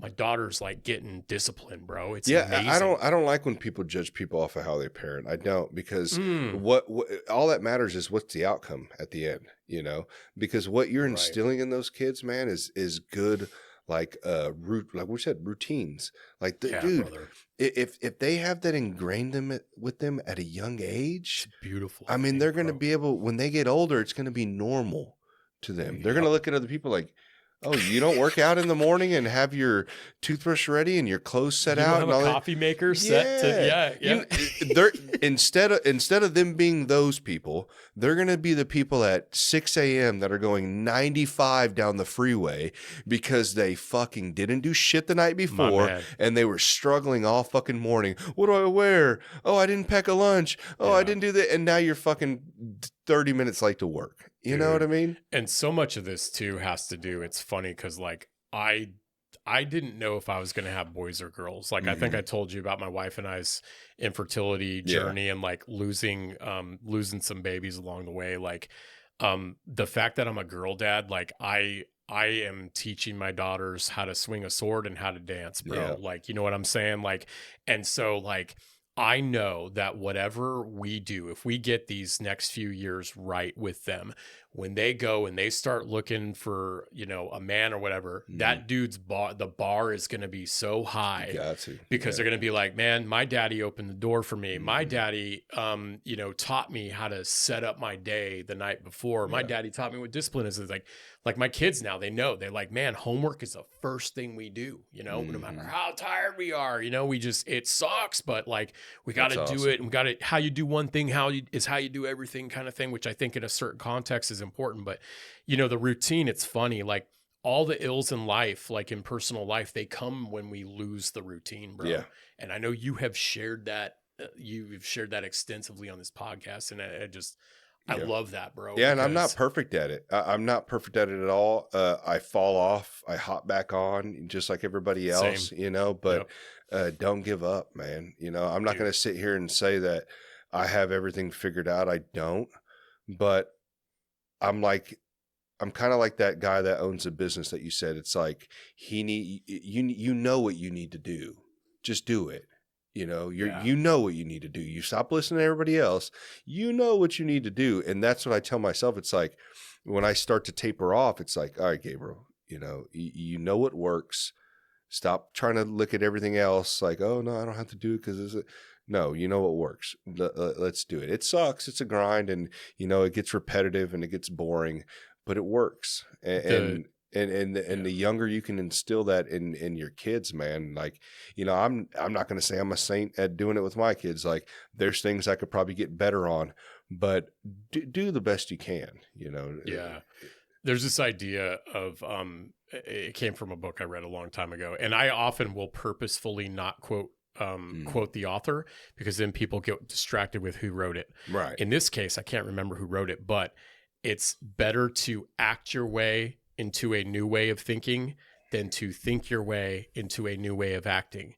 B: my daughter's like getting disciplined, bro. It's amazing.
A: I don't like when people judge people off of how they parent. I don't, because what all that matters is what's the outcome at the end, because what you're instilling in those kids, man, is good. Like like we said, routines. Like dude, brother. If they have that ingrained with them at a young age,
B: it's beautiful.
A: I mean, they're going to be able, when they get older, it's going to be normal to them. They're going to look at other people like, oh, you don't work out in the morning and have your toothbrush ready and your clothes set out,
B: have
A: and all
B: a coffee maker set to
A: they're instead of them being those people, they're gonna be the people at 6 a.m. that are going 95 down the freeway because they fucking didn't do shit the night before and they were struggling all fucking morning. What do I wear? Oh, I didn't pack a lunch. Oh, I didn't do that, and now you're fucking 30 minutes late to work. You know what I mean?
B: And so much of this too has to do, it's funny because like I didn't know if I was going to have boys or girls. Like I think I told you about my wife and I's infertility journey and like losing some babies along the way. Like the fact that I'm a girl dad, like I am teaching my daughters how to swing a sword and how to dance, bro. Yeah. Like, you know what I'm saying? Like, and so like, I know that whatever we do, if we get these next few years right with them, when they go and they start looking for, a man or whatever, that dude's the bar is going to be so high because they're going to be like, man, my daddy opened the door for me. My daddy, taught me how to set up my day the night before. My daddy taught me what discipline is. It's like my kids now, they know, they're like, man, homework is the first thing we do, no matter how tired we are, it sucks, but like, we got to do it. And we got to, how you do one thing, how you do everything kind of thing, which I think in a certain context is important. But, the routine, it's funny, like all the ills in life, like in personal life, they come when we lose the routine, bro. Yeah. And I know you have shared that, you've shared that extensively on this podcast. And I love that, bro.
A: Yeah. And I'm not perfect at it. I'm not perfect at it at all. I fall off, I hop back on just like everybody else, but don't give up, man. I'm not going to sit here and say that I have everything figured out. I don't, but I'm kind of like that guy that owns a business that you said. It's like you know what you need to do. Just do it. You know what you need to do. You stop listening to everybody else. You know what you need to do. And that's what I tell myself. It's like when I start to taper off, it's like, all right, Gabriel, you know what works. Stop trying to look at everything else. Like, oh no, I don't have to do it because no, you know what works. Let's do it. It sucks. It's a grind, and it gets repetitive and it gets boring, but it works. And the younger you can instill that in your kids, man, like, I'm not going to say I'm a saint at doing it with my kids. Like, there's things I could probably get better on, but do the best you can,
B: Yeah. There's this idea of, it came from a book I read a long time ago, and I often will purposefully not quote the author because then people get distracted with who wrote it.
A: Right.
B: In this case, I can't remember who wrote it, but it's better to act your way into a new way of thinking than to think your way into a new way of acting.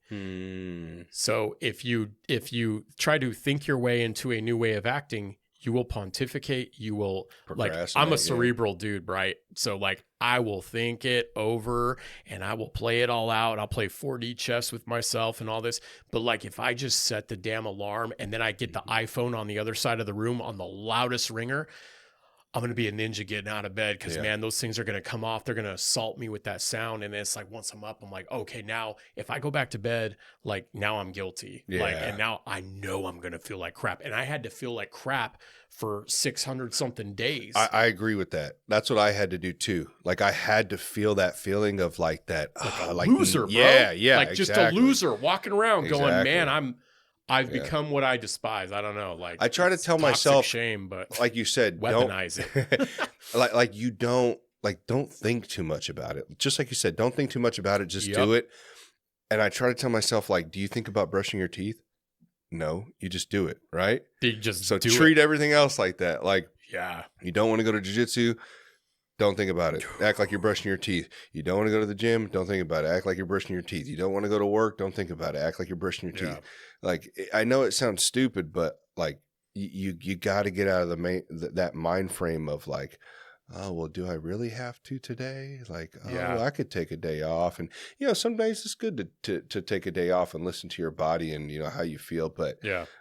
B: So if you try to think your way into a new way of acting, you will pontificate. You will, like, I'm a
A: Procrastinate,
B: cerebral dude, right? So like I will think it over and I will play it all out. I'll play 4D chess with myself and all this. But like if I just set the damn alarm and then I get the iPhone on the other side of the room on the loudest ringer, I'm going to be a ninja getting out of bed because, man, those things are going to come off. They're going to assault me with that sound. And it's like, once I'm up, I'm like, okay, now if I go back to bed, like now I'm guilty. Like, and now I know I'm going to feel like crap. And I had to feel like crap for 600 something days.
A: I agree with that. That's what I had to do too. Like I had to feel that feeling of like that.
B: Like a loser, bro.
A: Yeah.
B: Like
A: exactly.
B: just a loser walking around going, man, I've
A: Yeah.
B: become what I despise. I don't know. Like
A: I try to tell
B: toxic
A: myself,
B: shame, but
A: like you said,
B: weaponize it.
A: like you don't think too much about it. Just like you said, don't think too much about it. Just do it. And I try to tell myself, like, do you think about brushing your teeth? No, you just do it, right?
B: You just
A: so treat everything else like that. Like,
B: yeah,
A: you don't want to go to jiu-jitsu. Don't think about it. Act like you're brushing your teeth. You don't want to go to the gym. Don't think about it. Act like you're brushing your teeth. You don't want to go to work. Don't think about it. Act like you're brushing your teeth. Like, I know it sounds stupid, but like you got to get out of that mind frame of like, oh, well, do I really have to today? Like, oh, well, I could take a day off. And, you know, some days it's good to take a day off and listen to your body and, you know, how you feel. But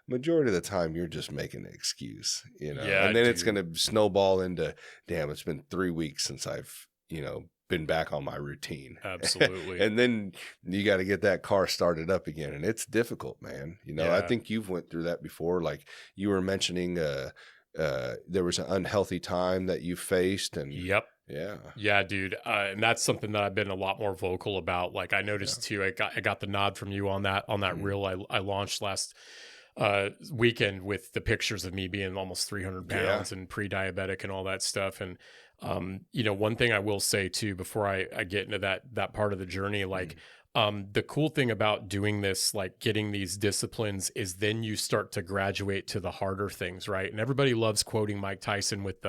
A: majority of the time, you're just making an excuse, you know. And then it's going to snowball into, damn, it's been 3 weeks since I've, you know, been back on my routine.
B: Absolutely.
A: And then you got to get that car started up again. And it's difficult, man. You know, I think you've went through that before. Like you were mentioning, there was an unhealthy time that you faced and
B: yeah, dude. And that's something that I've been a lot more vocal about. Like I noticed too, I got the nod from you on that reel I launched last weekend with the pictures of me being almost 300 pounds and pre-diabetic and all that stuff. And, you know, one thing I will say too, before I get into that part of the journey, like, the cool thing about doing this, like getting these disciplines, is then you start to graduate to the harder things, right? And everybody loves quoting Mike Tyson with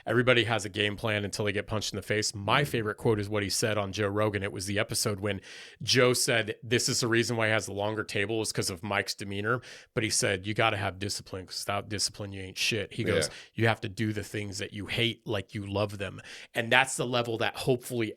B: everybody has a game plan until they get punched in the face. My favorite quote is what he said on Joe Rogan. It was the episode when Joe said, this is the reason why he has the longer table is because of Mike's demeanor. But he said, you got to have discipline because without discipline, you ain't shit. He goes, you have to do the things that you hate like you love them. And that's the level that hopefully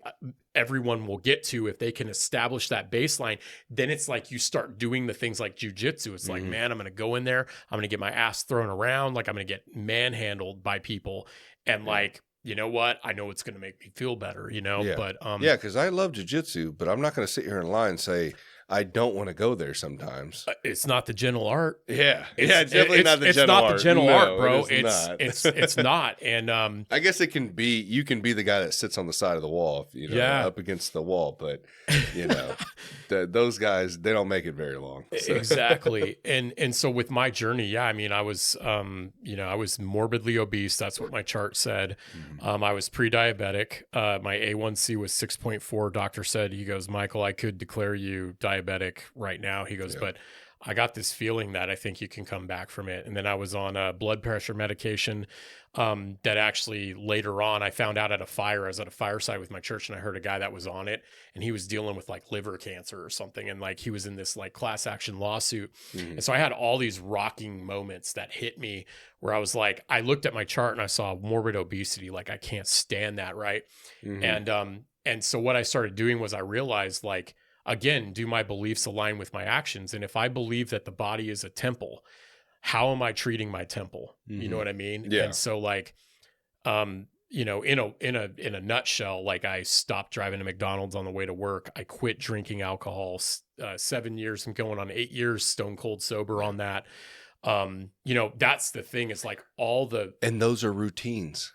B: everyone will get to if they can establish that baseline. Then it's like you start doing the things like jujitsu. It's like, man, I'm going to go in there. I'm going to get my ass thrown around. Like I'm going to get manhandled by people. And like, you know what? I know it's going to make me feel better, you know? But
A: because I love jiu-jitsu, but I'm not going to sit here in line and say, I don't want to go there sometimes.
B: It's not the gentle art.
A: It's definitely not the gentle art.
B: It's not the gentle art, bro.
A: It's
B: not. And
A: I guess it can be. You can be the guy that sits on the side of the wall, you know, up against the wall. But you know, those guys, they don't make it very long. So.
B: Exactly. And so with my journey, I mean, I was, you know, I was morbidly obese. That's what my chart said. I was pre-diabetic. My A1C was 6.4. Doctor said, he goes, Michael, I could declare you diabetic right now. He goes, but I got this feeling that I think you can come back from it. And then I was on blood pressure medication that actually later on I found out at a fire. I was at a fireside with my church and I heard a guy that was on it and he was dealing with like liver cancer or something. And like he was in this like class action lawsuit. And so I had all these rocking moments that hit me where I was like, I looked at my chart and I saw morbid obesity. Like I can't stand that. Right. And so what I started doing was I realized like, again, do my beliefs align with my actions? And if I believe that the body is a temple, how am I treating my temple? You know what I mean?
A: Yeah.
B: And so like, you know, in a nutshell, like I stopped driving to McDonald's on the way to work. I quit drinking alcohol, 7 years. I'm going on 8 years, stone cold sober on that. You know, that's the thing. It's like
A: and those are routines.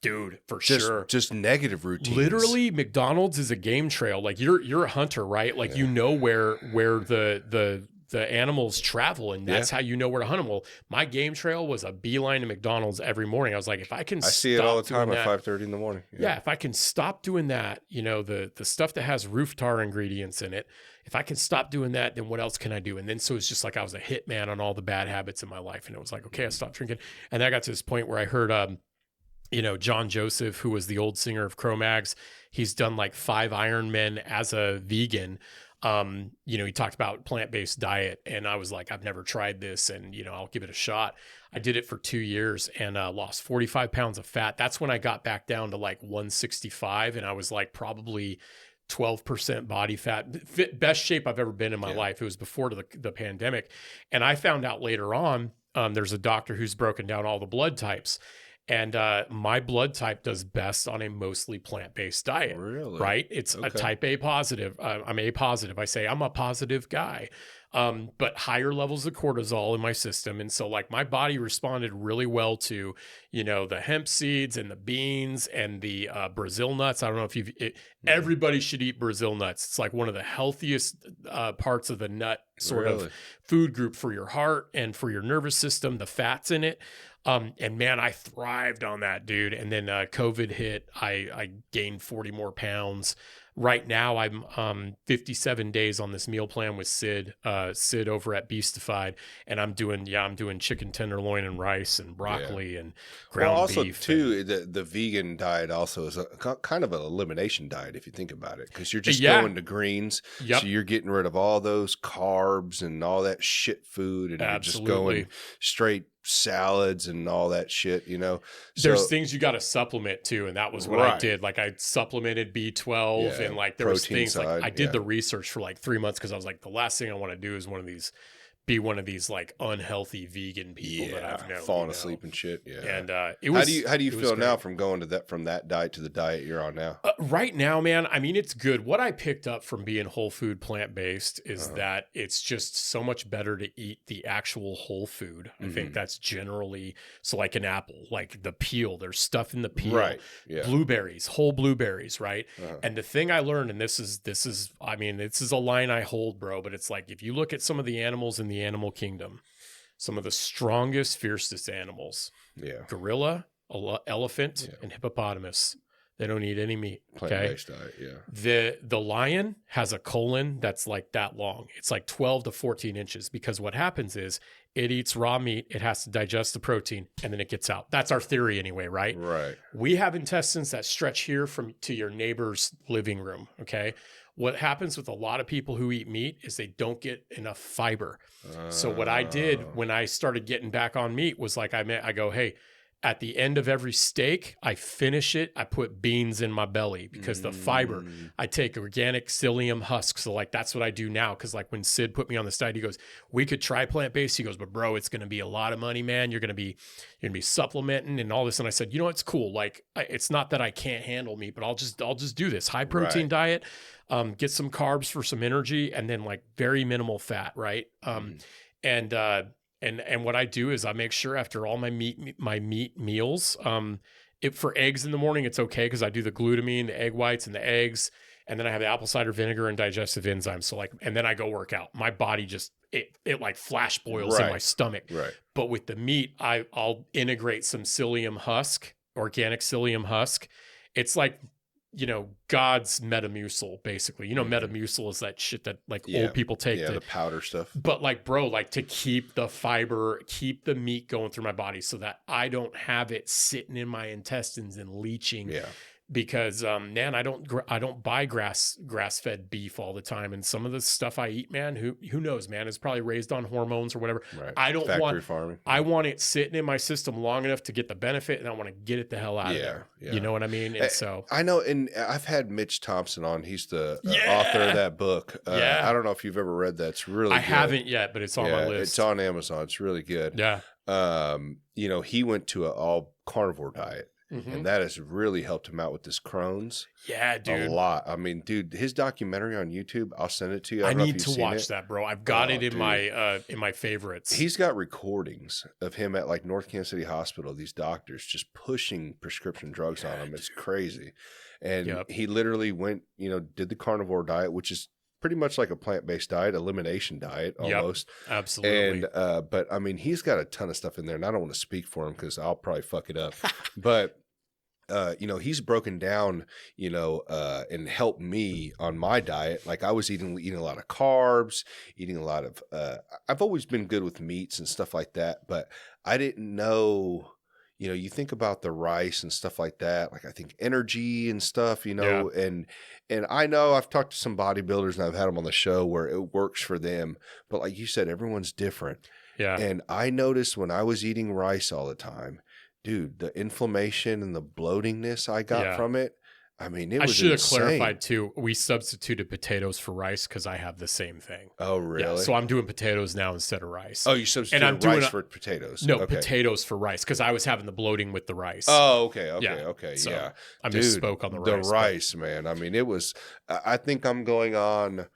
B: Dude, for sure.
A: Just negative routines.
B: Literally, McDonald's is a game trail. Like you're a hunter, right? Like you know where the animals travel, and that's how you know where to hunt them. Well, my game trail was a beeline to McDonald's every morning. I was like, if I can,
A: I see it all the time at 5:30 in the morning.
B: Yeah, if I can stop doing that, you know, the stuff that has roof tar ingredients in it. If I can stop doing that, then what else can I do? And then so it's just like I was a hitman on all the bad habits in my life, and it was like, okay, I stopped drinking, and I got to this point where I heard you know, John Joseph, who was the old singer of Cro-Mags, he's done like 5 Ironmen as a vegan. He talked about plant-based diet, and I was like, I've never tried this, and I'll give it a shot. I did it for 2 years and lost 45 pounds of fat. That's when I got back down to like 165, and I was like probably 12% body fat, best shape I've ever been in my life. It was before the pandemic. And I found out later on, there's a doctor who's broken down all the blood types. And my blood type does best on a mostly plant-based diet.
A: Really?
B: Right? It's a type A positive. I'm A positive. I say I'm a positive guy. But higher levels of cortisol in my system. And so like my body responded really well to, the hemp seeds and the beans and the Brazil nuts. I don't know if everybody should eat Brazil nuts. It's like one of the healthiest parts of the nut sort of food group for your heart and for your nervous system, the fats in it. And man, I thrived on that, dude. And then COVID hit. I gained 40 more pounds. Right now, I'm 57 days on this meal plan with Sid over at Beastified, and I'm doing chicken tenderloin and rice and broccoli and ground beef.
A: Too, the vegan diet also is a kind of an elimination diet if you think about it, because you're just going to greens, so you're getting rid of all those carbs and all that shit food, and you're just going straight salads and all that shit,
B: There's things you got to supplement too, and that was what I did. Like I supplemented B12 and like there was things like I did the research for like 3 months because I was like, the last thing I want to do is be one of these like unhealthy vegan people that I've known,
A: falling asleep and shit. Yeah.
B: And it was.
A: How do you feel now from going to from that diet to the diet you're on now?
B: Right now, man, I mean, it's good. What I picked up from being whole food plant-based is that it's just so much better to eat the actual whole food. I think that's generally, so like an apple, like the peel, there's stuff in the peel,
A: right? Yeah.
B: Blueberries, whole blueberries, right? And the thing I learned, and this is a line I hold, bro, but it's like, if you look at some of the animals in the animal kingdom, some of the strongest, fiercest animals, gorilla, elephant, and hippopotamus, they don't eat any meat.
A: Plant-based diet,
B: The lion has a colon that's like that long. It's like 12 to 14 inches, because what happens is it eats raw meat, it has to digest the protein, and then it gets out. That's our theory anyway, right?
A: Right.
B: We have intestines that stretch here to your neighbor's living room, okay? What happens with a lot of people who eat meat is they don't get enough fiber. So what I did when I started getting back on meat was like, I go, hey, at the end of every steak, I finish it. I put beans in my belly because the fiber, I take organic psyllium husks. So like, that's what I do now. Cause like when Sid put me on this diet, he goes, we could try plant-based. He goes, but bro, it's going to be a lot of money, man. You're going to be supplementing and all this. And I said, it's cool. Like, it's not that I can't handle meat, but I'll just do this high protein diet, get some carbs for some energy, and then like very minimal fat. Right. And what I do is I make sure after all my meat meals, for eggs in the morning, it's okay because I do the glutamine, the egg whites, and the eggs, and then I have the apple cider vinegar and digestive enzymes. So like, and then I go work out. My body just it like flash boils in my stomach.
A: Right.
B: But with the meat, I'll integrate some psyllium husk, organic psyllium husk. It's like, God's Metamucil, basically. Metamucil is that shit that like old people take.
A: The powder stuff.
B: But like, bro, like to keep the fiber, keep the meat going through my body so that I don't have it sitting in my intestines and leaching. Yeah. Because man, I don't buy grass-fed beef all the time, and some of the stuff I eat, man, who knows, man, is probably raised on hormones or whatever. Right. I don't want farming. I want it sitting in my system long enough to get the benefit, and I want to get it the hell out of there. Yeah. You know what I mean? And so
A: I know, and I've had Mitch Thompson on. He's the author of that book. I don't know if you've ever read that. It's really good.
B: Haven't yet, but it's on my list.
A: It's on Amazon. It's really good.
B: Yeah.
A: He went to an all carnivore diet. And that has really helped him out with this Crohn's.
B: Yeah, dude.
A: A lot. I mean, dude, his documentary on YouTube, I'll send it to you.
B: I need to watch that, bro. I've got it in my favorites.
A: He's got recordings of him at like North Kansas City Hospital, these doctors just pushing prescription drugs on him. It's crazy. And he literally went, did the carnivore diet, which is pretty much like a plant-based diet, elimination diet almost.
B: Yep, absolutely.
A: And but I mean, he's got a ton of stuff in there, and I don't want to speak for him because I'll probably fuck it up. But he's broken down, and helped me on my diet. Like I was eating a lot of carbs, eating a lot of I've always been good with meats and stuff like that, but I didn't know, you think about the rice and stuff like that. Like I think energy and stuff,
B: Yeah.
A: and I know I've talked to some bodybuilders and I've had them on the show where it works for them, but like you said, everyone's different.
B: Yeah.
A: And I noticed when I was eating rice all the time, dude, the inflammation and the bloatingness I got
B: Yeah.
A: from it, I mean, it
B: I
A: was
B: should have
A: insane.
B: clarified too. We substituted potatoes for rice because I have the same thing.
A: Oh, really?
B: Yeah, so I'm doing potatoes now instead of rice.
A: Oh, you substituted rice for potatoes?
B: No,
A: okay.
B: Potatoes for rice because I was having the bloating with the rice.
A: Oh, okay,
B: So
A: yeah.
B: I
A: Dude,
B: misspoke on the rice.
A: The rice, man. I mean, it was. I think I'm going on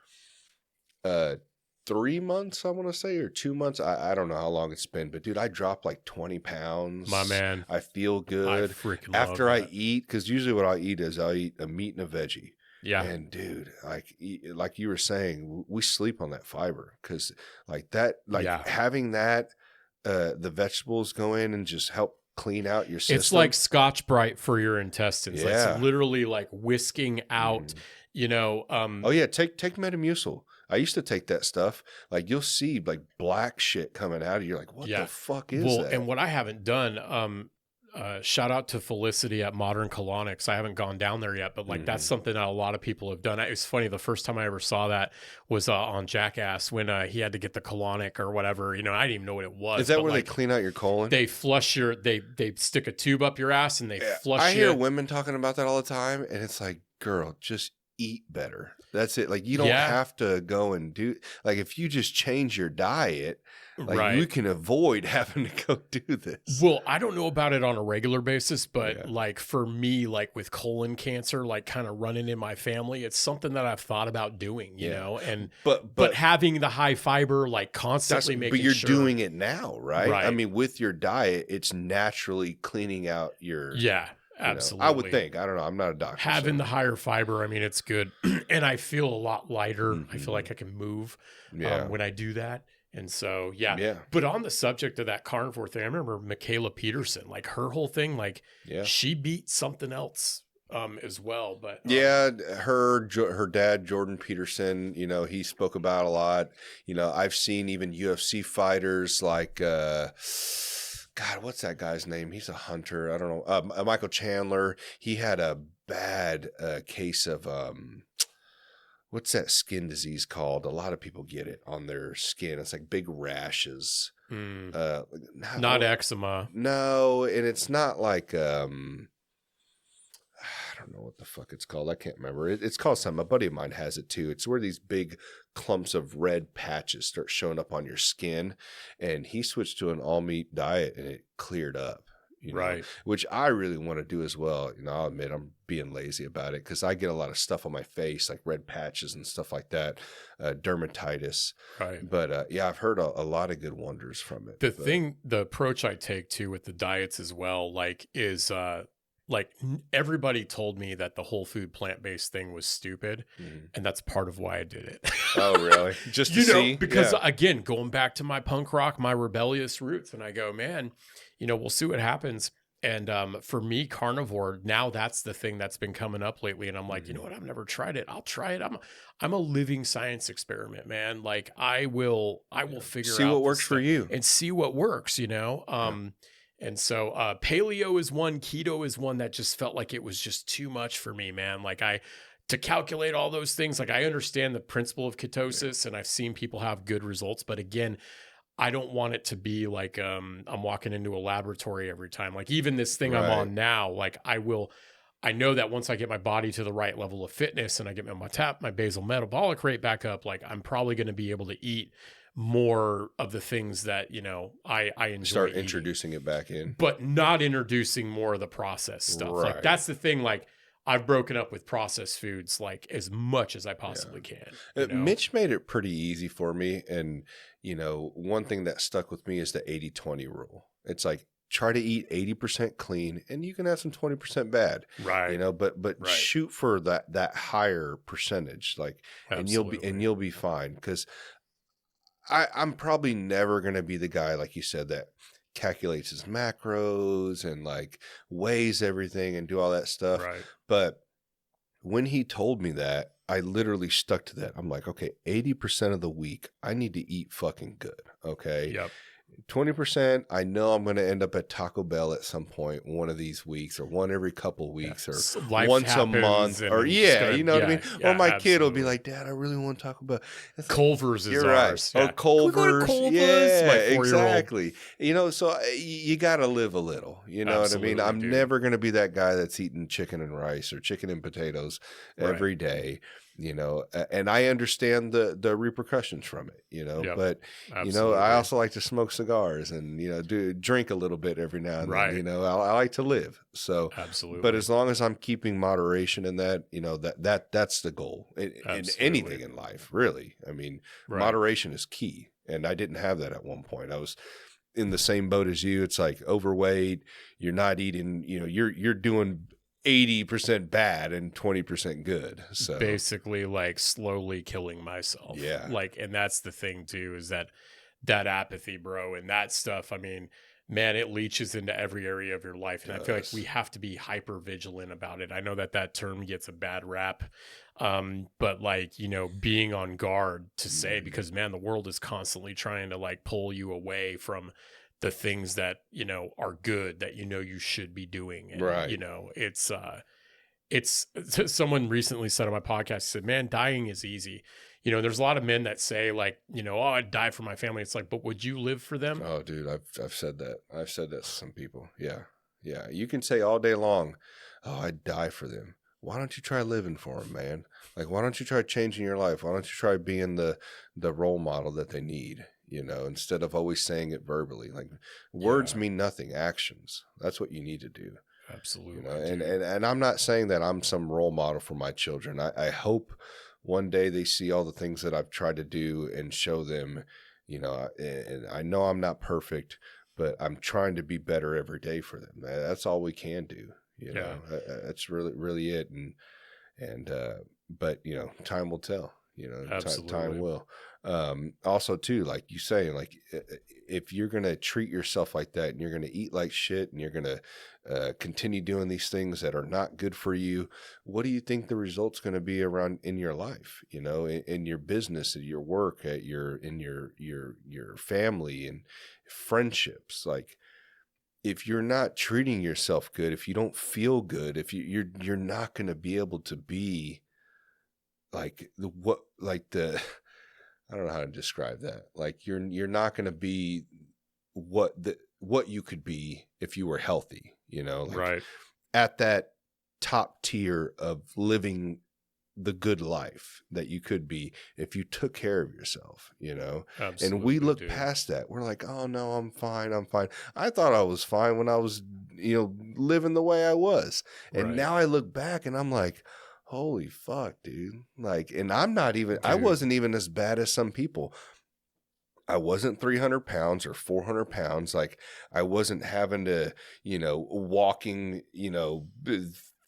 A: 3 months, I want to say, or 2 months. I don't know how long it's been, but dude, I dropped like 20 pounds.
B: My man.
A: I feel good.
B: I freaking
A: after
B: love
A: I
B: that.
A: eat, because usually what I eat is I'll eat a meat and a veggie.
B: Yeah.
A: And dude, like you were saying, we sleep on that fiber because like that, like having that, the vegetables go in and just help clean out your system.
B: It's like Scotch Brite for your intestines. Like, it's literally like whisking out,
A: oh yeah, take Metamucil. I used to take that stuff. Like you'll see like black shit coming out of you. You're like, what the fuck is that?
B: And what I haven't done, shout out to Felicity at Modern Colonics. I haven't gone down there yet, but like that's something that a lot of people have done. It was funny. The first time I ever saw that was on Jackass when he had to get the colonic or whatever. I didn't even know what it was.
A: Is that where they clean out your colon?
B: They flush they stick a tube up your ass and they flush
A: I hear women talking about that all the time, and it's like, girl, just eat better. That's it. Like you don't have to go and do like if you just change your diet, like you can avoid having to go do this.
B: Well, I don't know about it on a regular basis, but like for me, like with colon cancer, like kind of running in my family, it's something that I've thought about doing, you know, and but having the high fiber, like constantly making
A: But you're doing it now, right?
B: Right.
A: I mean, with your diet, it's naturally cleaning out your
B: absolutely.
A: I would think. I don't know. I'm not a doctor.
B: Having the higher fiber, I mean, it's good. And I feel a lot lighter. I feel like I can move when I do that. And so, But on the subject of that carnivore thing, I remember Michaela Peterson, like her whole thing, like she beat something else as well. But
A: her dad, Jordan Peterson, he spoke about a lot. I've seen even UFC fighters like God, what's that guy's name? He's a hunter. I don't know. Michael Chandler. He had a bad case of what's that skin disease called? A lot of people get it on their skin. It's like big rashes.
B: Not eczema.
A: No, and it's not like I don't know what the fuck it's called. I can't remember. It's called something. A buddy of mine has it too. It's where these big clumps of red patches start showing up on your skin. And he switched to an all meat diet and it cleared up.
B: Right.
A: Which I really want to do as well. I'll admit I'm being lazy about it because I get a lot of stuff on my face, like red patches and stuff like that, dermatitis.
B: Right.
A: But I've heard a lot of good wonders from it.
B: The approach I take too with the diets as well, like is like everybody told me that the whole food plant-based thing was stupid. And that's part of why I did it.
A: Oh, really? Just to see?
B: Because again, going back to my punk rock, my rebellious roots, and I go, man, we'll see what happens. And for me, carnivore, now that's the thing that's been coming up lately. And I'm like, you know what? I've never tried it. I'll try it. I'm a living science experiment, man. Like I will figure out.
A: See what works for you.
B: And see what works, And so paleo is one, keto is one that just felt like it was just too much for me, man. Like to calculate all those things, like I understand the principle of ketosis and I've seen people have good results. But again, I don't want it to be like I'm walking into a laboratory every time. Like even this thing I'm on now, like I know that once I get my body to the right level of fitness and I get my basal metabolic rate back up, like I'm probably going to be able to eat more of the things that, I enjoy.
A: Start introducing it back in.
B: But not introducing more of the processed stuff.
A: Right.
B: Like that's the thing, like I've broken up with processed foods like as much as I possibly can.
A: Mitch made it pretty easy for me. And, one thing that stuck with me is the 80-20 rule. It's like, try to eat 80% clean and you can have some 20% bad.
B: Right.
A: But shoot for that higher percentage. Like,
B: Absolutely.
A: and you'll be fine. Cause I'm probably never going to be the guy, like you said, that calculates his macros and like weighs everything and do all that stuff.
B: Right.
A: But when he told me that, I literally stuck to that. I'm like, okay, 80% of the week, I need to eat fucking good. Okay.
B: Yep.
A: 20%, I know I'm going to end up at Taco Bell at some point, one of these weeks, or one every couple weeks, or
B: Life
A: once a
B: happens,
A: month,
B: and
A: or
B: I'm just
A: yeah,
B: gonna,
A: you know what I mean? Or my kid will be
B: absolutely.
A: like, Dad, I really want Taco Bell. It's like,
B: Culver's is
A: you're right.
B: ours.
A: Or
B: Yeah. Can we go to
A: Culver's.
B: Culver's?
A: Yeah,
B: My 4-year-old.
A: exactly. So you got to live a little. You know what I mean?
B: Absolutely,
A: I'm
B: dude.
A: never going to be that guy that's eating chicken and rice or chicken and potatoes
B: Right.
A: every day. And I understand the repercussions from it,
B: Yep.
A: but,
B: Absolutely.
A: I also like to smoke cigars and, drink a little bit every now and
B: Right.
A: then, I like to live. So,
B: Absolutely.
A: but as long as I'm keeping moderation in that, that's the goal in
B: Absolutely.
A: anything in life, really. I mean,
B: Right.
A: moderation is key. And I didn't have that at one point. I was in the same boat as you. It's like overweight, you're not eating, you're doing 80% bad and 20% good. So
B: Basically, like, slowly killing myself.
A: Yeah.
B: Like, and that's the thing too, is that apathy, bro, and that stuff. I mean, man, it leaches into every area of your life, and I feel like we have to be hyper vigilant about it. I know that term gets a bad rap, but like, being on guard to say, because man, the world is constantly trying to like pull you away from the things that are good, that you should be doing. And,
A: Right.
B: it's someone recently said on my podcast, said, man, dying is easy. There's a lot of men that say like, oh, I'd die for my family. It's like, but would you live for them?
A: Oh, dude, I've said that. I've said that to some people. Yeah. Yeah. You can say all day long, oh, I'd die for them. Why don't you try living for them, man? Like, why don't you try changing your life? Why don't you try being the role model that they need? Instead of always saying it verbally. Like, words mean nothing. Actions. That's what you need to do.
B: Absolutely.
A: And I'm not saying that I'm some role model for my children. I hope one day they see all the things that I've tried to do and show them, and I know I'm not perfect, but I'm trying to be better every day for them. That's all we can do. That's really, really it. But time will tell. Time will. Also too, like you say, like if you're gonna treat yourself like that and you're gonna eat like shit and you're gonna continue doing these things that are not good for you, what do you think the result's going to be around in your life? In your business, at your work, in your family and friendships. Like, if you're not treating yourself good, if you don't feel good, if you're not going to be able to be like I don't know how to describe that. Like, you're not going to be what you could be if you were healthy,
B: Right.
A: at that top tier of living the good life that you could be if you took care of yourself,
B: Absolutely,
A: and we look
B: dude.
A: past that. We're like, oh no, I'm fine. I thought I was fine when I was, living the way I was. And
B: Right.
A: now I look back and I'm like, holy fuck, dude. Like, and I
B: Dude.
A: wasn't even as bad as some people. I wasn't 300 pounds or 400 pounds. Like, I wasn't having to, walking,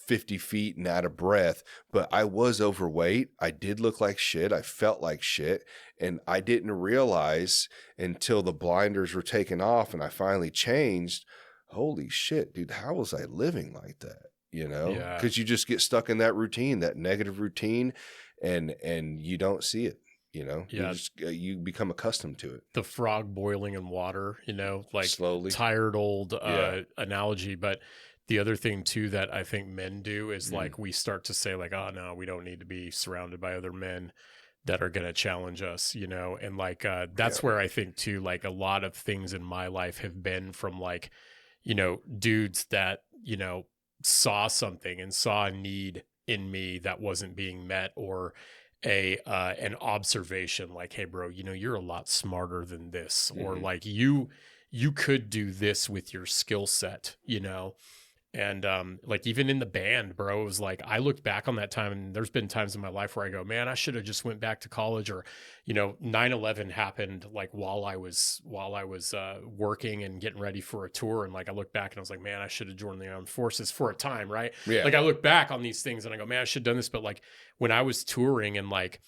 A: 50 feet and out of breath, but I was overweight. I did look like shit. I felt like shit. And I didn't realize until the blinders were taken off and I finally changed. Holy shit, dude. How was I living like that?
B: Yeah.
A: Because you just get stuck in that routine, that negative routine, and you don't see it.
B: Yeah.
A: You become accustomed to it.
B: The frog boiling in water, like
A: Slowly.
B: tired old analogy. But the other thing too that I think men do is like we start to say like, oh no, we don't need to be surrounded by other men that are going to challenge us, and like that's where I think too, like a lot of things in my life have been from like, dudes that, saw something and saw a need in me that wasn't being met, or an observation like, hey bro, you're a lot smarter than this, or like you could do this with your skill set, and like even in the band, bro, it was like I looked back on that time, and there's been times in my life where I go, man, I should have just went back to college. Or 9/11 happened like while I was working and getting ready for a tour, and like I look back and I was like, man, I should have joined the armed forces for a time, right? Like I look back on these things and I go, man, I should have done this. But like when I was touring and like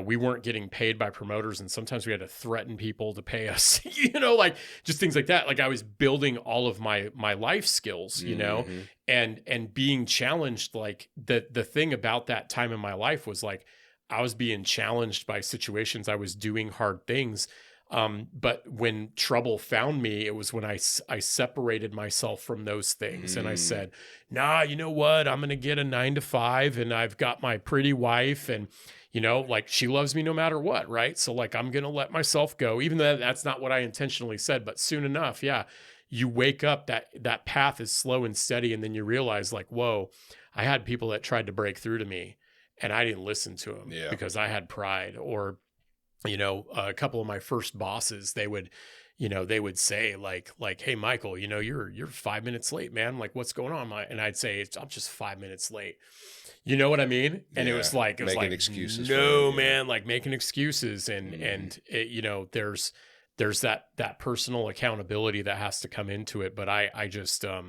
B: we weren't getting paid by promoters, and sometimes we had to threaten people to pay us, like just things like that. Like I was building all of my life skills, and being challenged. Like the thing about that time in my life was like, I was being challenged by situations. I was doing hard things. But when trouble found me, it was when I separated myself from those things. And I
A: Mm,
B: said, nah, you know what? I'm going to get a 9 to 5 and I've got my pretty wife and, like she loves me no matter what. Right. So like, I'm going to let myself go, even though that's not what I intentionally said, but soon enough, yeah, you wake up, that path is slow and steady. And then you realize like, whoa, I had people that tried to break through to me and I didn't listen to them
A: yeah.
B: because I had pride. Or a couple of my first bosses, they would say like, hey, Michael, you're 5 minutes late, man. Like, what's going on? And I'd say, I'm just 5 minutes late. You know what I mean? And it
A: Yeah.
B: was like,
A: Making excuses for
B: no,
A: it. Yeah.
B: man, like making excuses. And it, there's that personal accountability that has to come into it. But I just, I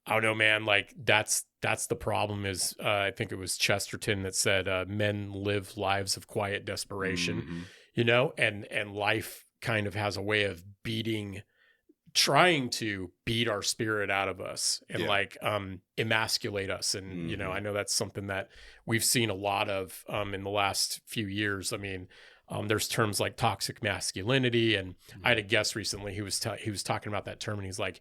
B: don't know, man. Like that's the problem is, I think it was Chesterton that said, men live lives of quiet desperation,
A: Mm-hmm.
B: and life kind of has a way of trying to beat our spirit out of us and
A: Yeah.
B: like, emasculate us. And,
A: Mm-hmm.
B: I know that's something that we've seen a lot of, in the last few years. I mean, there's terms like toxic masculinity, and I had a guest recently who he was talking about that term, and he's like,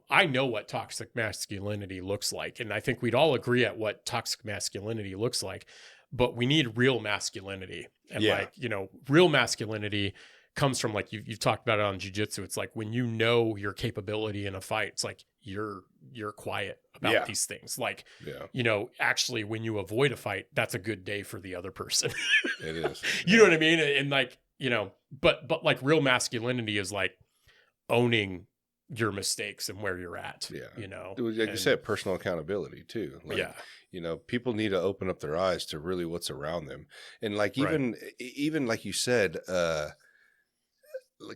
B: I know what toxic masculinity looks like, and I think we'd all agree at what toxic masculinity looks like, but we need real masculinity, and
A: Yeah.
B: like, real masculinity comes from like you've talked about it on jiu-jitsu. It's like when your capability in a fight, it's like you're quiet about
A: Yeah.
B: these things. Like,
A: Yeah.
B: actually when you avoid a fight, that's a good day for the other person.
A: It is.
B: You know what I mean? And like, but like real masculinity is like owning your mistakes and where you're at,
A: Yeah.
B: and,
A: Like you said, personal accountability too. Like,
B: yeah,
A: people need to open up their eyes to really what's around them. And like,
B: right.
A: even like you said,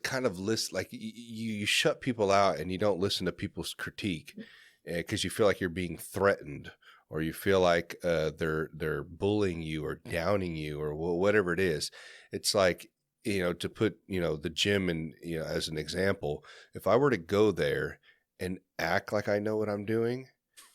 A: kind of list, like you shut people out and you don't listen to people's critique because you feel like you're being threatened, or you feel like they're bullying you or downing you or whatever it is. It's like, to put, the gym in, as an example, if I were to go there and act like I know what I'm doing,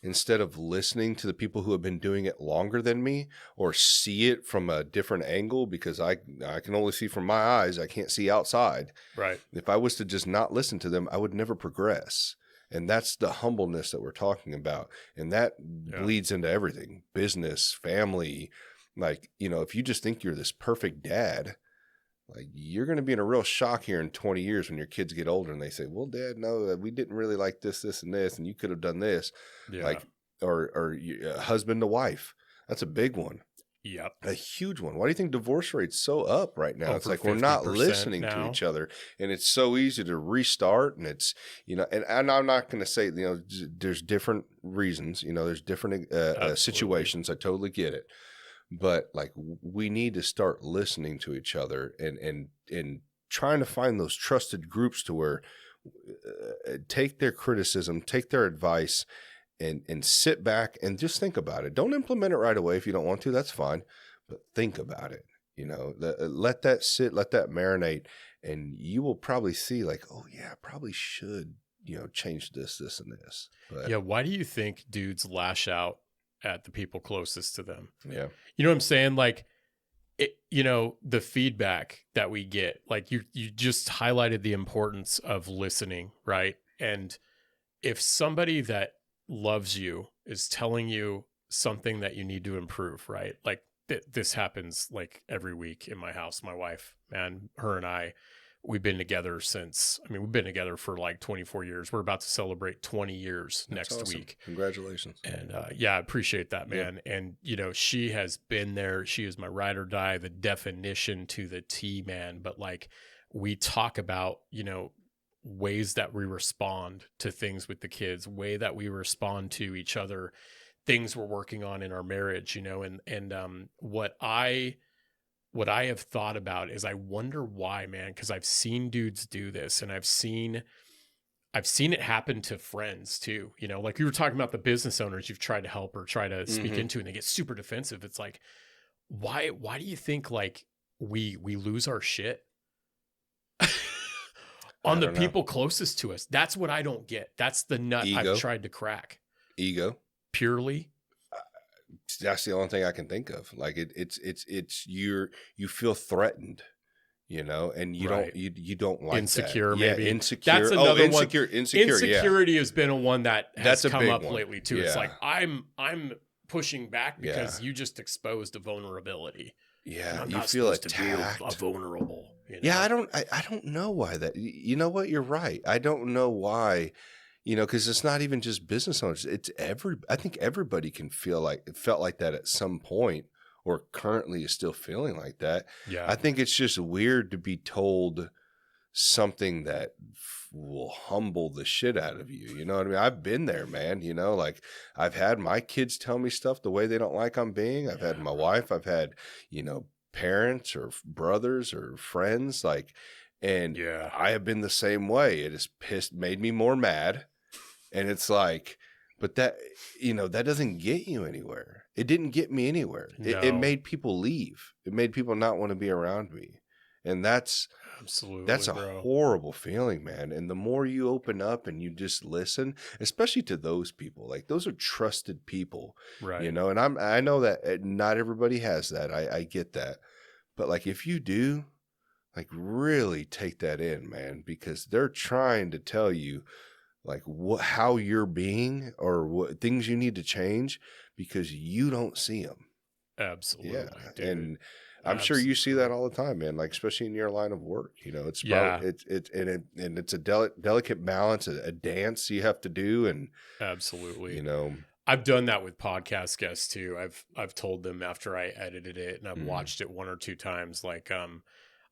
A: instead of listening to the people who have been doing it longer than me, or see it from a different angle, because I can only see from my eyes, I can't see outside.
B: Right.
A: If I was to just not listen to them, I would never progress. And that's the humbleness that we're talking about. And that bleeds into everything: business, family. Like, if you just think you're this perfect dad, like, you're going to be in a real shock here in 20 years when your kids get older and they say, well, Dad, no, we didn't really like this, and this, and you could have done this.
B: Yeah.
A: Like, or husband to wife. That's a big one.
B: Yep.
A: A huge one. Why do you think divorce rate's so up right now? It's
B: Over
A: like we're not
B: 50%
A: listening to
B: now.
A: each other, and it's so easy to restart. And it's, and I'm not going to say, there's different reasons, there's different situations. I totally get it. But like, we need to start listening to each other and trying to find those trusted groups to where take their criticism, take their advice, and sit back and just think about it. Don't implement it right away if you don't want to. That's fine, but think about it. Let that sit, let that marinate, and you will probably see like, oh yeah, I probably should, change this, and this. But
B: Yeah. Why do you think dudes lash out at the people closest to them?
A: yeah.
B: You know what I'm saying? Like, the feedback that we get, like you just highlighted the importance of listening, right? And if somebody that loves you is telling you something that you need to improve, right? Like this happens like every week in my house. My wife, man, her and I, we've been together we've been together for like 24 years. We're about to celebrate 20 years
A: That's
B: next
A: awesome.
B: week.
A: Congratulations.
B: And yeah, I appreciate that, man. Yeah. And, she has been there. She is my ride or die, the definition to the T, man. But like, we talk about, ways that we respond to things with the kids, way that we respond to each other, things we're working on in our marriage, and what I have thought about is I wonder why, man, because I've seen dudes do this, and I've seen it happen to friends too. Like we were talking about the business owners you've tried to help or try to speak into, and they get super defensive. It's like, why do you think like we lose our shit on the people closest to us? That's what I don't get. That's the nut I've tried to crack.
A: Ego.
B: Purely.
A: That's the only thing I can think of. Like, it's you feel threatened. you know, and you
B: Right.
A: you don't like
B: Insecure,
A: that. Yeah,
B: maybe.
A: insecure.
B: That's another one.
A: Insecure. Yeah,
B: Insecurity has been a one that has
A: that's a
B: come
A: big
B: up
A: one.
B: lately too. It's
A: Yeah,
B: like I'm pushing back because
A: yeah,
B: you just exposed a vulnerability, and
A: yeah.
B: I'm
A: You
B: not
A: feel
B: supposed to be a
A: attacked.
B: vulnerable.
A: Yeah, I don't know why that. You know what? You're right. I don't know why. You know, because it's not even just business owners. It's I think everybody can felt like that at some point, or currently is still feeling like that.
B: Yeah.
A: I think it's just weird to be told something that will humble the shit out of you. You know what I mean? I've been there, man. You know, like I've had my kids tell me stuff the way they don't like I'm being. I've had my wife. I've had, you know, parents or brothers or friends, like, and
B: Yeah.
A: I have been the same way. It has made me more mad. And it's like, but that, you know, that doesn't get you anywhere. It didn't get me anywhere. It
B: No.
A: made people leave. It made people not want to be around me. And that's
B: Absolutely,
A: a
B: bro.
A: horrible feeling, man. And the more you open up and you just listen, especially to those people, like those are trusted people,
B: Right.
A: you know, and I know that not everybody has that. I get that. But like, if you do, like really take that in, man, because they're trying to tell you like how you're being or what things you need to change because you don't see them.
B: Absolutely,
A: Yeah.
B: dude.
A: And I'm sure you see that all the time, man, like especially in your line of work, you know, it's about and it's a delicate balance, a dance you have to do. And
B: Absolutely.
A: you know,
B: I've done that with podcast guests too. I've told them after I edited it and I've watched it one or two times, like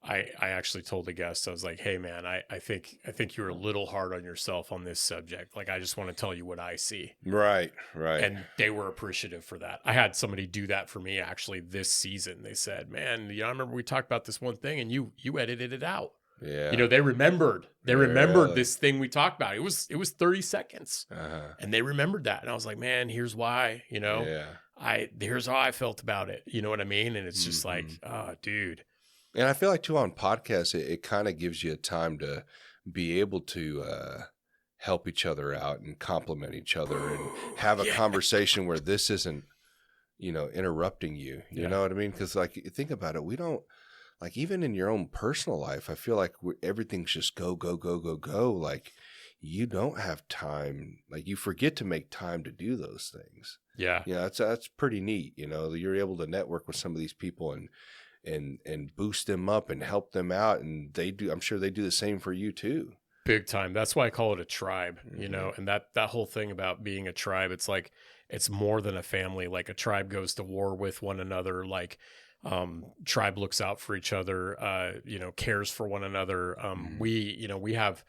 B: I actually told the guest, I was like, hey man, I think you're a little hard on yourself on this subject. Like, I just want to tell you what I see.
A: Right.
B: And they were appreciative for that. I had somebody do that for me actually this season. They said, man, you know, I remember we talked about this one thing and you edited it out.
A: Yeah.
B: You know, they remembered
A: Really?
B: this thing we talked about. It was 30 seconds and they remembered that. And I was like, man, here's why, you know, here's how I felt about it. You know what I mean? And it's just like, oh, dude.
A: And I feel like too on podcasts, it kind of gives you a time to be able to help each other out and compliment each other and have a conversation where this isn't, you know, interrupting you. You know what I mean? Because like, think about it. We don't, like, even in your own personal life, I feel like everything's just go, go, go, go, go. Like, you don't have time. Like, you forget to make time to do those things.
B: Yeah.
A: Yeah, that's pretty neat. You know, you're able to network with some of these people and boost them up and help them out. And I'm sure they do the same for you too.
B: Big time. That's why I call it a tribe, you know, and that whole thing about being a tribe, it's like, it's more than a family. Like a tribe goes to war with one another. Like, tribe looks out for each other, you know, cares for one another. We have,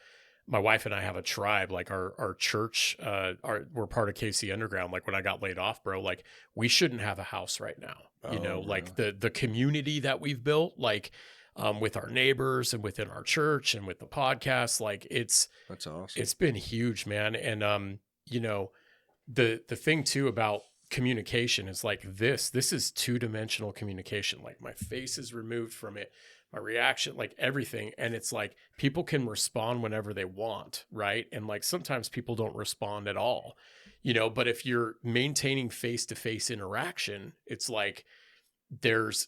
B: my wife and I have a tribe, like our church, we're part of KC Underground. Like when I got laid off, bro, like we shouldn't have a house right now, you know, like the community that we've built, like, with our neighbors and within our church and with the podcast, like that's awesome. It's been huge, man. And, you know, the thing too about communication is like this is 2-dimensional communication. Like my face is removed from it, my reaction, like everything. And it's like people can respond whenever they want. Right. And like sometimes people don't respond at all, you know, but if you're maintaining face-to-face interaction, it's like there's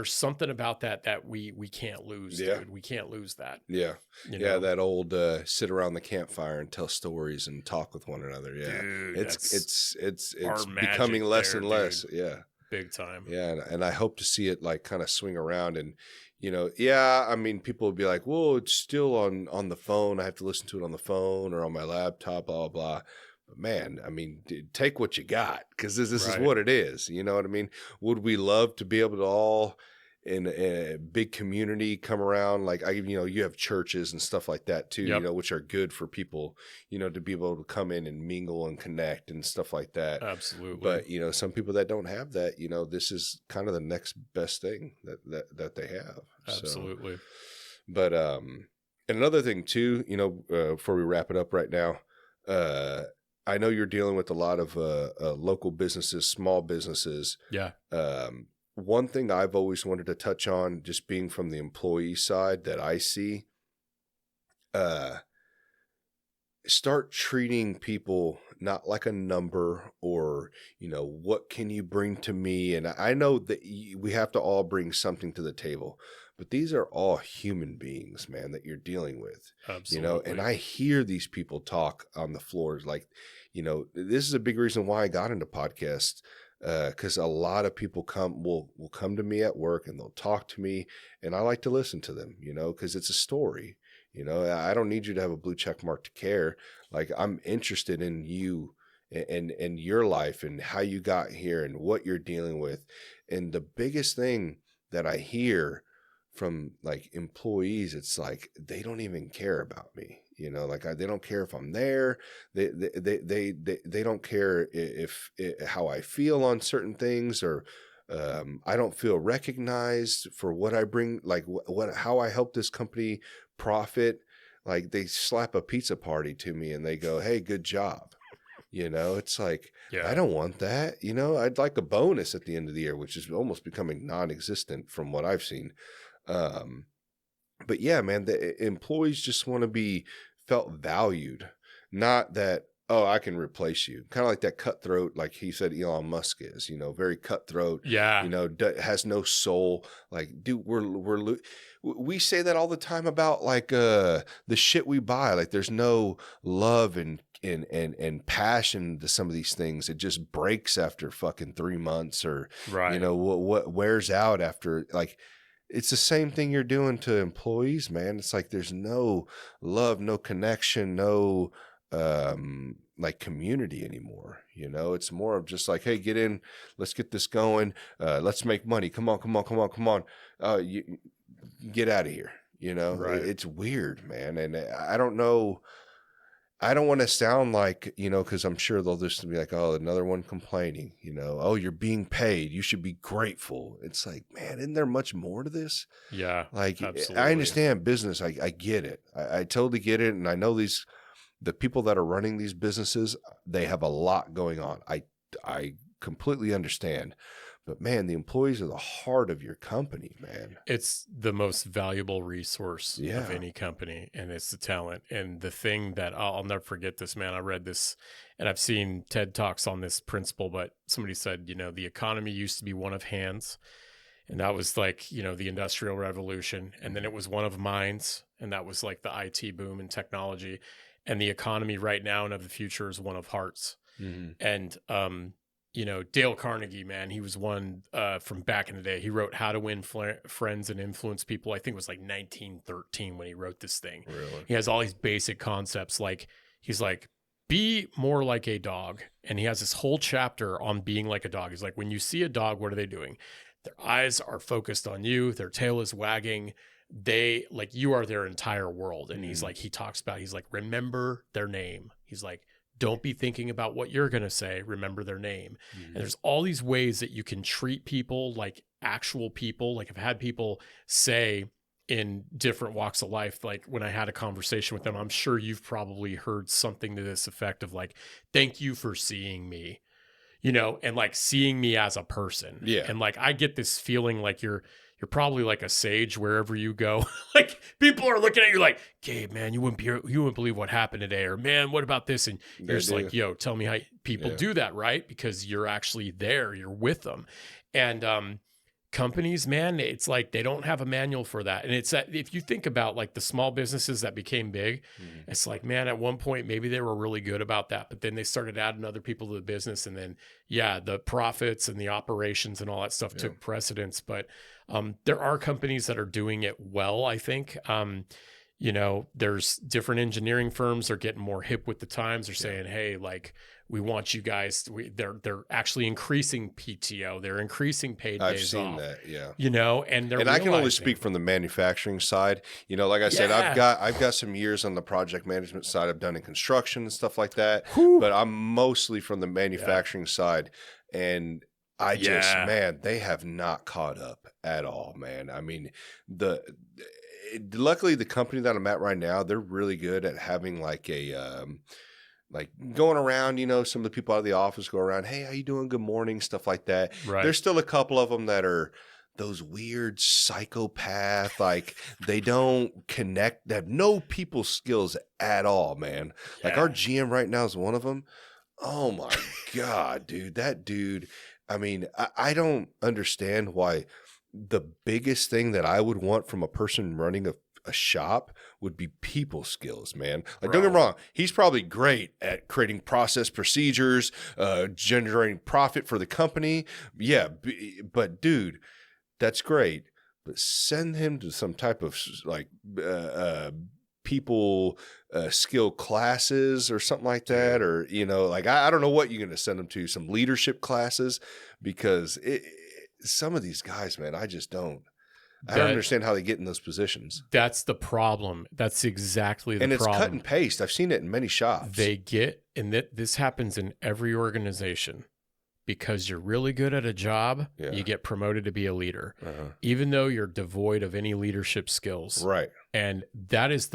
B: something about that we can't lose, dude. We can't lose that.
A: Yeah.
B: You know?
A: That old sit around the campfire and tell stories and talk with one another. Yeah.
B: Dude,
A: it's
B: our
A: becoming less and less.
B: Dude.
A: Yeah.
B: Big time.
A: Yeah. And I hope to see it like kind of swing around and, you know, I mean, people would be like, well, it's still on the phone. I have to listen to it on the phone or on my laptop, blah, blah, blah. But man, I mean, take what you got because this is what it is. You know what I mean? Would we love to be able to all in a big community come around? Like, you know, you have churches and stuff like that too, you know, which are good for people, you know, to be able to come in and mingle and connect and stuff like that.
B: Absolutely.
A: But, you know, some people that don't have that, you know, this is kind of the next best thing that they have.
B: Absolutely.
A: So, but, and another thing too, you know, before we wrap it up right now, I know you're dealing with a lot of local businesses, small businesses.
B: Yeah.
A: One thing I've always wanted to touch on, just being from the employee side that I see, start treating people not like a number or, you know, what can you bring to me? And I know that we have to all bring something to the table, but these are all human beings, man, that you're dealing with.
B: Absolutely.
A: And I hear these people talk on the floors. Like, this is a big reason why I got into podcasts. Because a lot of people will come to me at work and they'll talk to me, and I like to listen to them, because it's a story. I don't need you to have a blue check mark to care. Like, I'm interested in you and your life and how you got here and what you're dealing with. And the biggest thing that I hear from like employees, it's like they don't even care about me. Like they don't care if I'm there. They don't care if how I feel on certain things, or I don't feel recognized for what I bring, like how I help this company profit. Like they slap a pizza party to me and they go, "Hey, good job." It's like, I don't want that. I'd like a bonus at the end of the year, which is almost becoming non-existent from what I've seen. But yeah, man, the employees just want to be felt valued, not that, oh, I can replace you. Kind of like that cutthroat, like he said Elon Musk is, very cutthroat, has no soul. Like, dude, we say that all the time about like the shit we buy. Like there's no love and passion to some of these things. It just breaks after fucking 3 months, or, what wears out after, like, it's the same thing you're doing to employees, man. It's like there's no love, no connection, no like community anymore. It's more of just like, hey, get in, let's get this going, let's make money. Come on. You get out of here.
B: Right.
A: It's weird, man. And I don't know. I don't want to sound like, because I'm sure they'll just be like, oh, another one complaining, oh, you're being paid, you should be grateful. It's like, man, isn't there much more to this?
B: Yeah,
A: like,
B: absolutely.
A: I understand business. I get it. I totally get it. And I know the people that are running these businesses, they have a lot going on. I completely understand. But man, the employees are the heart of your company, man.
B: It's the most valuable resource of any company, and it's the talent. And the thing that I'll never forget this, man. I read this, and I've seen TED Talks on this principle, but somebody said, the economy used to be one of hands, and that was like, the Industrial Revolution. And then it was one of minds, and that was like the IT boom and technology. And the economy right now and of the future is one of hearts. Mm-hmm. And, Dale Carnegie, man, he was one from back in the day. He wrote How to Win Friends and Influence People. I think it was like 1913 when he wrote this thing.
A: Really?
B: He has all these basic concepts. Like, he's like, be more like a dog. And he has this whole chapter on being like a dog. He's like, when you see a dog, what are they doing? Their eyes are focused on you. Their tail is wagging. They, like, you are their entire world. And he's like, he's like, remember their name. He's like, don't be thinking about what you're going to say. Remember their name. Mm-hmm. And there's all these ways that you can treat people like actual people. Like, I've had people say in different walks of life, like when I had a conversation with them, I'm sure you've probably heard something to this effect of like, thank you for seeing me, and like seeing me as a person.
A: Yeah.
B: And like, I get this feeling like you're probably like a sage wherever you go. Like, people are looking at you like, Gabe, man, you wouldn't believe what happened today. Or, man, what about this? And you're just like, yo, tell me how people do that, right? Because you're actually there. You're with them. And companies, man, it's like they don't have a manual for that. And it's that if you think about like the small businesses that became big, it's like, man, at one point, maybe they were really good about that. But then they started adding other people to the business. And then, the profits and the operations and all that stuff took precedence. But there are companies that are doing it well, I think. There's different engineering firms are getting more hip with the times. They're saying, hey, like, we want you guys, they're actually increasing PTO. They're increasing paid days off. I've seen that,
A: yeah.
B: And
A: I can only speak from the manufacturing side. Like I said, I've got some years on the project management side. I've done in construction and stuff like that. Whew. But I'm mostly from the manufacturing side. And I just, man, they have not caught up at all, man. I mean, luckily the company that I'm at right now, they're really good at having like a, like going around, some of the people out of the office go around, hey, how you doing? Good morning, stuff like that.
B: Right.
A: There's still a couple of them that are those weird psychopath, like they don't connect, they have no people skills at all, man. Yeah. Like our GM right now is one of them. Oh my God, dude, that dude. I mean, I don't understand why the biggest thing that I would want from a person running a shop would be people skills, man. Like, don't get me wrong, he's probably great at creating process procedures, generating profit for the company. Yeah, but dude, that's great. But send him to some type of like people skill classes or something like that, or like I don't know what you're going to send them to. Some leadership classes, because some of these guys, man, I just don't. I don't understand how they get in those positions.
B: That's the problem. That's exactly the problem.
A: And it's cut and paste. I've seen it in many shops.
B: They get, and this happens in every organization, because you're really good at a job, you get promoted to be a leader, even though you're devoid of any leadership skills.
A: Right.
B: And that is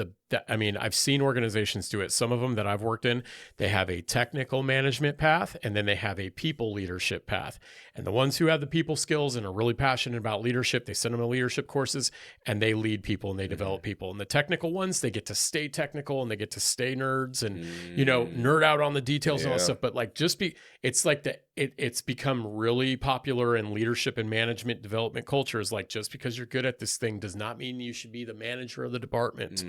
B: I mean, I've seen organizations do it. Some of them that I've worked in, they have a technical management path, and then they have a people leadership path. And the ones who have the people skills and are really passionate about leadership, they send them to leadership courses and they lead people and they develop people. And the technical ones, they get to stay technical and they get to stay nerds and, nerd out on the details and all that stuff. But like, it's like it's become really popular in leadership and management development cultures. Like, just because you're good at this thing does not mean you should be the manager of the department,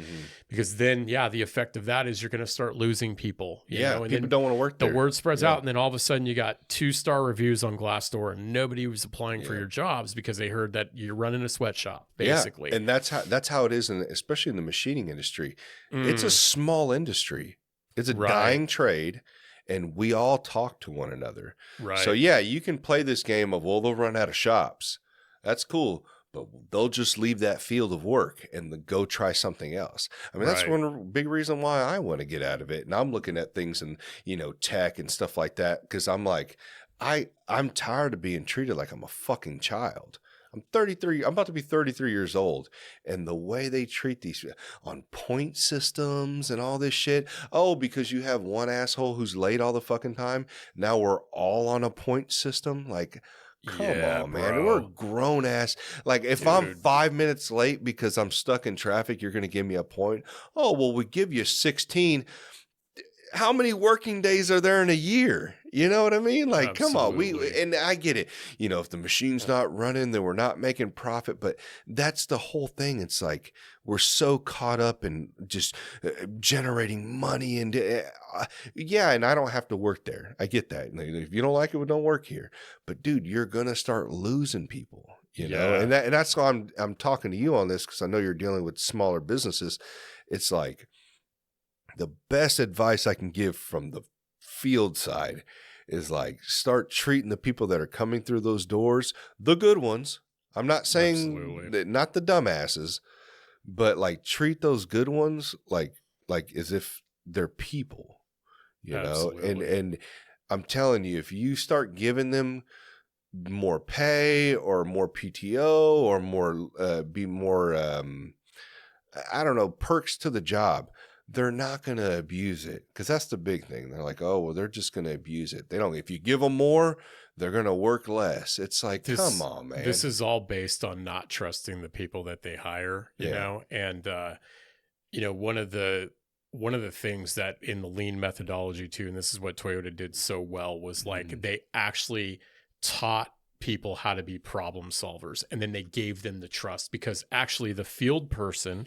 B: because then, the effect of that is you're going to start losing people. You know? And
A: people don't want to work there.
B: The word spreads out, and then all of a sudden you got 2-star reviews on Glassdoor, and nobody was applying for your jobs because they heard that you're running a sweatshop, basically.
A: Yeah. And that's how it is, especially in the machining industry. It's a small industry. It's a dying trade. And we all talk to one another. Right. So you can play this game of, well, they'll run out of shops. That's cool. But they'll just leave that field of work and go try something else. I mean, that's one big reason why I want to get out of it. And I'm looking at things in, tech and stuff like that, because I'm like, I'm tired of being treated like I'm a fucking child. I'm 33. I'm about to be 33 years old. And the way they treat these on point systems and all this shit. Oh, because you have one asshole who's late all the fucking time. Now we're all on a point system. Like, come on, man.
B: Bro.
A: We're grown ass. Like, if I'm 5 minutes late because I'm stuck in traffic, you're going to give me a point. Oh, well, we give you 16. How many working days are there in a year? You know what I mean? Like,
B: Absolutely.
A: come on. And I get it. If the machine's not running, then we're not making profit. But that's the whole thing. It's like, we're so caught up in just generating money. And and I don't have to work there. I get that. If you don't like it, well, don't work here. But dude, you're going to start losing people, know? And that's why I'm talking to you on this, because I know you're dealing with smaller businesses. It's like, the best advice I can give from the field side is like, start treating the people that are coming through those doors, the good ones. I'm not saying that, not the dumbasses, but like, treat those good ones like as if they're people, know? And I'm telling you, if you start giving them more pay or more PTO or more, I don't know, perks to the job, they're not going to abuse it, because that's the big thing. They're like, oh, well, they're just going to abuse it. They don't. If you give them more, they're going to work less. It's like, come on, man.
B: This is all based on not trusting the people that they hire, you know? And, one of the things that in the lean methodology too, and this is what Toyota did so well, was like, they actually taught people how to be problem solvers, and then they gave them the trust, because actually the field person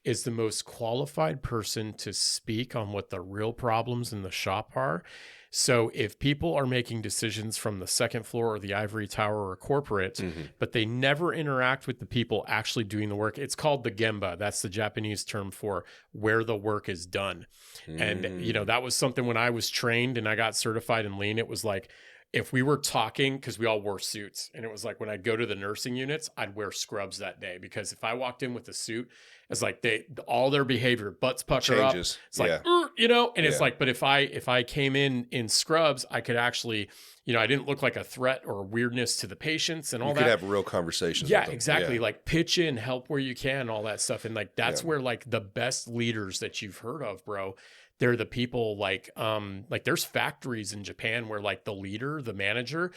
B: is the most qualified person to speak on what the real problems in the shop are. So if people are making decisions from the second floor or the ivory tower or corporate, but they never interact with the people actually doing the work, it's called the gemba. That's the Japanese term for where the work is done. And that was something when I was trained and I got certified in lean. It was like, if we were talking, because we all wore suits, and it was like, when I'd go to the nursing units, I'd wear scrubs that day, because if I walked in with a suit, it's like all their behavior, butts pucker up. It's like, and it's like, but if I came in scrubs, I could actually, I didn't look like a threat or weirdness to the patients and all that.
A: You could have real conversations.
B: Yeah,
A: with them.
B: exactly.
A: Yeah.
B: Like, pitch in, help where you can, all that stuff. And like, that's where like the best leaders that you've heard of, bro, they're the people like there's factories in Japan where like the leader, the manager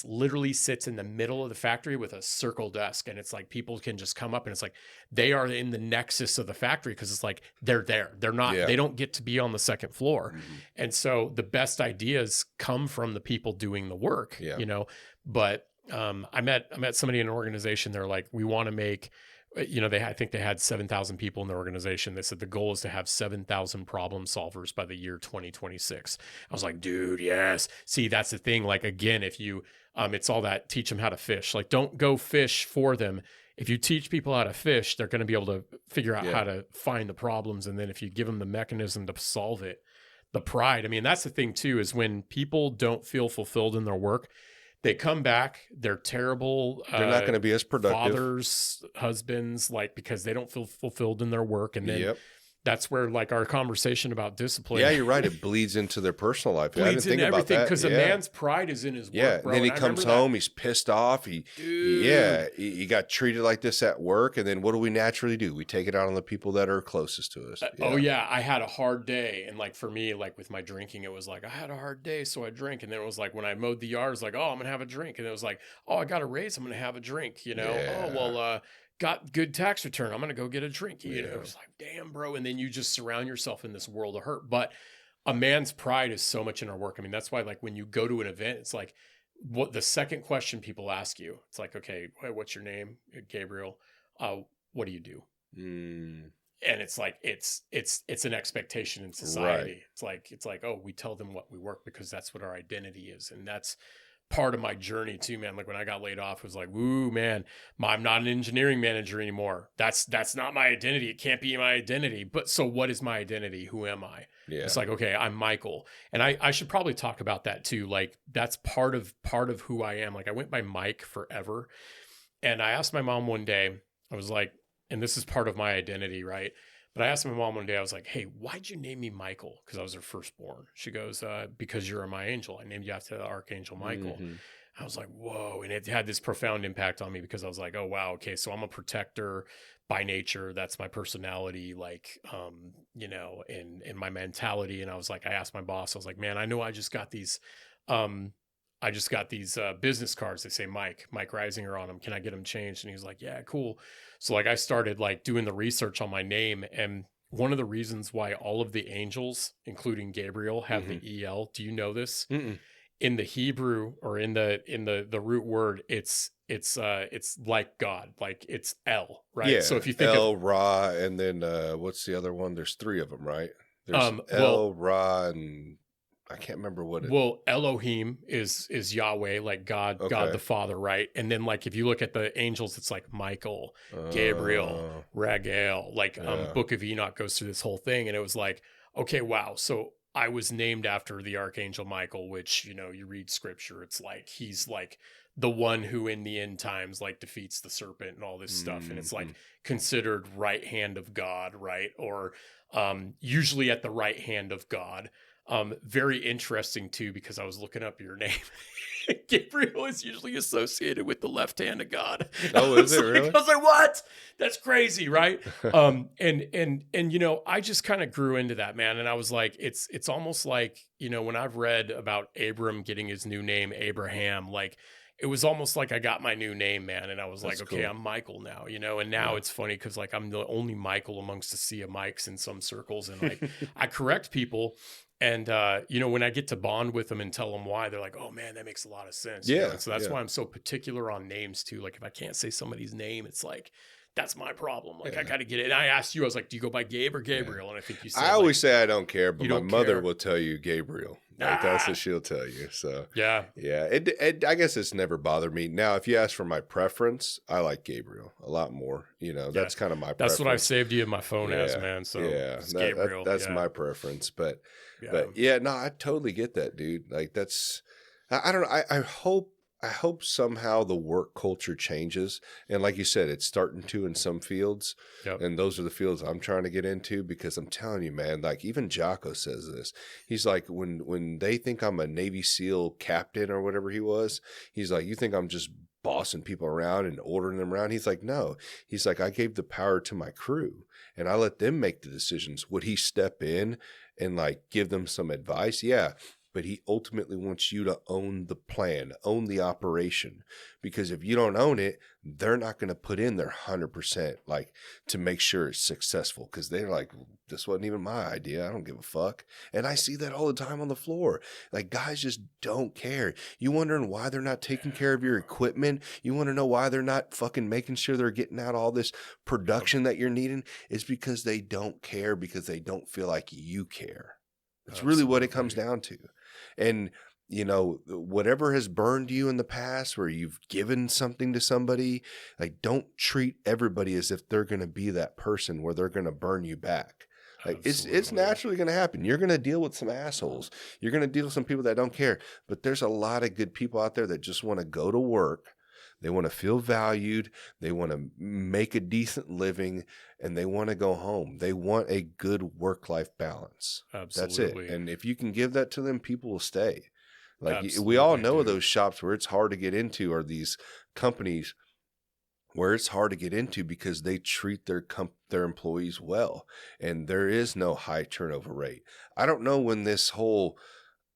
B: literally sits in the middle of the factory with a circle desk. And it's like, people can just come up and it's like, they are in the nexus of the factory, because it's like, they're there. They're not, they don't get to be on the second floor. And so the best ideas come from the people doing the work, but I met somebody in an organization. They're like, we want to make, I think they had 7,000 people in the organization. They said the goal is to have 7,000 problem solvers by the year 2026. I was like, dude, yes. See, that's the thing. Like, again, if you, it's all that teach them how to fish. Like, don't go fish for them. If you teach people how to fish, they're going to be able to figure out how to find the problems. And then if you give them the mechanism to solve it, the pride. I mean, that's the thing too, is when people don't feel fulfilled in their work, they come back, they're terrible.
A: They're not going to be as productive.
B: Fathers, husbands, like, because they don't feel fulfilled in their work. And then that's where, like, our conversation about discipline.
A: Yeah, you're right. It bleeds into their personal life.
B: Bleeds
A: I didn't think
B: into
A: about
B: everything,
A: that.
B: because a man's pride is in his work, bro.
A: And then he comes home, he's pissed off. He got treated like this at work. And then what do we naturally do? We take it out on the people that are closest to us.
B: Oh, yeah. I had a hard day. And, like, for me, like, with my drinking, it was like, I had a hard day, so I drink. And then it was like, when I mowed the yard, it was like, oh, I'm going to have a drink. And it was like, oh, I got a raise, I'm going to have a drink, Oh, well, got good tax return, I'm going to go get a drink. It was like, damn, bro. And then you just surround yourself in this world of hurt. But a man's pride is so much in our work. I mean, that's why, like, when you go to an event, it's like, what the second question people ask you, it's like, okay, what's your name? Gabriel. What do you do? And it's like, it's an expectation in society. Right. It's like, oh, we tell them what we work because that's what our identity is. And that's part of my journey too, man. Like, when I got laid off, it was like, woo, man, I'm not an engineering manager anymore. That's not my identity. It can't be my identity. But so what is my identity? Who am I? Yeah. It's like, okay, I'm Michael. And I should probably talk about that too. Like, that's part of who I am. Like, I went by Mike forever. And I asked my mom one day, I was like, and this is part of my identity, right? But I asked my mom one day, I was like, hey, why'd you name me Michael? Because I was her firstborn. She goes, because you're my angel. I named you after the Archangel Michael. I was like, whoa. And it had this profound impact on me, because I was like, oh, wow. Okay. So I'm a protector by nature. That's my personality, like, in my mentality. And I was like, I asked my boss, I was like, man, I know I just got these, business cards. They say Mike Reisinger on them. Can I get them changed? And he was like, yeah, cool. So, like, I started, like, doing the research on my name. And one of the reasons why all of the angels, including Gabriel, have the EL, do you know this? In the Hebrew, or in the root word, it's like God, like it's El, right?
A: Yeah.
B: So if you think
A: El, Ra, and then what's the other one? There's three of them, right? There's El, Ra, and I can't remember what it is.
B: Well, Elohim is Yahweh, like God, God the Father, right? And then, like, if you look at the angels, it's like Michael, Gabriel, Raguel, like Book of Enoch goes through this whole thing. And it was like, okay, wow. So I was named after the Archangel Michael, which, you read scripture, it's like, he's like the one who in the end times, like, defeats the serpent and all this stuff. And it's like considered right hand of God, right? Or usually at the right hand of God. Very interesting too, because I was looking up your name. Gabriel is usually associated with the left hand of God.
A: Oh, is it really?
B: I was like, what? That's crazy, right? And I just kind of grew into that, man. And I was like, it's almost like, when I've read about Abram getting his new name, Abraham, like, it was almost like I got my new name, man. And I was like, okay, cool. I'm Michael now, and now it's funny, because, like, I'm the only Michael amongst a sea of Mikes in some circles. And, like, I correct people. And, when I get to bond with them and tell them why, they're like, oh man, that makes a lot of sense.
A: Yeah.
B: So that's why I'm so particular on names too. Like, if I can't say somebody's name, it's like, that's my problem. Like, I got to get it. And I asked you, I was like, do you go by Gabe or Gabriel? And I think you said,
A: I always say I don't care, but my mother will tell you Gabriel. Like, that's what she'll tell you. So yeah. I guess it's never bothered me. Now, if you ask for my preference, I like Gabriel a lot more. That's kind of my preference.
B: That's what I've saved you in my phone as, man. So Gabriel.
A: That's my preference. But no, I totally get that, dude. Like, that's, I don't know. I hope somehow the work culture changes. And like you said, it's starting to in some fields. Yep. And those are the fields I'm trying to get into, because I'm telling you, man, like, even Jocko says this. He's like, when they think I'm a Navy SEAL captain or whatever he was, he's like, you think I'm just bossing people around and ordering them around? He's like, no. He's like, I gave the power to my crew and I let them make the decisions. Would he step in and, like, give them some advice? Yeah. but he ultimately wants you to own the plan, own the operation. Because if you don't own it, they're not going to put in their 100%, like, to make sure it's successful. Because they're like, this wasn't even my idea. I don't give a fuck. And I see that all the time on the floor. Like, guys just don't care. You wondering why they're not taking care of your equipment? You want to know why they're not fucking making sure they're getting out all this production that you're needing? It's because they don't care, because they don't feel like you care. It's really what it comes down to. And, you know, whatever has burned you in the past where you've given something to somebody, like, don't treat everybody as if they're going to be that person where they're going to burn you back. Like, it's naturally going to happen. You're going to deal with some assholes. You're going to deal with some people that don't care. But there's a lot of good people out there that just want to go to work. They want to feel valued. They want to make a decent living, and they want to go home. They want a good work-life balance.
B: Absolutely.
A: That's it. And if you can give that to them, people will stay. Like,
B: Absolutely,
A: we all know of those shops where it's hard to get into, or these companies where it's hard to get into because they treat their employees well, and there is no high turnover rate. I don't know when this whole,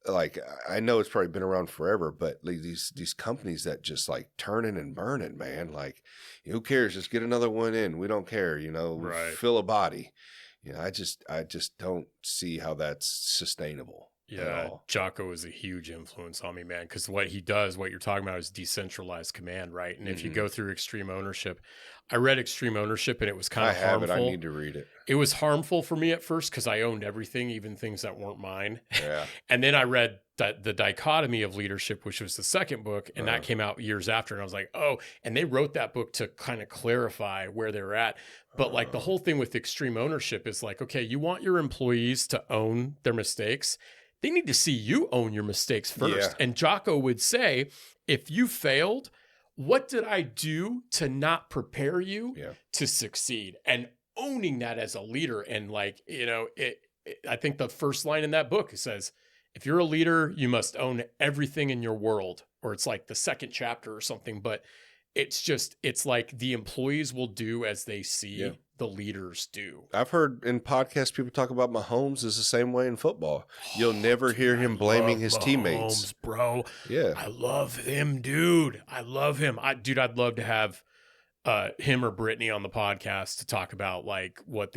A: like, I know it's probably been around forever, but like these companies that just like turning and burning, man, like, who cares? Just get another one in. We don't care, you know,
B: Right.
A: fill a body. You know, I just don't see how that's sustainable.
B: Yeah, Jocko is a huge influence on me, man, because what he does, what you're talking about, is decentralized command, right? And if you go through Extreme Ownership, I read Extreme Ownership, and it was kind of harmful.
A: I need to read it.
B: It was harmful for me at first because I owned everything, even things that weren't mine.
A: Yeah.
B: And then I read the Dichotomy of Leadership, which was the second book, and that came out years after. And I was like, oh, and they wrote that book to kind of clarify where they were at. But like the whole thing with Extreme Ownership is like, okay, you want your employees to own their mistakes. They need to see you own your mistakes first.
A: Yeah.
B: And Jocko would say, if you failed, what did I do to not prepare you to succeed? And owning that as a leader. And like, you know, I think the first line in that book, it says, if you're a leader, you must own everything in your world. Or it's like the second chapter or something. But it's like the employees will do as they see the leaders do.
A: I've heard in podcasts people talk about Mahomes is the same way in football. You'll never hear him blaming his teammates.
B: Bro.
A: Yeah.
B: I love him, dude. I love him. I'd love to have him or Brittany on the podcast to talk about like what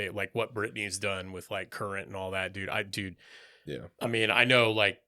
B: Brittany's done with like Current and all that, dude. Yeah. I mean, I know like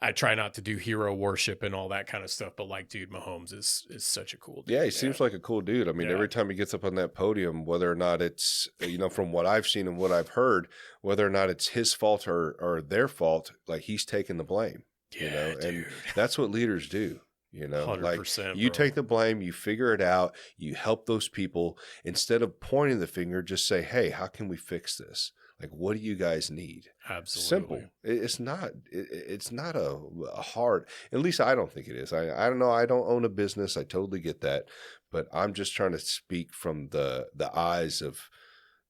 B: I try not to do hero worship and all that kind of stuff, but like, dude, Mahomes is such a cool dude.
A: Yeah, he seems like a cool dude. I mean, every time he gets up on that podium, whether or not it's, you know, from what I've seen and what I've heard, whether or not it's his fault or their fault, like he's taking the blame, you know, dude. And that's what leaders do. You know, 100%, like you take the blame, you figure it out, you help those people. Instead of pointing the finger, just say, hey, how can we fix this? Like, what do you guys need?
B: Absolutely.
A: Simple. It's not a hard, at least I don't think it is. I don't know. I don't own a business. I totally get that. But I'm just trying to speak from the eyes of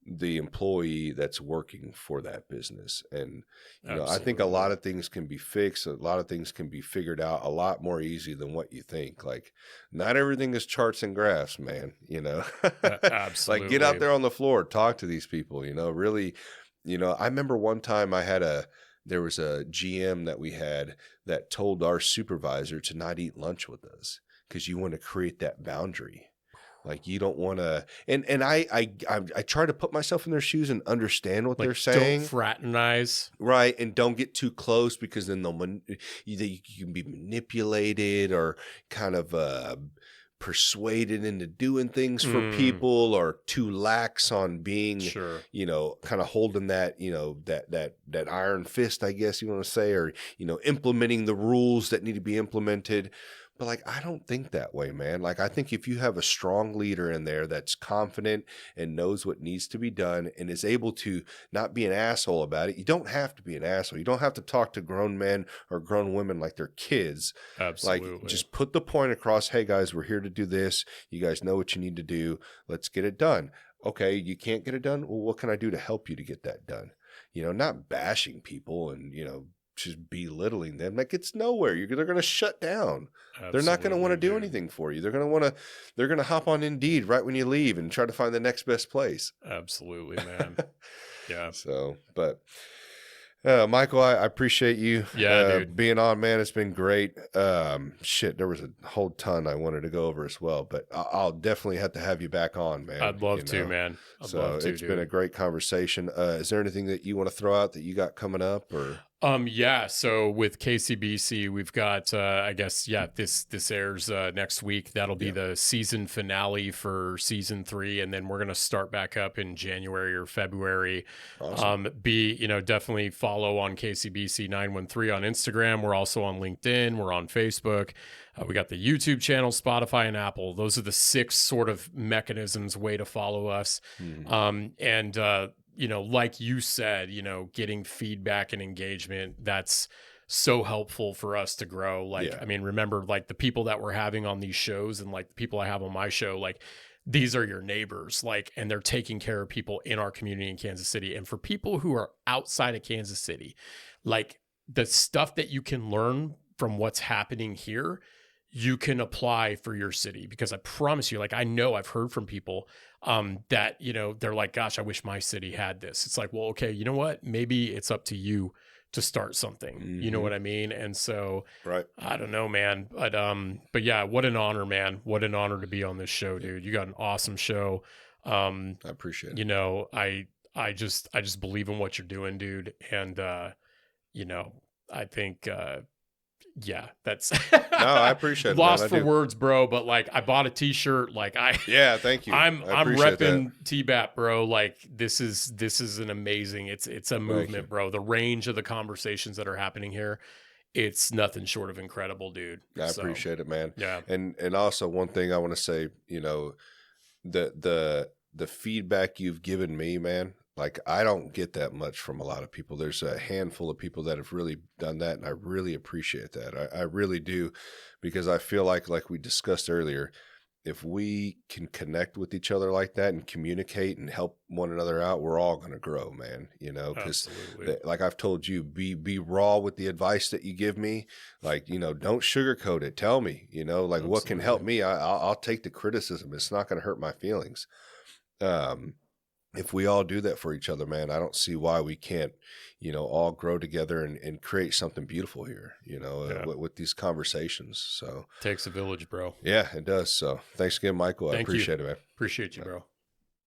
A: the employee that's working for that business. And, you know, I think a lot of things can be fixed. A lot of things can be figured out a lot more easy than what you think. Like, not everything is charts and graphs, man, you know.
B: Absolutely.
A: Like, get out there on the floor, talk to these people, you know, really. You know, I remember one time there was a GM that we had that told our supervisor to not eat lunch with us because you want to create that boundary. Like, you don't want to, and I try to put myself in their shoes and understand what they're saying.
B: Don't fraternize.
A: Right. And don't get too close because then you can be manipulated or kind of, persuaded into doing things for people, or too lax on being, you know, kind of holding that, you know, that iron fist, I guess you want to say, or, you know, implementing the rules that need to be implemented. But like, I don't think that way, man. Like, I think if you have a strong leader in there that's confident and knows what needs to be done and is able to not be an asshole about it, you don't have to be an asshole. You don't have to talk to grown men or grown women like they're kids.
B: Absolutely.
A: Like, just put the point across. Hey guys, we're here to do this. You guys know what you need to do. Let's get it done. Okay. You can't get it done. Well, what can I do to help you to get that done? You know, not bashing people and, you know, just belittling them. Like, it's nowhere. They're going to shut down. Absolutely, they're not going to want to do anything for you. They're going to hop on Indeed right when you leave and try to find the next best place.
B: Absolutely, man. Yeah.
A: So, but Michael, I appreciate you
B: Yeah, dude.
A: being on, man. It's been great. Shit, there was a whole ton I wanted to go over as well, but I'll definitely have to have you back on, man.
B: I'd love to, man. I'd
A: So
B: love to,
A: it's been a
B: dude.
A: great conversation. Is there anything that you want to throw out that you got coming up, or?
B: Yeah. So with KCBC, we've got, I guess, yeah, this airs next week. That'll be the season finale for season 3, and then we're gonna start back up in January or February.
A: Awesome.
B: Definitely follow on KCBC 913 on Instagram. We're also on LinkedIn. We're on Facebook. We got the YouTube channel, Spotify, and Apple. Those are the 6 sort of mechanisms way to follow us. Like you said, getting feedback and engagement, that's so helpful for us to grow. Like, I mean, remember, like the people that we're having on these shows and like the people I have on my show, like these are your neighbors, like, and they're taking care of people in our community in Kansas City. And for people who are outside of Kansas City, like the stuff that you can learn from what's happening here, you can apply for your city, because I promise you, like, I know I've heard from people that, they're like, gosh, I wish my city had this. It's like, well, okay, you know what? Maybe it's up to you to start something. You know what I mean? And so,
A: right.
B: I don't know, man, but yeah, what an honor, man. What an honor to be on this show, dude. You got an awesome show.
A: I appreciate it.
B: I just believe in what you're doing, dude. And, I think, yeah, that's
A: No, I appreciate it.
B: Lost for words, bro. But like, I bought a T-shirt. Like,
A: yeah, thank you.
B: I'm repping TBAP, bro. Like, this is an amazing. It's a movement, bro. The range of the conversations that are happening here, it's nothing short of incredible, dude.
A: I appreciate it, man.
B: Yeah,
A: and also one thing I want to say, the feedback you've given me, man. Like, I don't get that much from a lot of people. There's a handful of people that have really done that, and I really appreciate that. I really do, because I feel like we discussed earlier, if we can connect with each other like that and communicate and help one another out, we're all going to grow, man. Because like I've told you, be raw with the advice that you give me. Like, don't sugarcoat it. Tell me, like what can help me. I'll take the criticism. It's not going to hurt my feelings. If we all do that for each other, man, I don't see why we can't, all grow together and create something beautiful here, with these conversations. So
B: takes a village, bro.
A: Yeah, it does. So thanks again, Michael. I appreciate it, man.
B: Appreciate you, bro.